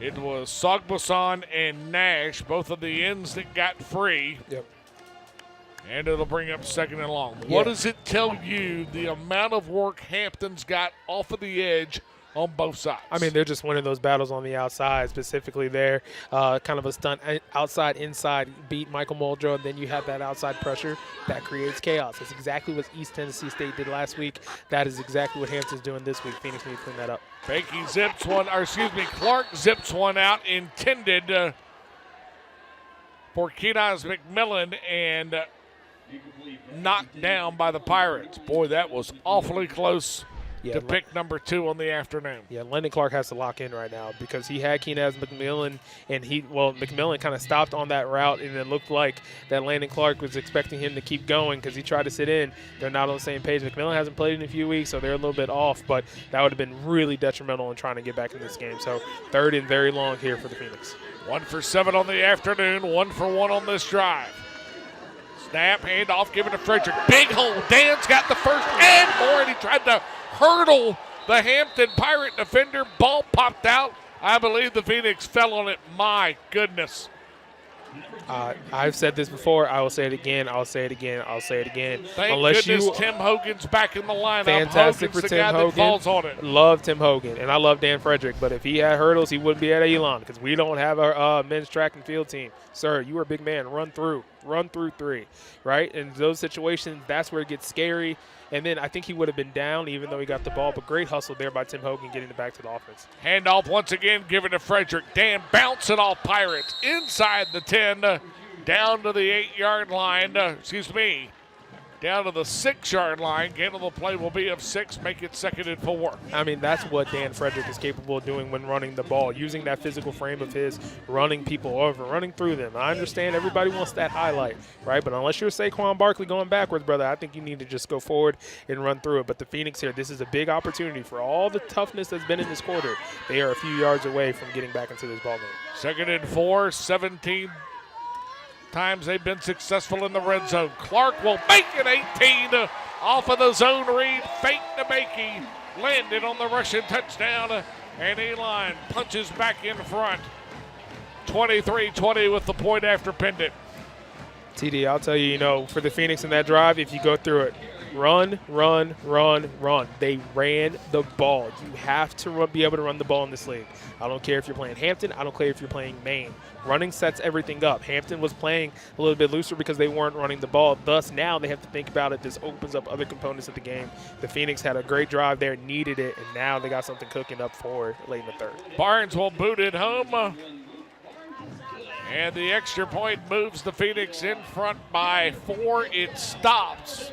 It was Sogbason and Nash, both of the ends that got free. Yep. And it'll bring up 2nd and long. Yeah. What does it tell you, the amount of work Hampton's got off of the edge on both sides? I mean, they're just winning those battles on the outside, specifically there. Kind of a stunt outside, inside, beat Michael Muldrow, and then you have that outside pressure that creates chaos. That's exactly what East Tennessee State did last week. That is exactly what Hampton's doing this week. Phoenix needs to clean that up. Bakey zips one, or excuse me, Clark zips one out intended for Kenaz McMillan and knocked down by the Pirates. Boy, that was awfully close to pick number 2 on the afternoon. Yeah, Landon Clark has to lock in right now because he had Kenaz McMillan, and McMillan kind of stopped on that route, and it looked like that Landon Clark was expecting him to keep going because he tried to sit in. They're not on the same page. McMillan hasn't played in a few weeks, so they're a little bit off, but that would have been really detrimental in trying to get back in this game. So 3rd and very long here for the Phoenix. 1 for 7 on the afternoon, 1 for 1 on this drive. Snap, handoff, given to Frederick. Big hole. Dan's got the first and more, and he tried to hurdle the Hampton Pirate defender. Ball popped out. I believe the Phoenix fell on it. My goodness. I've said this before. I will say it again. I'll say it again. I'll say it again. Thank goodness Tim Hogan's back in the lineup. Fantastic Hogan's for the Tim guy Hogan. that falls on it. Love Tim Hogan, and I love Dan Frederick. But if he had hurdles, he wouldn't be at Elon because we don't have a men's track and field team. Sir, you are a big man. Run through 3, right? In those situations, that's where it gets scary. And then I think he would have been down even though he got the ball, but great hustle there by Tim Hogan getting it back to the offense. Handoff once again given to Frederick. Dan bouncing off Pirates inside the 10, down to the 8-yard line. Down to the 6-yard line. Gain on the play will be of 6, make it 2nd and 4. I mean, that's what Dan Frederick is capable of doing when running the ball, using that physical frame of his, running people over, running through them. I understand everybody wants that highlight, right? But unless you're Saquon Barkley going backwards, brother, I think you need to just go forward and run through it. But the Phoenix here, this is a big opportunity for all the toughness that's been in this quarter. They are a few yards away from getting back into this ball game. 2nd and 4, 17 times they've been successful in the red zone. Clark will make it 18 off of the zone read. Fake to Bakey. Landed on the rushing touchdown. And Elon punches back in front. 23-20 with the point after pendant. TD, I'll tell you, for the Phoenix in that drive, if you go through it, run. They ran the ball. You have to be able to run the ball in this league. I don't care if you're playing Hampton. I don't care if you're playing Maine. Running sets everything up. Hampton was playing a little bit looser because they weren't running the ball. Thus, now they have to think about it. This opens up other components of the game. The Phoenix had a great drive there, needed it, and now they got something cooking up for late in the 3rd. Barnes will boot it home. And the extra point moves the Phoenix in front by 4. It stops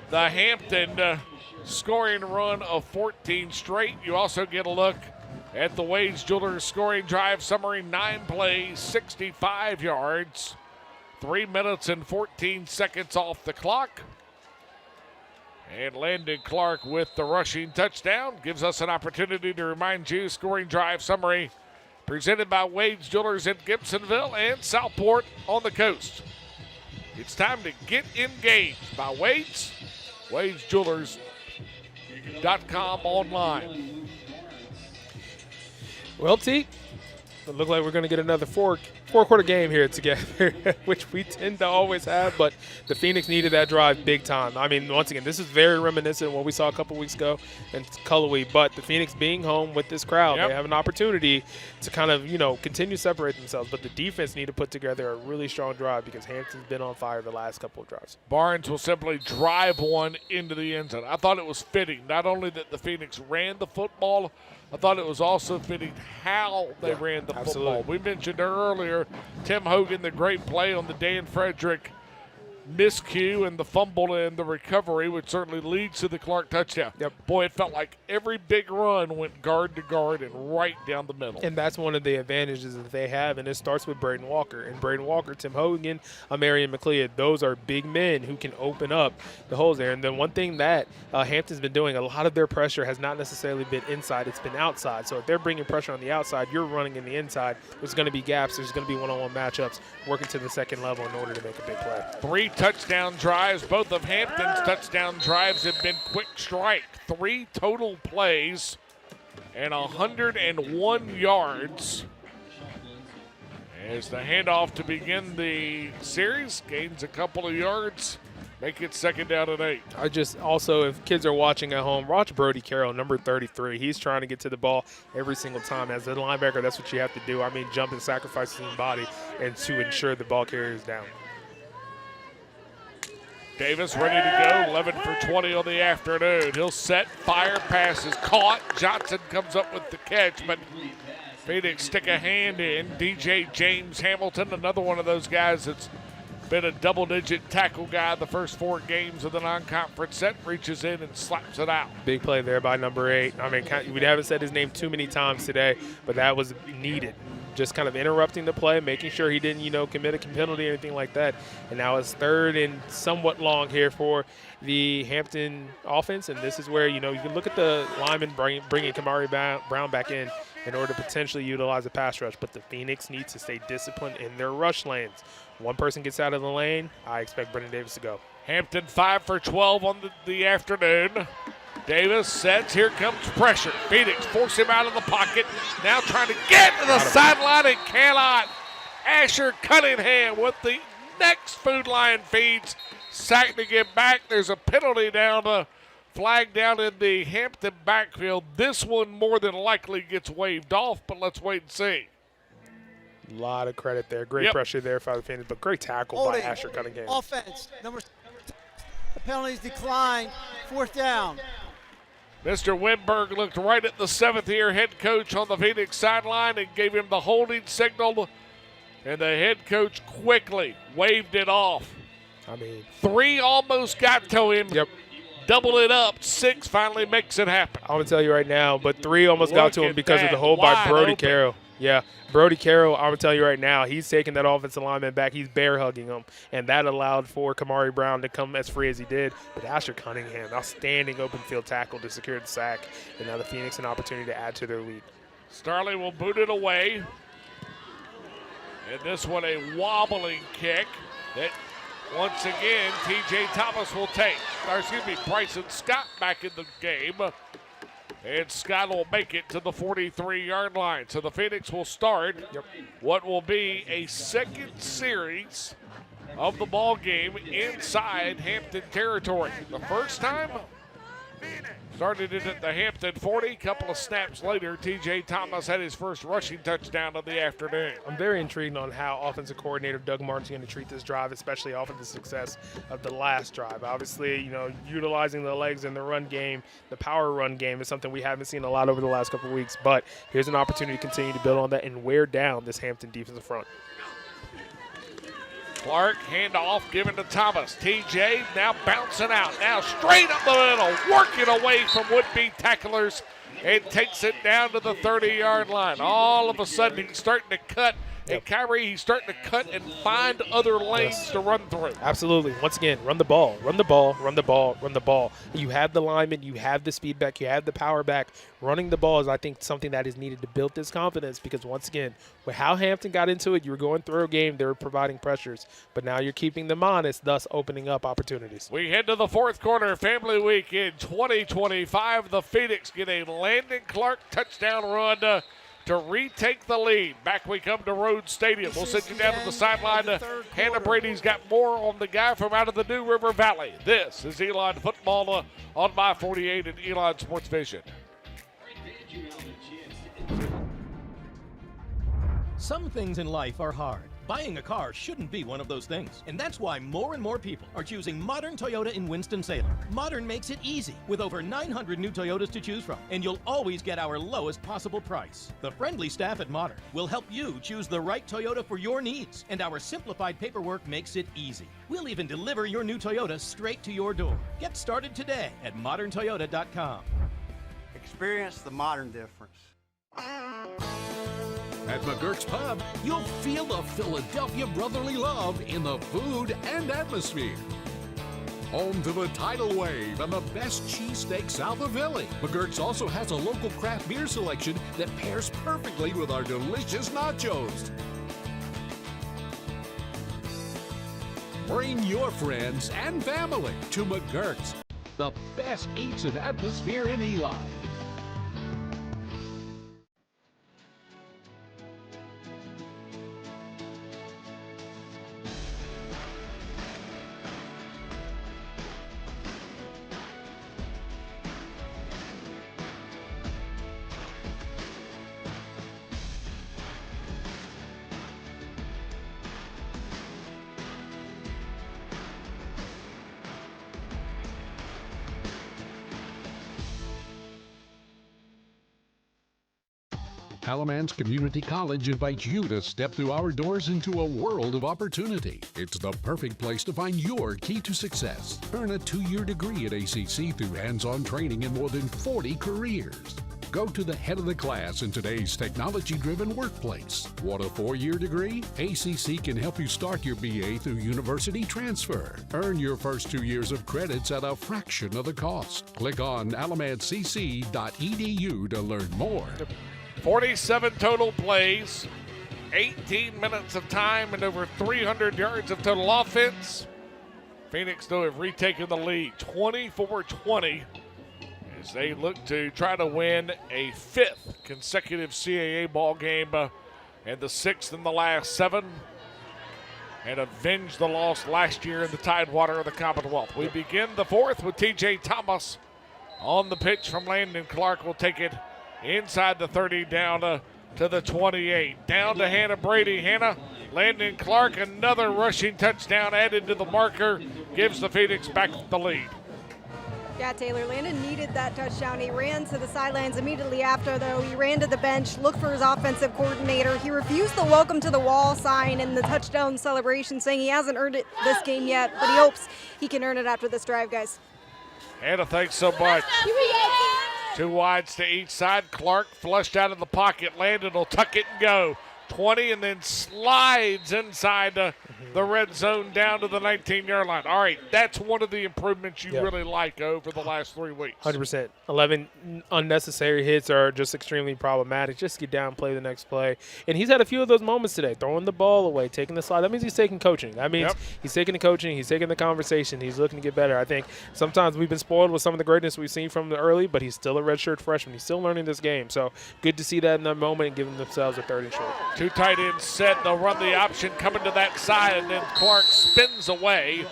the Hampton scoring run of 14 straight. You also get a look at the Wade Jewelers scoring drive summary. 9 plays, 65 yards, 3 minutes and 14 seconds off the clock. And Landon Clark with the rushing touchdown gives us an opportunity to remind you, scoring drive summary presented by Wade Jewelers in Gibsonville and Southport on the coast. It's time to get engaged by Wade's Jewelers.com online. Well, T, it looked like we're going to get another fork four-quarter game here together, which we tend to always have, but the Phoenix needed that drive big time. I mean, once again, this is very reminiscent of what we saw a couple weeks ago in Cullowhee, but the Phoenix being home with this crowd, they have an opportunity to kind of, continue to separate themselves, but the defense need to put together a really strong drive because Hampton's been on fire the last couple of drives. Barnes will simply drive one into the end zone. I thought it was fitting, not only that the Phoenix ran the football, I thought it was also fitting how they ran the football. We mentioned earlier Tim Hogan, the great play on the Dan Frederick miscue and the fumble and the recovery, which certainly leads to the Clark touchdown. Boy, it felt like every big run went guard to guard and right down the middle. And that's one of the advantages that they have, and it starts with Braden Walker. And Braden Walker, Tim Hogan, Marion McLeod, those are big men who can open up the holes there. And then one thing that Hampton's been doing, a lot of their pressure has not necessarily been inside, it's been outside. So if they're bringing pressure on the outside, you're running in the inside. There's going to be gaps. There's going to be one-on-one matchups working to the second level in order to make a big play. 3 touchdown drives. Both of Hampton's touchdown drives have been quick strike. 3 total plays and 101 yards. As the handoff to begin the series gains a couple of yards, make it 2nd down and 8. I just also, if kids are watching at home, watch Brody Carroll, number 33. He's trying to get to the ball every single time. As a linebacker, that's what you have to do. I mean, jump and sacrifice his body and to ensure the ball carrier is down. Davis ready to go, 11 for 20 on the afternoon. He'll set, fire, pass is caught. Johnson comes up with the catch, but Phoenix stick a hand in. DJ James Hamilton, another one of those guys that's been a double-digit tackle guy the first 4 games of the non-conference set, reaches in and slaps it out. Big play there by number 8. I mean, we haven't said his name too many times today, but that was needed. Just kind of interrupting the play, making sure he didn't, commit a penalty or anything like that. And now it's 3rd and somewhat long here for the Hampton offense. And this is where, you can look at the lineman bringing Kamari Brown back in order to potentially utilize a pass rush. But the Phoenix needs to stay disciplined in their rush lanes. One person gets out of the lane, I expect Brendan Davis to go. Hampton 5 for 12 on the afternoon. Davis sets, here comes pressure. Phoenix force him out of the pocket. Now trying to get to the sideline and cannot. Asher Cunningham with the next Food Lion feeds. Sacked to get back. There's a penalty down, flag down in the Hampton backfield. This one more than likely gets waved off, but let's wait and see. A lot of credit there. Great pressure there for the Phoenix, but great tackle by Asher Cunningham. Offense, the penalties decline. 4th down. Mr. Winberg looked right at the 7th-year head coach on the Phoenix sideline and gave him the holding signal, and the head coach quickly waved it off. I mean, 3 almost got to him. Double it up. 6 finally makes it happen. I'm going to tell you right now, but 3 almost got to him because of the hold by Brody Carroll. Yeah, Brody Carroll, I'm going to tell you right now, he's taking that offensive lineman back. He's bear hugging him, and that allowed for Kamari Brown to come as free as he did. But Asher Cunningham, outstanding open field tackle to secure the sack, and now the Phoenix an opportunity to add to their lead. Starley will boot it away. And this one a wobbling kick that once again TJ Thomas will take. Bryson Scott back in the game. And Scott will make it to the 43-yard line. So the Phoenix will start what will be a 2nd series of the ball game inside Hampton territory. The first time, started it at the Hampton 40. Couple of snaps later, TJ Thomas had his first rushing touchdown of the afternoon. I'm very intrigued on how offensive coordinator Doug Martin's going to treat this drive, especially off of the success of the last drive. Obviously, utilizing the legs in the run game, the power run game is something we haven't seen a lot over the last couple of weeks, but here's an opportunity to continue to build on that and wear down this Hampton defensive front. Clark, handoff given to Thomas. TJ now bouncing out. Now straight up the middle, working away from would-be tacklers and takes it down to the 30-yard line. All of a sudden, he's starting to cut. And Kyrie, he's starting to cut and find other lanes to run through. Absolutely. Once again, run the ball, run the ball, run the ball, run the ball. You have the lineman, you have the speed back, you have the power back. Running the ball is, I think, something that is needed to build this confidence because, once again, with how Hampton got into it, you were going through a game, they were providing pressures. But now you're keeping them honest, thus opening up opportunities. We head to the 4th quarter, Family Week in 2025. The Phoenix get a Landon Clark touchdown run to retake the lead. Back we come to Rhodes Stadium. We'll send you down to the sideline. Hannah Brady's got more on the guy from out of the New River Valley. This is Elon Football on My 48 and Elon Sports Vision. Some things in life are hard. Buying a car shouldn't be one of those things. And that's why more and more people are choosing modern Toyota in Winston-Salem. Modern makes it easy with over 900 new Toyotas to choose from. And you'll always get our lowest possible price. The friendly staff at Modern will help you choose the right Toyota for your needs. And our simplified paperwork makes it easy. We'll even deliver your new Toyota straight to your door. Get started today at moderntoyota.com. Experience the Modern difference. At McGurk's Pub, you'll feel the Philadelphia brotherly love in the food and atmosphere. Home to the tidal wave and the best cheesesteak south of Philly. McGurk's also has a local craft beer selection that pairs perfectly with our delicious nachos. Bring your friends and family to McGurk's, the best eats and atmosphere in Elon. Alamance Community College invites you to step through our doors into a world of opportunity. It's the perfect place to find your key to success. Earn a 2-year degree at ACC through hands-on training in more than 40 careers. Go to the head of the class in today's technology-driven workplace. Want a 4-year degree? ACC can help you start your BA through university transfer. Earn your first 2 years of credits at a fraction of the cost. Click on alamancecc.edu to learn more. 47 total plays, 18 minutes of time, and over 300 yards of total offense. Phoenix, though, have retaken the lead 24-20 as they look to try to win a 5th consecutive CAA ball game and the 6th in the last 7 and avenge the loss last year in the Tidewater of the Commonwealth. We begin the 4th with TJ Thomas on the pitch from Landon Clark. Will take it inside the 30 down to the 28. Down to Hannah Brady. Hannah, Landon Clark, another rushing touchdown added to the marker, gives the Phoenix back the lead. Yeah, Taylor, Landon needed that touchdown. He ran to the sidelines immediately after, though. He ran to the bench, looked for his offensive coordinator. He refused the welcome to the wall sign in the touchdown celebration, saying he hasn't earned it this game yet, but he hopes he can earn it after this drive, guys. Hannah, thanks so much. 2 wides to each side. Clark flushed out of the pocket. Landon will tuck it and go. 20 and then slides inside the red zone down to the 19-yard line. All right, that's one of the improvements you really like over the last 3 weeks. 100%. 11 unnecessary hits are just extremely problematic. Just get down, play the next play. And he's had a few of those moments today, throwing the ball away, taking the slide. That means he's taking coaching. That means he's taking the coaching, he's taking the conversation, he's looking to get better. I think sometimes we've been spoiled with some of the greatness we've seen from the early, but he's still a redshirt freshman. He's still learning this game. So good to see that in that moment and giving themselves a 3rd and short. 2 tight ends set. They'll run the option coming to that side, and then Clark spins away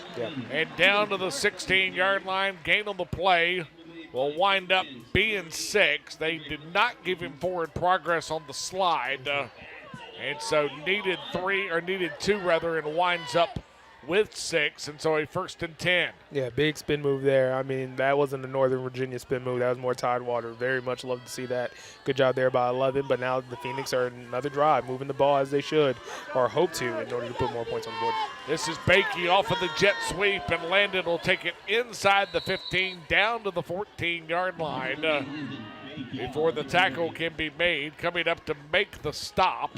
and down to the 16-yard line. Gain on the play will wind up being 6. They did not give him forward progress on the slide, and so needed 2 and winds up with 6, and so a 1st and 10. Yeah, big spin move there. I mean, that wasn't a Northern Virginia spin move. That was more Tidewater. Very much love to see that. Good job there by 11, but now the Phoenix are in another drive, moving the ball as they should, or hope to, in order to put more points on the board. This is Bakey off of the jet sweep, and Landon will take it inside the 15, down to the 14-yard line before the tackle can be made. Coming up to make the stop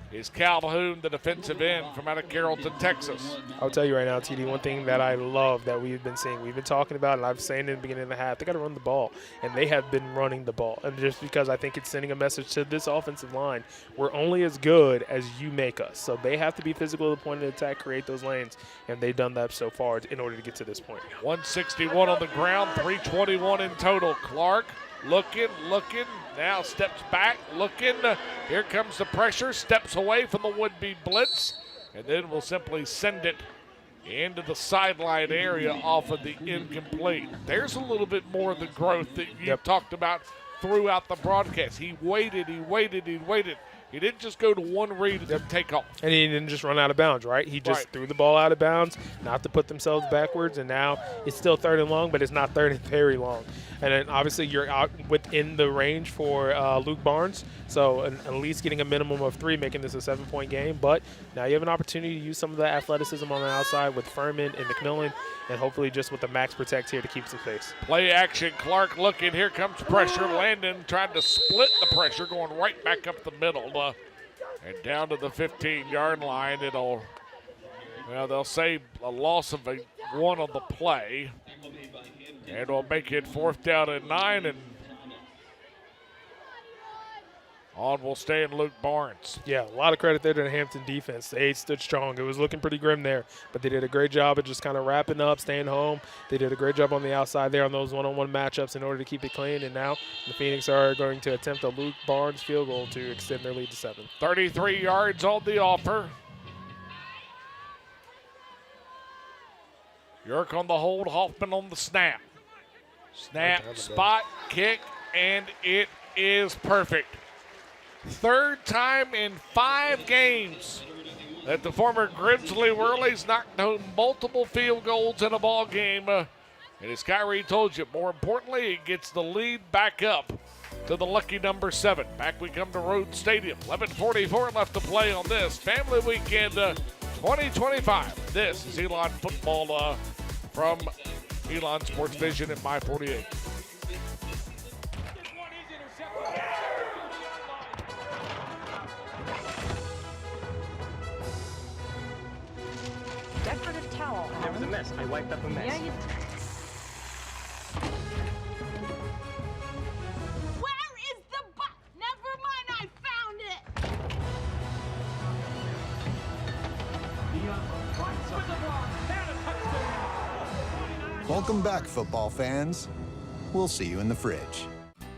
is Calhoun, the defensive end from out of Carrollton, Texas. I'll tell you right now, TD, one thing that I love that we've been seeing, we've been talking about, and I've saying in the beginning of the half, they got to run the ball, and they have been running the ball. And just because I think it's sending a message to this offensive line, we're only as good as you make us. So they have to be physical at the point of attack, create those lanes, and they've done that so far in order to get to this point. 161 on the ground, 321 in total. Clark looking. Now steps back, looking. Here comes the pressure, steps away from the would-be blitz, and then will simply send it into the sideline area off of the incomplete. There's a little bit more of the growth that you talked about throughout the broadcast. He waited. He didn't just go to one read and then take off. And he didn't just run out of bounds, right? He just threw the ball out of bounds, not to put themselves backwards, and now it's still 3rd and long, but it's not 3rd and very long. And then obviously you're out within the range for Luke Barnes, so at least getting a minimum of 3, making this a 7-point game. But now you have an opportunity to use some of the athleticism on the outside with Furman and McMillan, and hopefully just with the max protect here to keep some space. Play action, Clark looking, here comes pressure. Landon trying to split the pressure, going right back up the middle and down to the 15-yard line. They'll say a loss of 1 on the play, and we'll make it 4th down and 9, and on will stay in Luke Barnes. Yeah, a lot of credit there to the Hampton defense. They stood strong. It was looking pretty grim there, but they did a great job of just kind of wrapping up, staying home. They did a great job on the outside there on those one-on-one matchups in order to keep it clean, and now the Phoenix are going to attempt a Luke Barnes field goal to extend their lead to 7. 33 yards on the offer. Yerk on the hold, Hoffman on the snap. Snap, spot, kick, and it is perfect. 3rd time in 5 games that the former Grimsley Whirlies knocked home multiple field goals in a ball game. And as Kyrie told you, more importantly, it gets the lead back up to the lucky number 7. Back we come to Rhodes Stadium. 11:44 left to play on this Family Weekend 2025. This is Elon Football from Elon Sports Vision at My 48. Decorative towel. There was a mess. I wiped up a mess. Yeah, you Where is the bus? Never mind, I found it. Welcome back, football fans. We'll see you in the fridge.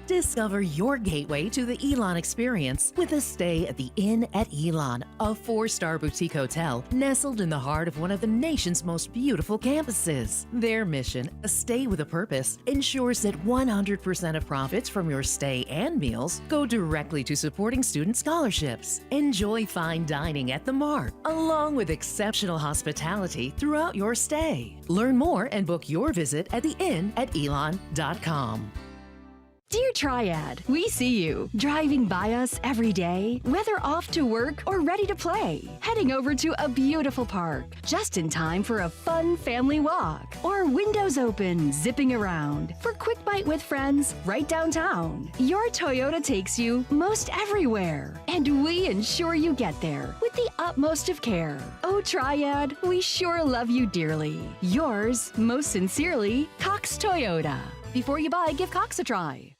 Discover your gateway to the Elon experience with a stay at the Inn at Elon, a 4-star boutique hotel nestled in the heart of one of the nation's most beautiful campuses. Their mission, a stay with a purpose, ensures that 100% of profits from your stay and meals go directly to supporting student scholarships. Enjoy fine dining at the Mark, along with exceptional hospitality throughout your stay. Learn more and book your visit at theinnatelon.com. Dear Triad, we see you driving by us every day, whether off to work or ready to play, heading over to a beautiful park, just in time for a fun family walk, or windows open, zipping around for quick bite with friends right downtown. Your Toyota takes you most everywhere, and we ensure you get there with the utmost of care. Oh, Triad, we sure love you dearly. Yours, most sincerely, Cox Toyota. Before you buy, give Cox a try.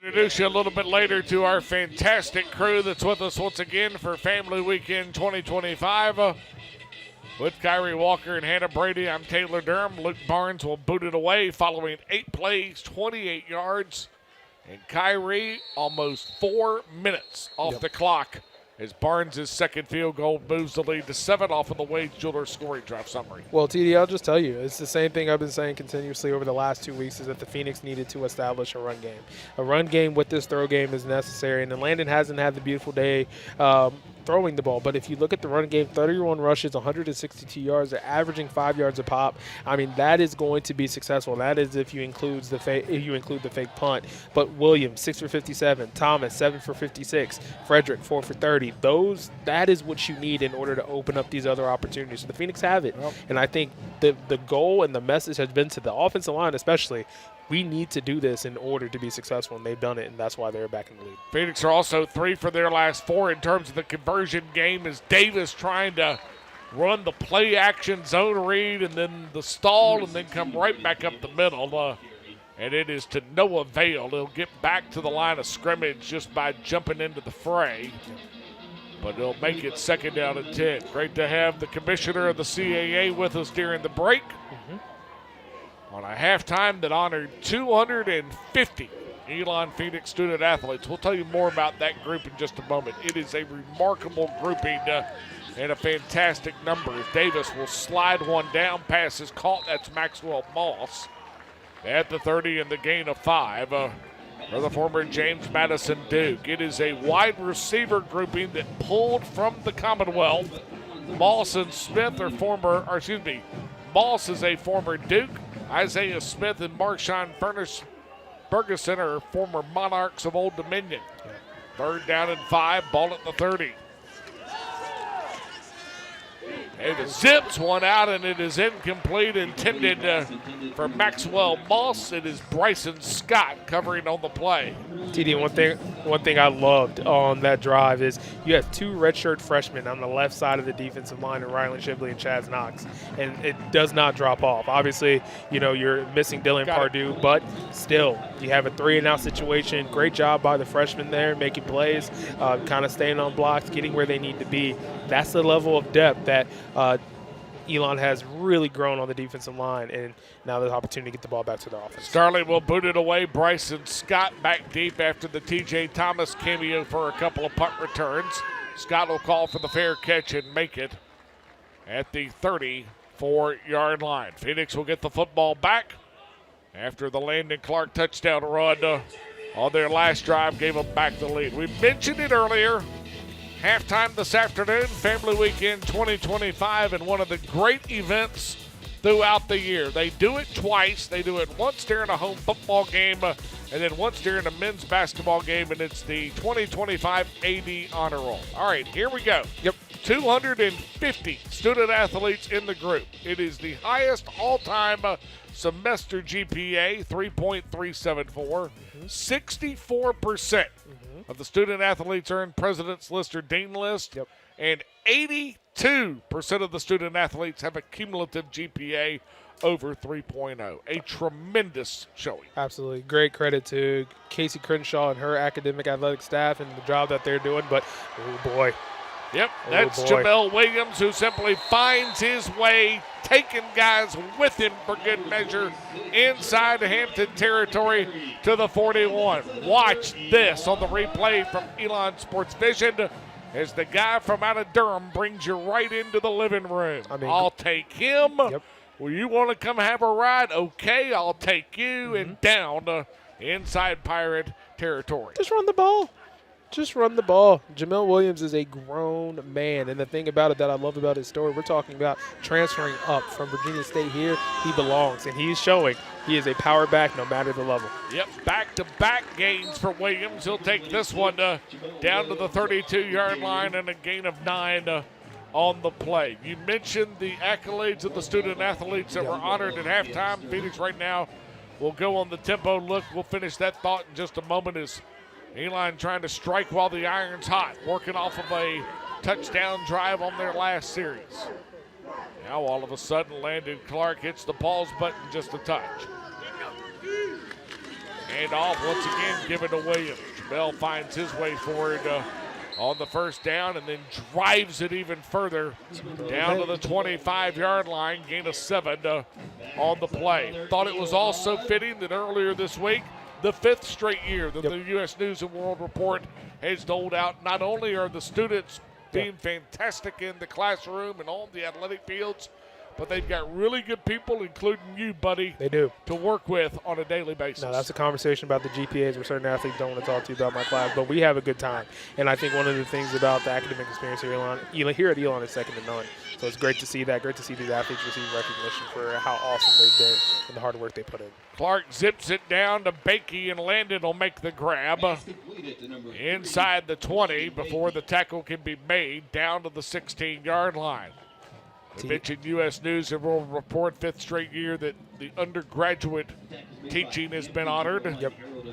Introduce you a little bit later to our fantastic crew that's with us once again for Family Weekend 2025. With Kyrie Walker and Hannah Brady, I'm Taylor Durham. Luke Barnes will boot it away following 8 plays, 28 yards. And Kyrie, almost 4 minutes off the clock as Barnes' second field goal moves the lead to 7 off of the Wade Jeweler scoring drive summary. Well, TD, I'll just tell you, it's the same thing I've been saying continuously over the last 2 weeks, is that the Phoenix needed to establish a run game. A run game with this throw game is necessary, and Landon hasn't had the beautiful day throwing the ball. But if you look at the run game, 31 rushes, 162 yards, they're averaging 5 yards a pop. I mean, that is going to be successful. That is if you include the fake punt. But Williams, 6 for 57, Thomas, 7 for 56, Frederick, 4 for 30. That is what you need in order to open up these other opportunities. So the Phoenix have it. Yep. And I think the goal and the message has been to the offensive line especially, we need to do this in order to be successful, and they've done it, and that's why they're back in the lead. Phoenix are also 3 for their last 4 in terms of the conversion game, as Davis trying to run the play action zone read and then the stall and then come right back up the middle. And it is to no avail. He'll get back to the line of scrimmage just by jumping into the fray. But he'll make it 2nd down and 10. Great to have the commissioner of the CAA with us during the break. on a halftime that honored 250 Elon Phoenix student athletes. We'll tell you more about that group in just a moment. It is a remarkable grouping and a fantastic number. Davis will slide one down, pass is caught. That's Maxwell Moss at the 30 and the gain of 5 for the former James Madison Duke. It is a wide receiver grouping that pulled from the Commonwealth. Moss and Smith are Moss is a former Duke. Isaiah Smith and Marshawn Ferguson are former Monarchs of Old Dominion. Third down and 5, ball at the 30. Davis zips one out, and it is incomplete, intended for Maxwell Moss. It is Bryson Scott covering on the play. TD, one thing I loved on that drive is you have 2 redshirt freshmen on the left side of the defensive line, and Rylan Shibley and Chaz Knox, and it does not drop off. Obviously, you're missing Dylan Pardue, but still, you have a 3-and-out situation. Great job by the freshmen there, making plays, kind of staying on blocks, getting where they need to be. That's the level of depth that Elon has really grown on the defensive line, and now there's an opportunity to get the ball back to the offense. Starling will boot it away. Bryson Scott back deep after the T.J. Thomas cameo for a couple of punt returns. Scott will call for the fair catch and make it at the 34-yard line. Phoenix will get the football back after the Landon Clark touchdown run on their last drive gave them back the lead. We mentioned it earlier. Halftime this afternoon, Family Weekend 2025, and one of the great events throughout the year. They do it twice. They do it once during a home football game and then once during a men's basketball game, and it's the 2025 AD Honor Roll. All right, here we go. 250 student athletes in the group. It is the highest all-time semester GPA, 3.374, 64%. Of the student athletes are in President's List or Dean List, and 82% of the student athletes have a cumulative GPA over 3.0. A tremendous showing. Absolutely. Great credit to Casey Crenshaw and her academic athletic staff and the job that they're doing, but oh boy. That's Jamel Williams, who simply finds his way, taking guys with him for good measure inside Hampton territory to the 41. Watch this on the replay from Elon Sports Vision as the guy from out of Durham brings you right into the living room. I'll take him. Well, you want to come have a ride? Okay, I'll take you and down inside Pirate territory. Just run the ball. Just run the ball. Jamel Williams is a grown man, and the thing about it that I love about his story, we're talking about transferring up from Virginia State here. He belongs, and he's showing he is a power back no matter the level. Back-to-back gains for Williams. He'll take this one down to the 32-yard line and a gain of 9 on the play. You mentioned the accolades of the student athletes that were honored at halftime. Phoenix right now will go on the tempo look. We'll finish that thought in just a moment as Elon trying to strike while the iron's hot, working off of a touchdown drive on their last series. Now all of a sudden Landon Clark hits the pause button just a touch. And off once again, give it to Williams. Jamel finds his way forward on the first down and then drives it even further down to the 25-yard line, gain of 7 on the play. Thought it was also fitting that earlier this week, the 5th straight year that the U.S. News and World Report has doled out. Not only are the students being fantastic in the classroom and on the athletic fields, but they've got really good people, including you, buddy. They do. To work with on a daily basis. No, that's a conversation about the GPAs where certain athletes don't want to talk to you about my class, but we have a good time. And I think one of the things about the academic experience here at Elon is second to none. So it's great to see that. Great to see these athletes receive recognition for how awesome they've been and the hard work they put in. Clark zips it down to Bakey, and Landon will make the grab inside the 20 before the tackle can be made down to the 16-yard line. We mentioned U.S. News and World Report, 5th straight year that the undergraduate teaching has been honored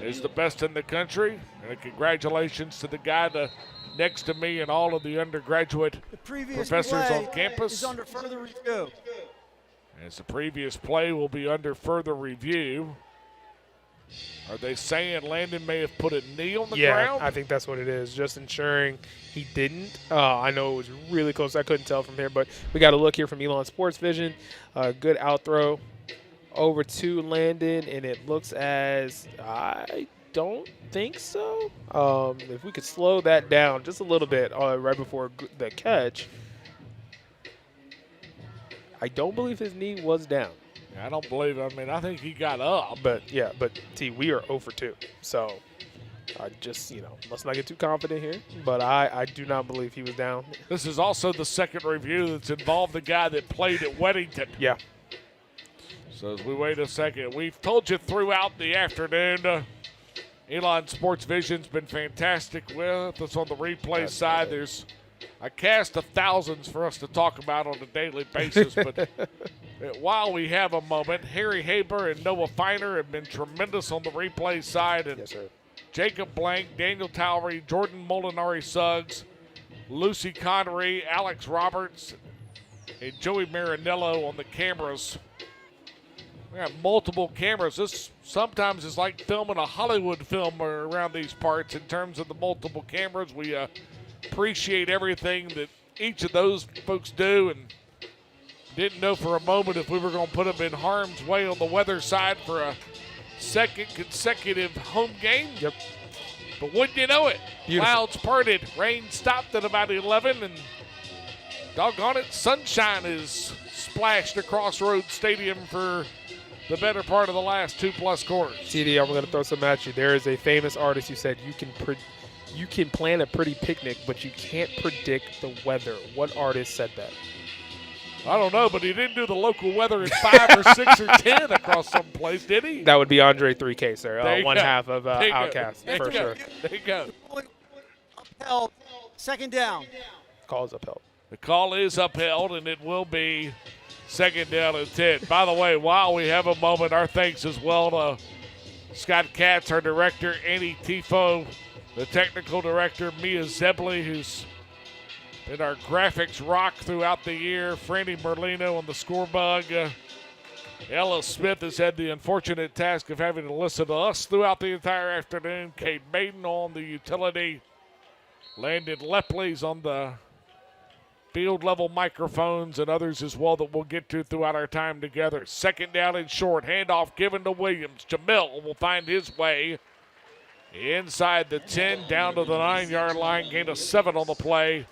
as the best in the country. And congratulations to the guy next to me and all of the undergraduate professors on campus. Is under further review. As the previous play will be under further review. Are they saying Landon may have put a knee on the ground? Yeah, I think that's what it is. Just ensuring he didn't. I know it was really close. I couldn't tell from here, but we got a look here from Elon Sports Vision. Good out throw over 2, Landon, and it looks as I don't think so. If we could slow that down just a little bit right before the catch. I don't believe his knee was down. I don't believe it. I mean, I think he got up. But T, we are 0 for 2. So I just, let's not get too confident here. But I do not believe he was down. This is also the second review that's involved the guy that played at Weddington. Yeah. So as we wait a second, we've told you throughout the afternoon, Elon Sports Vision's been fantastic with us on the replay side. There's a cast of thousands for us to talk about on a daily basis, but while we have a moment, Harry Haber and Noah Feiner have been tremendous on the replay side, and yes, sir. Jacob Blank, Daniel Towery, Jordan Molinari-Suggs, Lucy Connery, Alex Roberts, and Joey Marinello on the cameras. We have multiple cameras. This sometimes is like filming a Hollywood film around these parts in terms of the multiple cameras. We appreciate everything that each of those folks do, and didn't know for a moment if we were going to put them in harm's way on the weather side for a second consecutive home game. Yep. But wouldn't you know it? Beautiful. Clouds parted. Rain stopped at about 11, and doggone it, sunshine is splashed across Road Stadium for the better part of the last 2+ quarters. TD, I'm going to throw some at you. There is a famous artist who said you can plan a pretty picnic, but you can't predict the weather. What artist said that? I don't know, but he didn't do the local weather in 5 or 6 or 10 across some place, did he? That would be Andre 3K, sir. One go. half of Outcast, for sure. There you go. Upheld, second down. Call is upheld. The call is upheld, and it will be second down and 10. By the way, while we have a moment, our thanks as well to Scott Katz, our director, Annie Tifo, the technical director, Mia Zebley, who's been our graphics rock throughout the year, Franny Merlino on the scorebug. Ella Smith has had the unfortunate task of having to listen to us throughout the entire afternoon. Kate Maiden on the utility. Landon Lepley's on the field level microphones, and others as well that we'll get to throughout our time together. Second down and short. Handoff given to Williams. Jamil will find his way inside the 10, down to the 9-yard line. Gain of 7 on the play.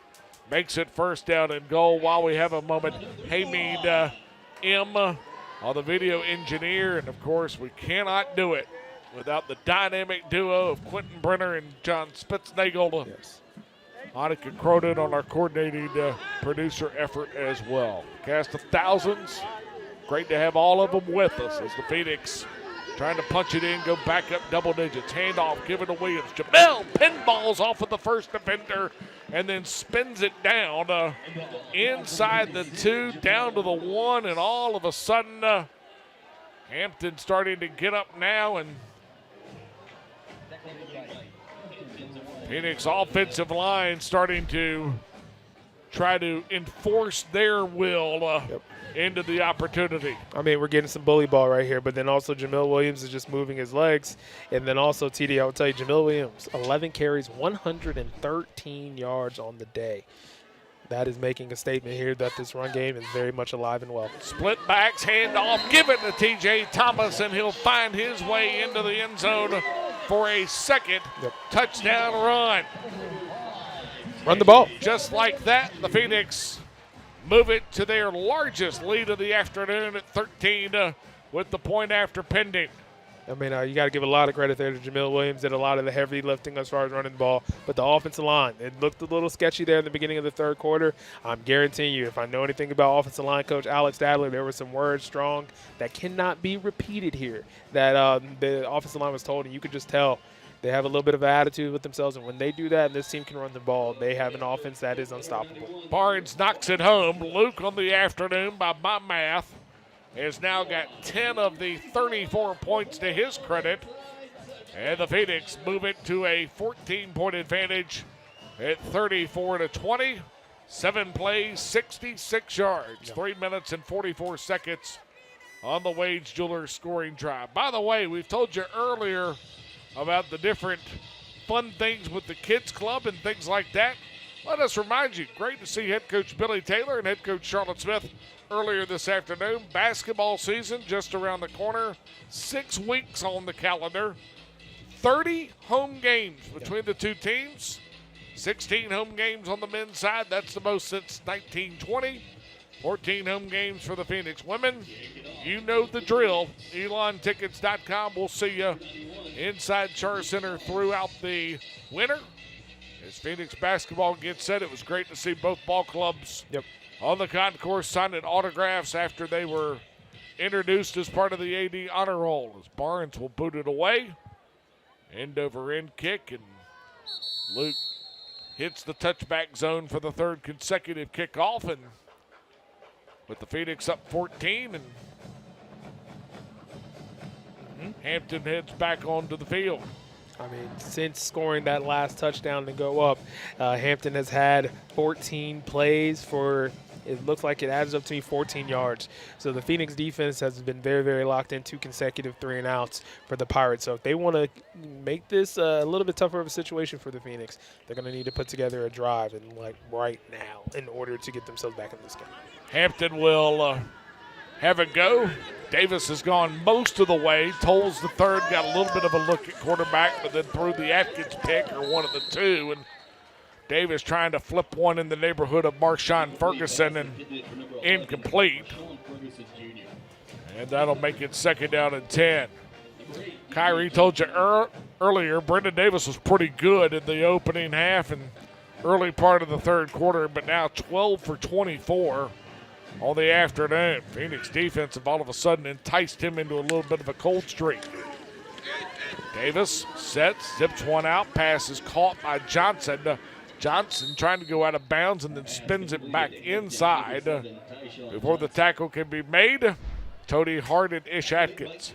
Makes it first down and goal. While we have a moment, Hamid M on the video engineer. And, of course, we cannot do it without the dynamic duo of Quentin Brenner and John Spitznagel. Yes. Monica Cronin on our coordinating producer effort as well. Cast of thousands. Great to have all of them with us as the Phoenix trying to punch it in, go back up double digits. Handoff given to Williams. Jamel pinballs off of the first defender and then spins it down inside the 2, down to the 1, and all of a sudden Hampton starting to get up now, and Phoenix offensive line starting to try to enforce their will into the opportunity. I mean, we're getting some bully ball right here, but then also Jamil Williams is just moving his legs. And then also, TD, I will tell you, Jamil Williams, 11 carries, 113 yards on the day. That is making a statement here that this run game is very much alive and well. Split backs, handoff, give it to T.J. Thomas, and he'll find his way into the end zone for a second touchdown run. Run the ball. Just like that, the Phoenix move it to their largest lead of the afternoon at 13 with the point after pending. I mean, you got to give a lot of credit there to Jamil Williams, did a lot of the heavy lifting as far as running the ball. But the offensive line, it looked a little sketchy there in the beginning of the third quarter. I'm guaranteeing you, if I know anything about offensive line coach Alex Stadler, there were some words strong that cannot be repeated here that the offensive line was told, and you could just tell they have a little bit of an attitude with themselves. And when they do that and this team can run the ball, they have an offense that is unstoppable. Barnes knocks it home. Luke on the afternoon, by my math, has now got 10 of the 34 points to his credit. And the Phoenix move it to a 14-point advantage at 34-20. 7 plays, 66 yards, 3 minutes and 44 seconds on the Wage Jewelers scoring drive. By the way, we've told you earlier about the different fun things with the kids club and things like that. Let us remind you, great to see head coach Billy Taylor and head coach Charlotte Smith earlier this afternoon. Basketball season just around the corner. 6 weeks on the calendar. 30 home games between the two teams. 16 home games on the men's side. That's the most since 1920. 14 home games for the Phoenix women. You know the drill. ElonTickets.com. We'll see you inside Char Center throughout the winter. As Phoenix basketball gets set, it was great to see both ball clubs on the concourse signing autographs after they were introduced as part of the AD honor roll. As Barnes will boot it away. End over end kick, and Luke hits the touchback zone for the third consecutive kickoff, and with the Phoenix up 14, and Hampton heads back onto the field. I mean, since scoring that last touchdown to go up, Hampton has had 14 plays for, it looks like it adds up to 14 yards. So the Phoenix defense has been very, very locked in, 2 consecutive 3-and-outs for the Pirates. So if they want to make this a little bit tougher of a situation for the Phoenix, they're going to need to put together a drive, and like right now, in order to get themselves back in this game. Hampton will have a go. Davis has gone most of the way. Tolles the third got a little bit of a look at quarterback, but then threw the Atkins pick, or one of the two. And Davis trying to flip one in the neighborhood of Marshawn Ferguson, and incomplete. And that'll make it 2nd down and 10. Kyrie told you earlier, Brendan Davis was pretty good in the opening half and early part of the third quarter, but now 12 for 24 on the afternoon. Phoenix defense have all of a sudden enticed him into a little bit of a cold streak. Davis sets, zips one out, pass is caught by Johnson. Johnson trying to go out of bounds and then spins it back inside. Before the tackle can be made, Tony Hart and Ish Atkins.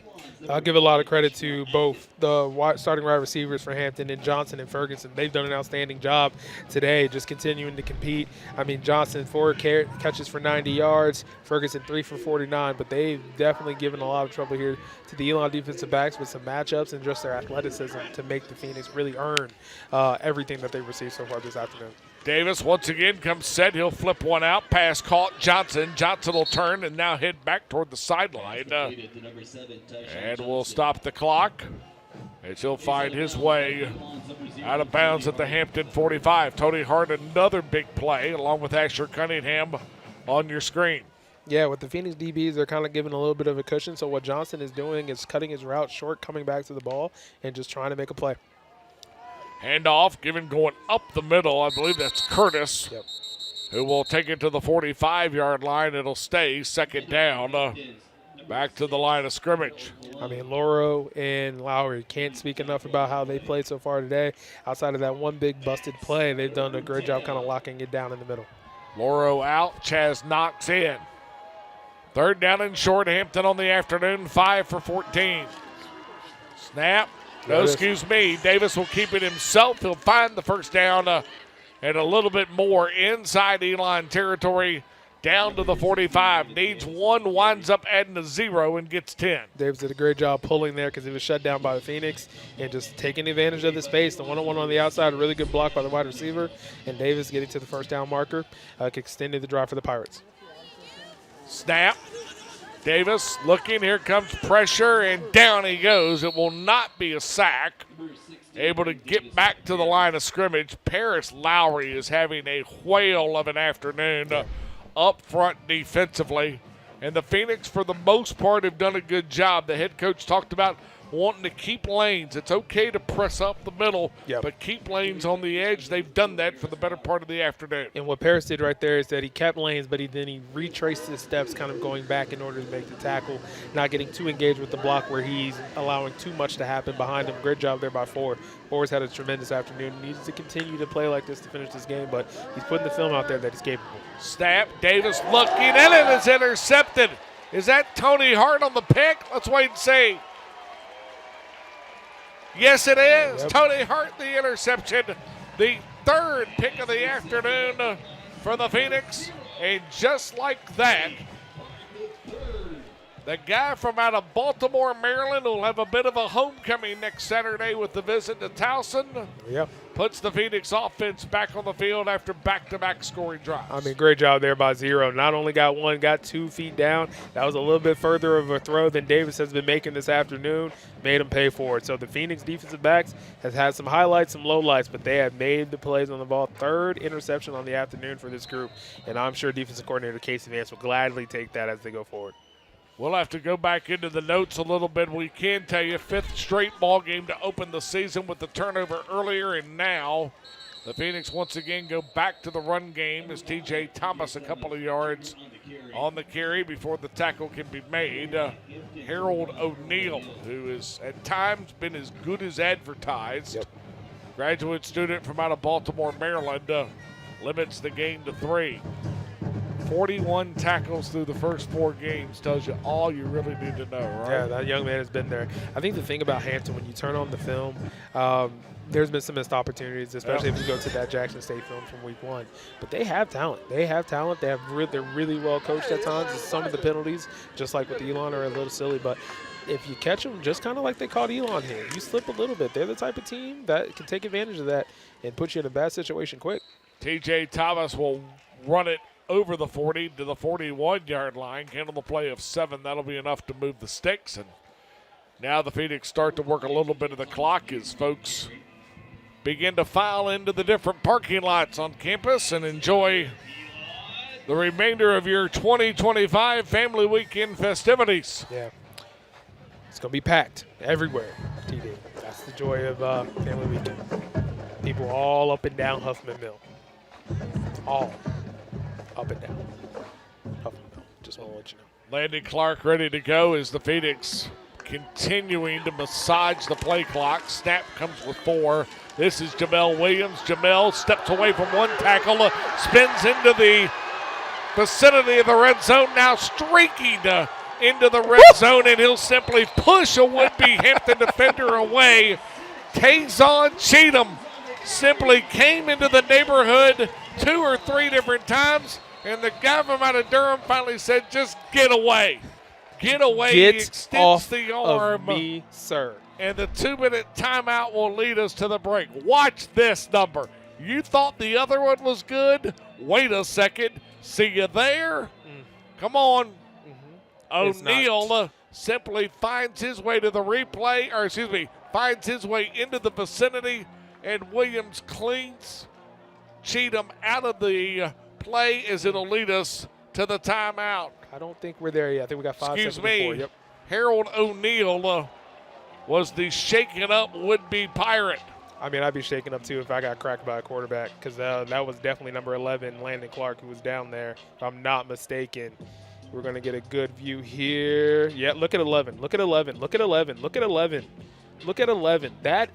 I'll give a lot of credit to both the starting wide receivers for Hampton and Johnson and Ferguson. They've done an outstanding job today, just continuing to compete. I mean, Johnson 4 catches for 90 yards, Ferguson 3 for 49, but they've definitely given a lot of trouble here to the Elon defensive backs with some matchups and just their athleticism to make the Phoenix really earn everything that they've received so far this afternoon. Davis once again comes set. He'll flip one out. Pass caught Johnson. Johnson will turn and now head back toward the sideline. And we'll stop the clock as he'll find his way out of bounds at the Hampton 45. Tony Hart, another big play, along with Asher Cunningham on your screen. Yeah, with the Phoenix DBs, they're kind of giving a little bit of a cushion. So what Johnson is doing is cutting his route short, coming back to the ball, and just trying to make a play. Handoff given going up the middle. I believe that's Curtis, who will take it to the 45-yard line. It'll stay 2nd down. Back to the line of scrimmage. I mean, Lauro and Lowry can't speak enough about how they played so far today. Outside of that one big busted play, they've done a great job kind of locking it down in the middle. Lauro out. Chaz knocks in. 3rd down and short. Hampton on the afternoon, 5 for 14. Snap. No, excuse me. Davis will keep it himself. He'll find the 1st down and a little bit more inside Elon territory, down to the 45. Needs 1, winds up adding a 0 and gets 10. Davis did a great job pulling there because he was shut down by the Phoenix and just taking advantage of the space. The 1-on-1 on the outside, a really good block by the wide receiver, and Davis getting to the 1st down marker, extended the drive for the Pirates. Snap. Davis looking, here comes pressure, and down he goes. It will not be a sack. Able to get back to the line of scrimmage. Paris Lowry is having a whale of an afternoon up front defensively. And the Phoenix, for the most part, have done a good job. The head coach talked about wanting to keep lanes. It's okay to press up the middle, but keep lanes on the edge. They've done that for the better part of the afternoon. And what Paris did right there is that he kept lanes, but then he retraced his steps, kind of going back in order to make the tackle, not getting too engaged with the block where he's allowing too much to happen behind him. Great job there by Ford. Ford's had a tremendous afternoon. He needs to continue to play like this to finish this game, but he's putting the film out there that he's capable. Snap. Davis looking, and it is intercepted. Is that Tony Hart on the pick? Let's wait and see. Yes, it is. Tony Hart, the interception. The 3rd pick of the afternoon for the Phoenix. And just like that, The guy from out of Baltimore, Maryland, will have a bit of a homecoming next Saturday with the visit to Towson. Yep. Puts the Phoenix offense back on the field after back-to-back scoring drives. I mean, great job there by Zero. Not only got one, got 2 feet down. That was a little bit further of a throw than Davis has been making this afternoon. Made him pay for it. So the Phoenix defensive backs has had some highlights, some lowlights, but they have made the plays on the ball. 3rd interception on the afternoon for this group, and I'm sure defensive coordinator Casey Vance will gladly take that as they go forward. We'll have to go back into the notes a little bit. We can tell you 5th straight ball game to open the season with the turnover earlier, and now the Phoenix once again go back to the run game as T.J. Thomas a couple of yards on the carry before the tackle can be made. Harold O'Neal, who has at times been as good as advertised. Yep. Graduate student from out of Baltimore, Maryland, limits the game to 3. 41 tackles through the first 4 games tells you all you really need to know, right? Yeah, that young man has been there. I think the thing about Hampton, when you turn on the film, there's been some missed opportunities, especially if you go to that Jackson State film from week 1. But they have talent. They're really well coached at times. Some of the penalties, just like with Elon, are a little silly. But if you catch them, just kind of like they caught Elon here, you slip a little bit. They're the type of team that can take advantage of that and put you in a bad situation quick. T.J. Thomas will run it over the 40 to the 41-yard line. Handle the play of 7. That'll be enough to move the sticks. And now the Phoenix start to work a little bit of the clock as folks begin to file into the different parking lots on campus and enjoy the remainder of your 2025 Family Weekend festivities. Yeah. It's going to be packed everywhere, TD. That's the joy of Family Weekend. People all up and down Huffman Mill. All up and down. Huffman Mill. Just want to let you know. Landon Clark ready to go as the Phoenix continuing to massage the play clock. Snap comes with 4. This is Jamel Williams. Jamel steps away from one tackle, spins into the vicinity of the red zone, now streaking into the red zone, and he'll simply push a would-be Hampton defender away. Tazon Cheatham simply came into the neighborhood 2 or 3 different times, and the guy from out of Durham finally said, just get away. Get away. Get he extends off the arm. of me, sir. And the 2-minute timeout will lead us to the break. Watch this number. You thought the other one was good? Wait a second. See you there? Come on. O'Neal simply finds his way to the replay, or excuse me, finds his way into the vicinity, and Williams cleans Cheatham out of the play as it'll lead us to the timeout. I don't think we're there yet. I think we got 5 seconds before. Yep. Harold O'Neal was the shaken up would-be Pirate. I mean, I'd be shaken up too if I got cracked by a quarterback, because that was definitely number 11, Landon Clark, who was down there, if I'm not mistaken. We're going to get a good view here. Yeah, look at 11. Look at 11. Look at 11. Look at 11. Look at 11. That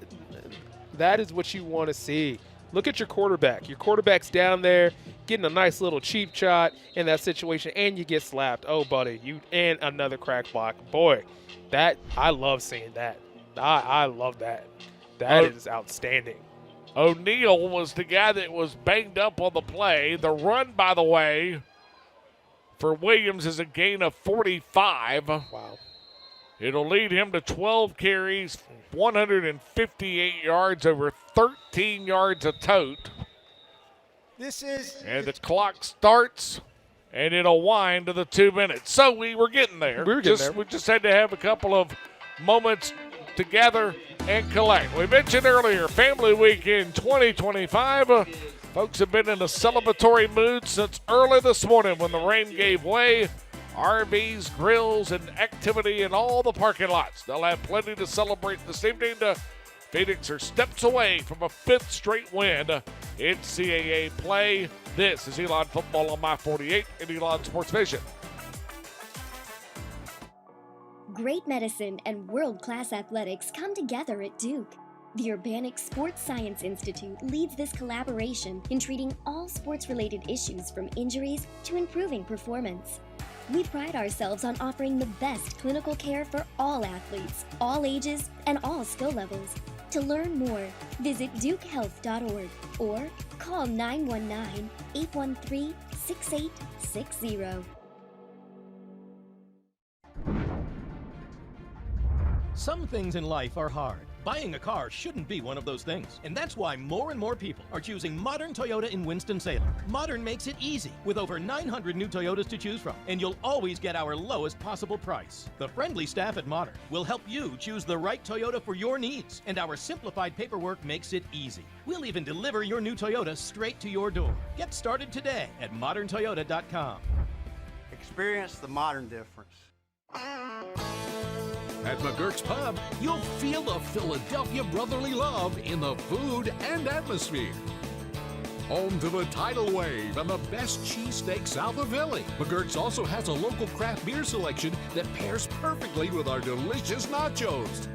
is what you want to see. Look at your quarterback. Your quarterback's down there getting a nice little cheap shot in that situation, and you get slapped. Oh, buddy, and another crack block. Boy, I love seeing that. I love that. That is outstanding. O'Neal was the guy that was banged up on the play. The run, by the way, for Williams is a gain of 45. Wow. It'll lead him to 12 carries, 158 yards, over 13 yards a tote. And the clock starts, and it'll wind to the 2 minutes. So we were getting there. We just had to have a couple of moments to gather and collect. We mentioned earlier, Family Weekend 2025. Folks have been in a celebratory mood since early this morning when the rain gave way. RVs, grills, and activity in all the parking lots. They'll have plenty to celebrate this evening. Phoenix are steps away from a 5th straight win in CAA play. This is Elon Football on My 48 and Elon Sports Vision. Great medicine and world-class athletics come together at Duke. The Urbanic Sports Science Institute leads this collaboration in treating all sports-related issues from injuries to improving performance. We pride ourselves on offering the best clinical care for all athletes, all ages, and all skill levels. To learn more, visit dukehealth.org or call 919-813-6860. Some things in life are hard. Buying a car shouldn't be one of those things. And that's why more and more people are choosing modern Toyota in Winston-Salem. Modern makes it easy with over 900 new Toyotas to choose from. And you'll always get our lowest possible price. The friendly staff at Modern will help you choose the right Toyota for your needs. And our simplified paperwork makes it easy. We'll even deliver your new Toyota straight to your door. Get started today at moderntoyota.com. Experience the modern difference. At McGurk's Pub, you'll feel the Philadelphia brotherly love in the food and atmosphere. Home to the tidal wave and the best cheesesteak south of Philly. McGurk's also has a local craft beer selection that pairs perfectly with our delicious nachos.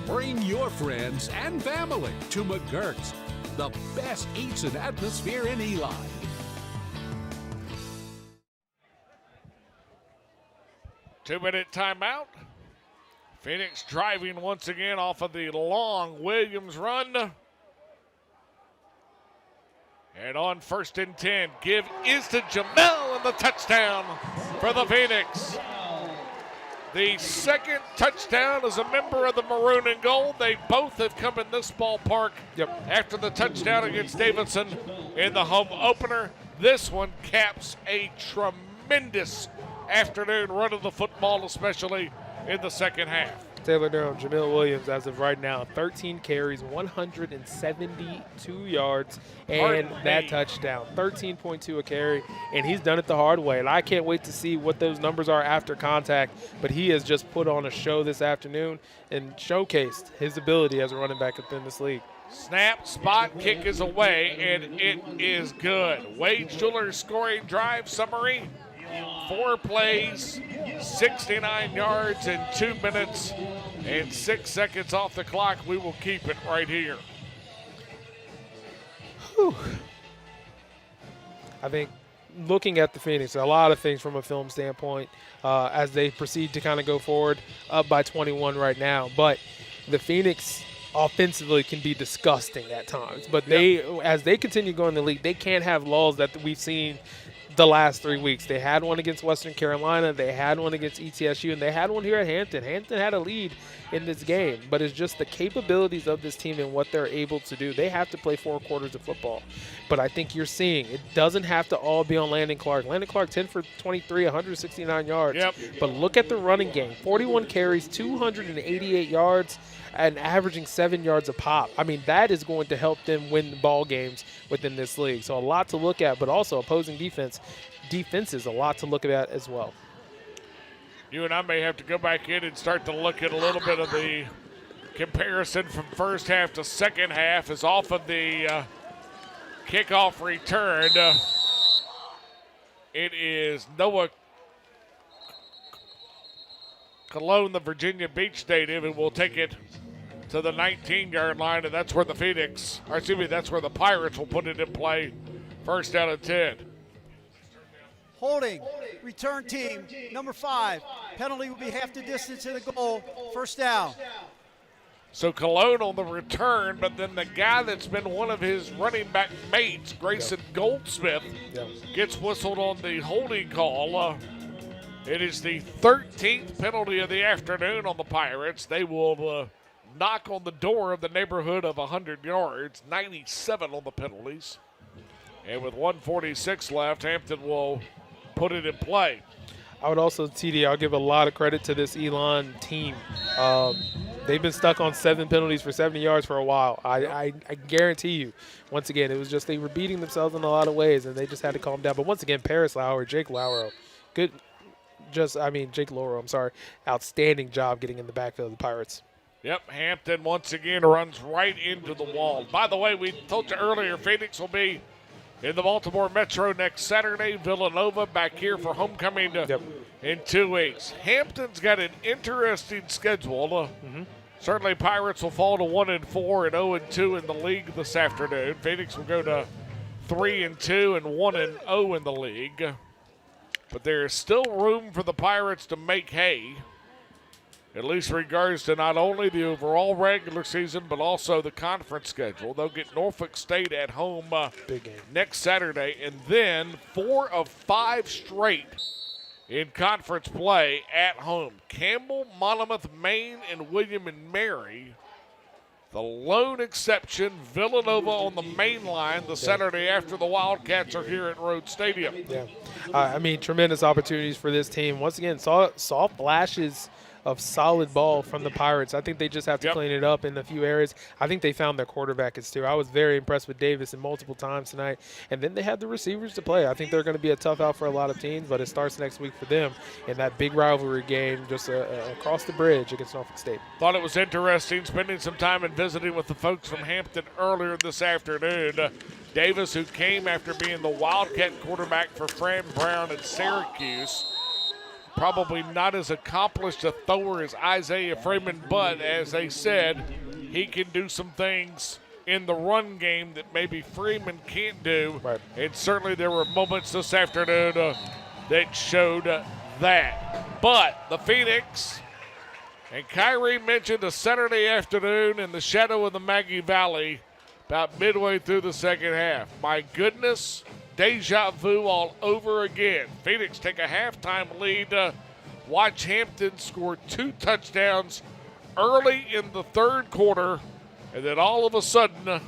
Bring your friends and family to McGurk's, the best eats and atmosphere in Eli. 2-minute timeout. Phoenix driving once again off of the long Williams run. And on 1st and 10, give is to Jamel and the touchdown for the Phoenix. The second touchdown is a member of the Maroon and Gold. They both have come in this ballpark after the touchdown against Davidson in the home opener. This one caps a tremendous afternoon run of the football, especially in the second half. Taylor Durham, Jamil Williams, as of right now, 13 carries, 172 yards, and that touchdown. 13.2 a carry, and he's done it the hard way. And I can't wait to see what those numbers are after contact, but he has just put on a show this afternoon and showcased his ability as a running back within this league. Snap, spot, kick is away, and it is good. Wade Schuler's scoring drive summary. 4 plays, 69 yards in 2 minutes and 6 seconds off the clock. We will keep it right here. Whew. I think looking at the Phoenix, a lot of things from a film standpoint as they proceed to kind of go forward, up by 21 right now. But the Phoenix offensively can be disgusting at times. But they, as they continue going in the league, they can't have lulls that we've seen the last 3 weeks. They had one against Western Carolina, they had one against ETSU, and they had one here at Hampton. Hampton had a lead in this game, but it's just the capabilities of this team and what they're able to do. They have to play 4 quarters of football. But I think you're seeing it doesn't have to all be on Landon Clark. Landon Clark, 10 for 23, 169 yards. But look at the running game. 41 carries, 288 yards, and averaging 7 yards a pop. I mean, that is going to help them win the ball games within this league. So a lot to look at, but also opposing defense. Defense is a lot to look at as well. You and I may have to go back in and start to look at a little bit of the comparison from first half to second half is off of the kickoff return. It is Noah Cologne, the Virginia Beach native, and we'll take it to the 19-yard line, and that's where the Phoenix, or excuse me, that's where the Pirates will put it in play. First down and 10. Holding, return team, number 5. Penalty will be half the distance to the goal. First down. So Cologne on the return, but then the guy that's been one of his running back mates, Grayson Goldsmith, gets whistled on the holding call. It is the 13th penalty of the afternoon on the Pirates. They will knock on the door of the neighborhood of 100 yards, 97 on the penalties. And with 1:46 left, Hampton will put it in play. I would also, TD, I'll give a lot of credit to this Elon team. They've been stuck on 7 penalties for 70 yards for a while. I guarantee you, once again, it was just they were beating themselves in a lot of ways, and they just had to calm down. But once again, Jake Lauro, outstanding job getting in the backfield of the Pirates. Yep, Hampton once again runs right into the wall. By the way, we told you earlier, Phoenix will be in the Baltimore Metro next Saturday. Villanova back here for homecoming in 2 weeks. Hampton's got an interesting schedule. Certainly Pirates will fall to 1-4 and 0-2 in the league this afternoon. Phoenix will go to 3-2 and 1-0 in the league. But there is still room for the Pirates to make hay, at least in regards to not only the overall regular season, but also the conference schedule. They'll get Norfolk State at home big game next Saturday, and then 4 of 5 straight in conference play at home. Campbell, Monmouth, Maine, and William and Mary. The lone exception, Villanova on the main line the Saturday after the Wildcats are here at Rhodes Stadium. Yeah, I mean, tremendous opportunities for this team. Once again, saw flashes of solid ball from the Pirates. I think they just have to clean it up in a few areas. I think they found their quarterback is too. I was very impressed with Davis and multiple times tonight. And then they have the receivers to play. I think they're going to be a tough out for a lot of teams, but it starts next week for them in that big rivalry game just across the bridge against Norfolk State. Thought it was interesting spending some time and visiting with the folks from Hampton earlier this afternoon. Davis, who came after being the Wildcat quarterback for Fran Brown at Syracuse, probably not as accomplished a thrower as Isaiah Freeman, but as they said, he can do some things in the run game that maybe Freeman can't do. Right. And certainly there were moments this afternoon that showed that. But the Phoenix, and Kyrie mentioned a Saturday afternoon in the shadow of the Maggie Valley about midway through the second half. My goodness, deja vu all over again. Phoenix take a halftime lead. Watch Hampton score 2 touchdowns early in the third quarter. And then all of a sudden,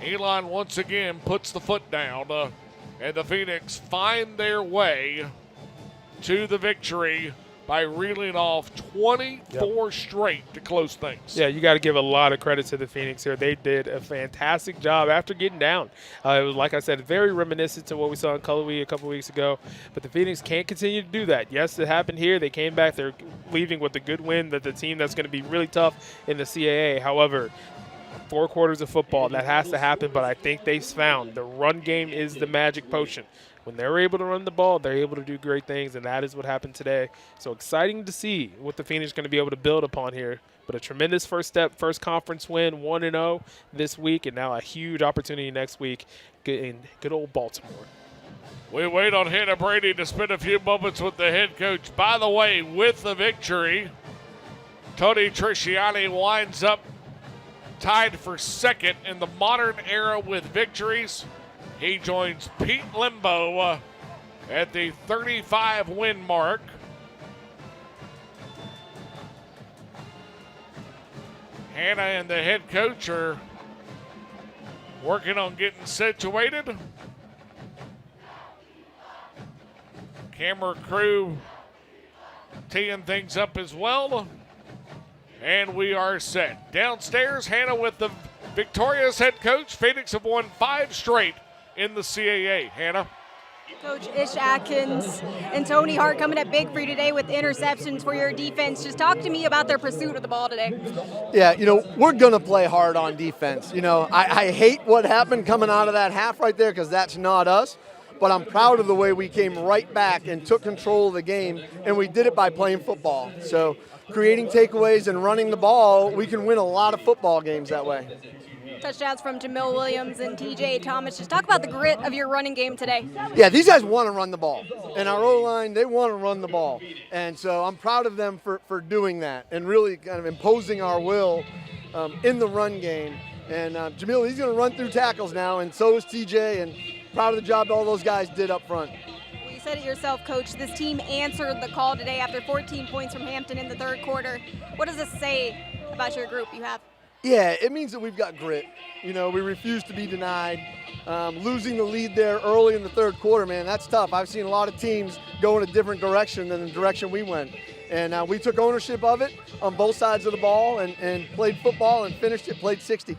Elon once again puts the foot down. And the Phoenix find their way to the victory by reeling off 24 straight to close things. Yeah, you got to give a lot of credit to the Phoenix here. They did a fantastic job after getting down. It was, like I said, very reminiscent to what we saw in Cullowhee a couple weeks ago. But the Phoenix can't continue to do that. Yes, it happened here. They came back. They're leaving with a good win. That the team that's going to be really tough in the CAA. However, 4 quarters of football, that has to happen. But I think they've found the run game is the magic potion. When they're able to run the ball, they're able to do great things, and that is what happened today. So exciting to see what the Phoenix is going to be able to build upon here. But a tremendous first step, first conference win, 1-0 this week, and now a huge opportunity next week in good old Baltimore. We wait on Hannah Brady to spend a few moments with the head coach. By the way, with the victory, Tony Trisciani winds up tied for second in the modern era with victories. He joins Pete Limbo at the 35-win mark. Hannah and the head coach are working on getting situated. Camera crew teeing things up as well. And we are set. Downstairs, Hannah with the victorious head coach. Phoenix have won 5 straight in the CAA. Hannah? Coach Ish Atkins and Tony Hart coming up big for you today with interceptions for your defense. Just talk to me about their pursuit of the ball today. Yeah, we're going to play hard on defense. I hate what happened coming out of that half right there because that's not us. But I'm proud of the way we came right back and took control of the game, and we did it by playing football. So creating takeaways and running the ball, we can win a lot of football games that way. Touchdowns from Jamil Williams and TJ Thomas. Just talk about the grit of your running game today. Yeah, these guys want to run the ball. And our O-line, they want to run the ball. And so I'm proud of them for doing that and really kind of imposing our will in the run game. And Jamil, he's going to run through tackles now, and so is TJ, and proud of the job all those guys did up front. Well, you said it yourself, Coach. This team answered the call today after 14 points from Hampton in the third quarter. What does this say about your group you have? Yeah, it means that we've got grit. We refuse to be denied. Losing the lead there early in the third quarter, man, that's tough. I've seen a lot of teams go in a different direction than the direction we went. And we took ownership of it on both sides of the ball and played football and finished it, played 60.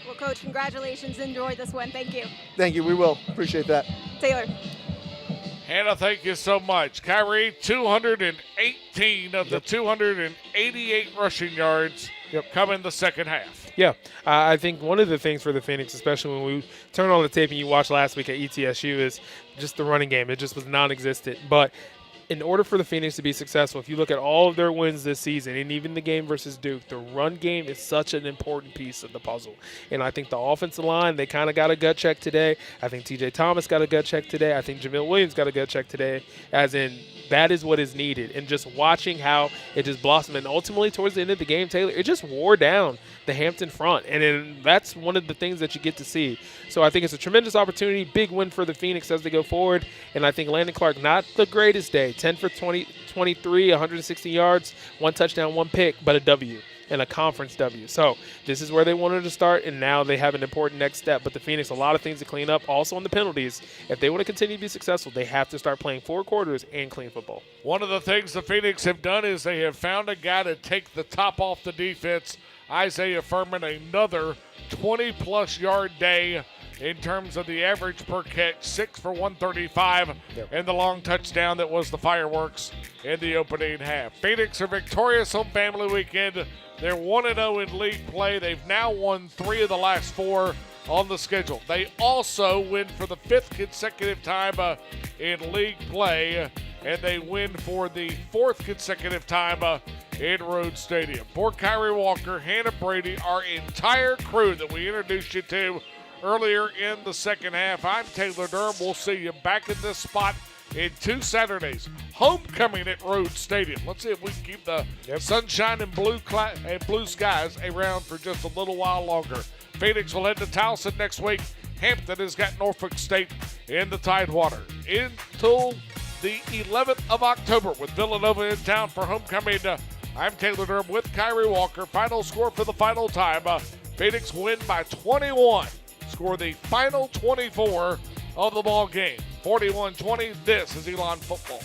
Well, Coach, congratulations. Enjoy this one. Thank you. Thank you. We will. Appreciate that. Taylor. Hannah, thank you so much. Kyrie, 218 of the 288 rushing yards come in the second half. Yeah, I think one of the things for the Phoenix, especially when we turn on the tape and you watched last week at ETSU, is just the running game. It just was non-existent. But in order for the Phoenix to be successful, if you look at all of their wins this season, and even the game versus Duke, the run game is such an important piece of the puzzle. And I think the offensive line, they kind of got a gut check today. I think TJ Thomas got a gut check today. I think Jamil Williams got a gut check today, as in that is what is needed. And just watching how it just blossomed. And ultimately, towards the end of the game, Taylor, it just wore down the Hampton front. And then that's one of the things that you get to see. So I think it's a tremendous opportunity, big win for the Phoenix as they go forward. And I think Landon Clark, not the greatest day. 10 for 23, 160 yards, 1 touchdown, 1 pick, but a W. And a conference W. So this is where they wanted to start, and now they have an important next step. But the Phoenix, a lot of things to clean up. Also on the penalties, if they want to continue to be successful, they have to start playing 4 quarters and clean football. One of the things the Phoenix have done is they have found a guy to take the top off the defense. Isaiah Furman, another 20-plus yard day in terms of the average per catch, 6 for 135, and the long touchdown that was the fireworks in the opening half. Phoenix are victorious on Family Weekend. They're 1-0 in league play. They've now won 3 of the last 4 on the schedule. They also win for the 5th consecutive time in league play, and they win for the 4th consecutive time in Rhodes Stadium. For Kyrie Walker, Hannah Brady, our entire crew that we introduced you to earlier in the second half, I'm Taylor Durham. We'll see you back in this spot in 2 Saturdays. Homecoming at Rhodes Stadium. Let's see if we can keep the sunshine and blue skies around for just a little while longer. Phoenix will head to Towson next week. Hampton has got Norfolk State in the Tidewater. Until the 11th of October with Villanova in town for homecoming. I'm Taylor Durham with Kyrie Walker. Final score for the final time. Phoenix win by 21. Score the final 24 of the ball game. 41-20. This is Elon Football.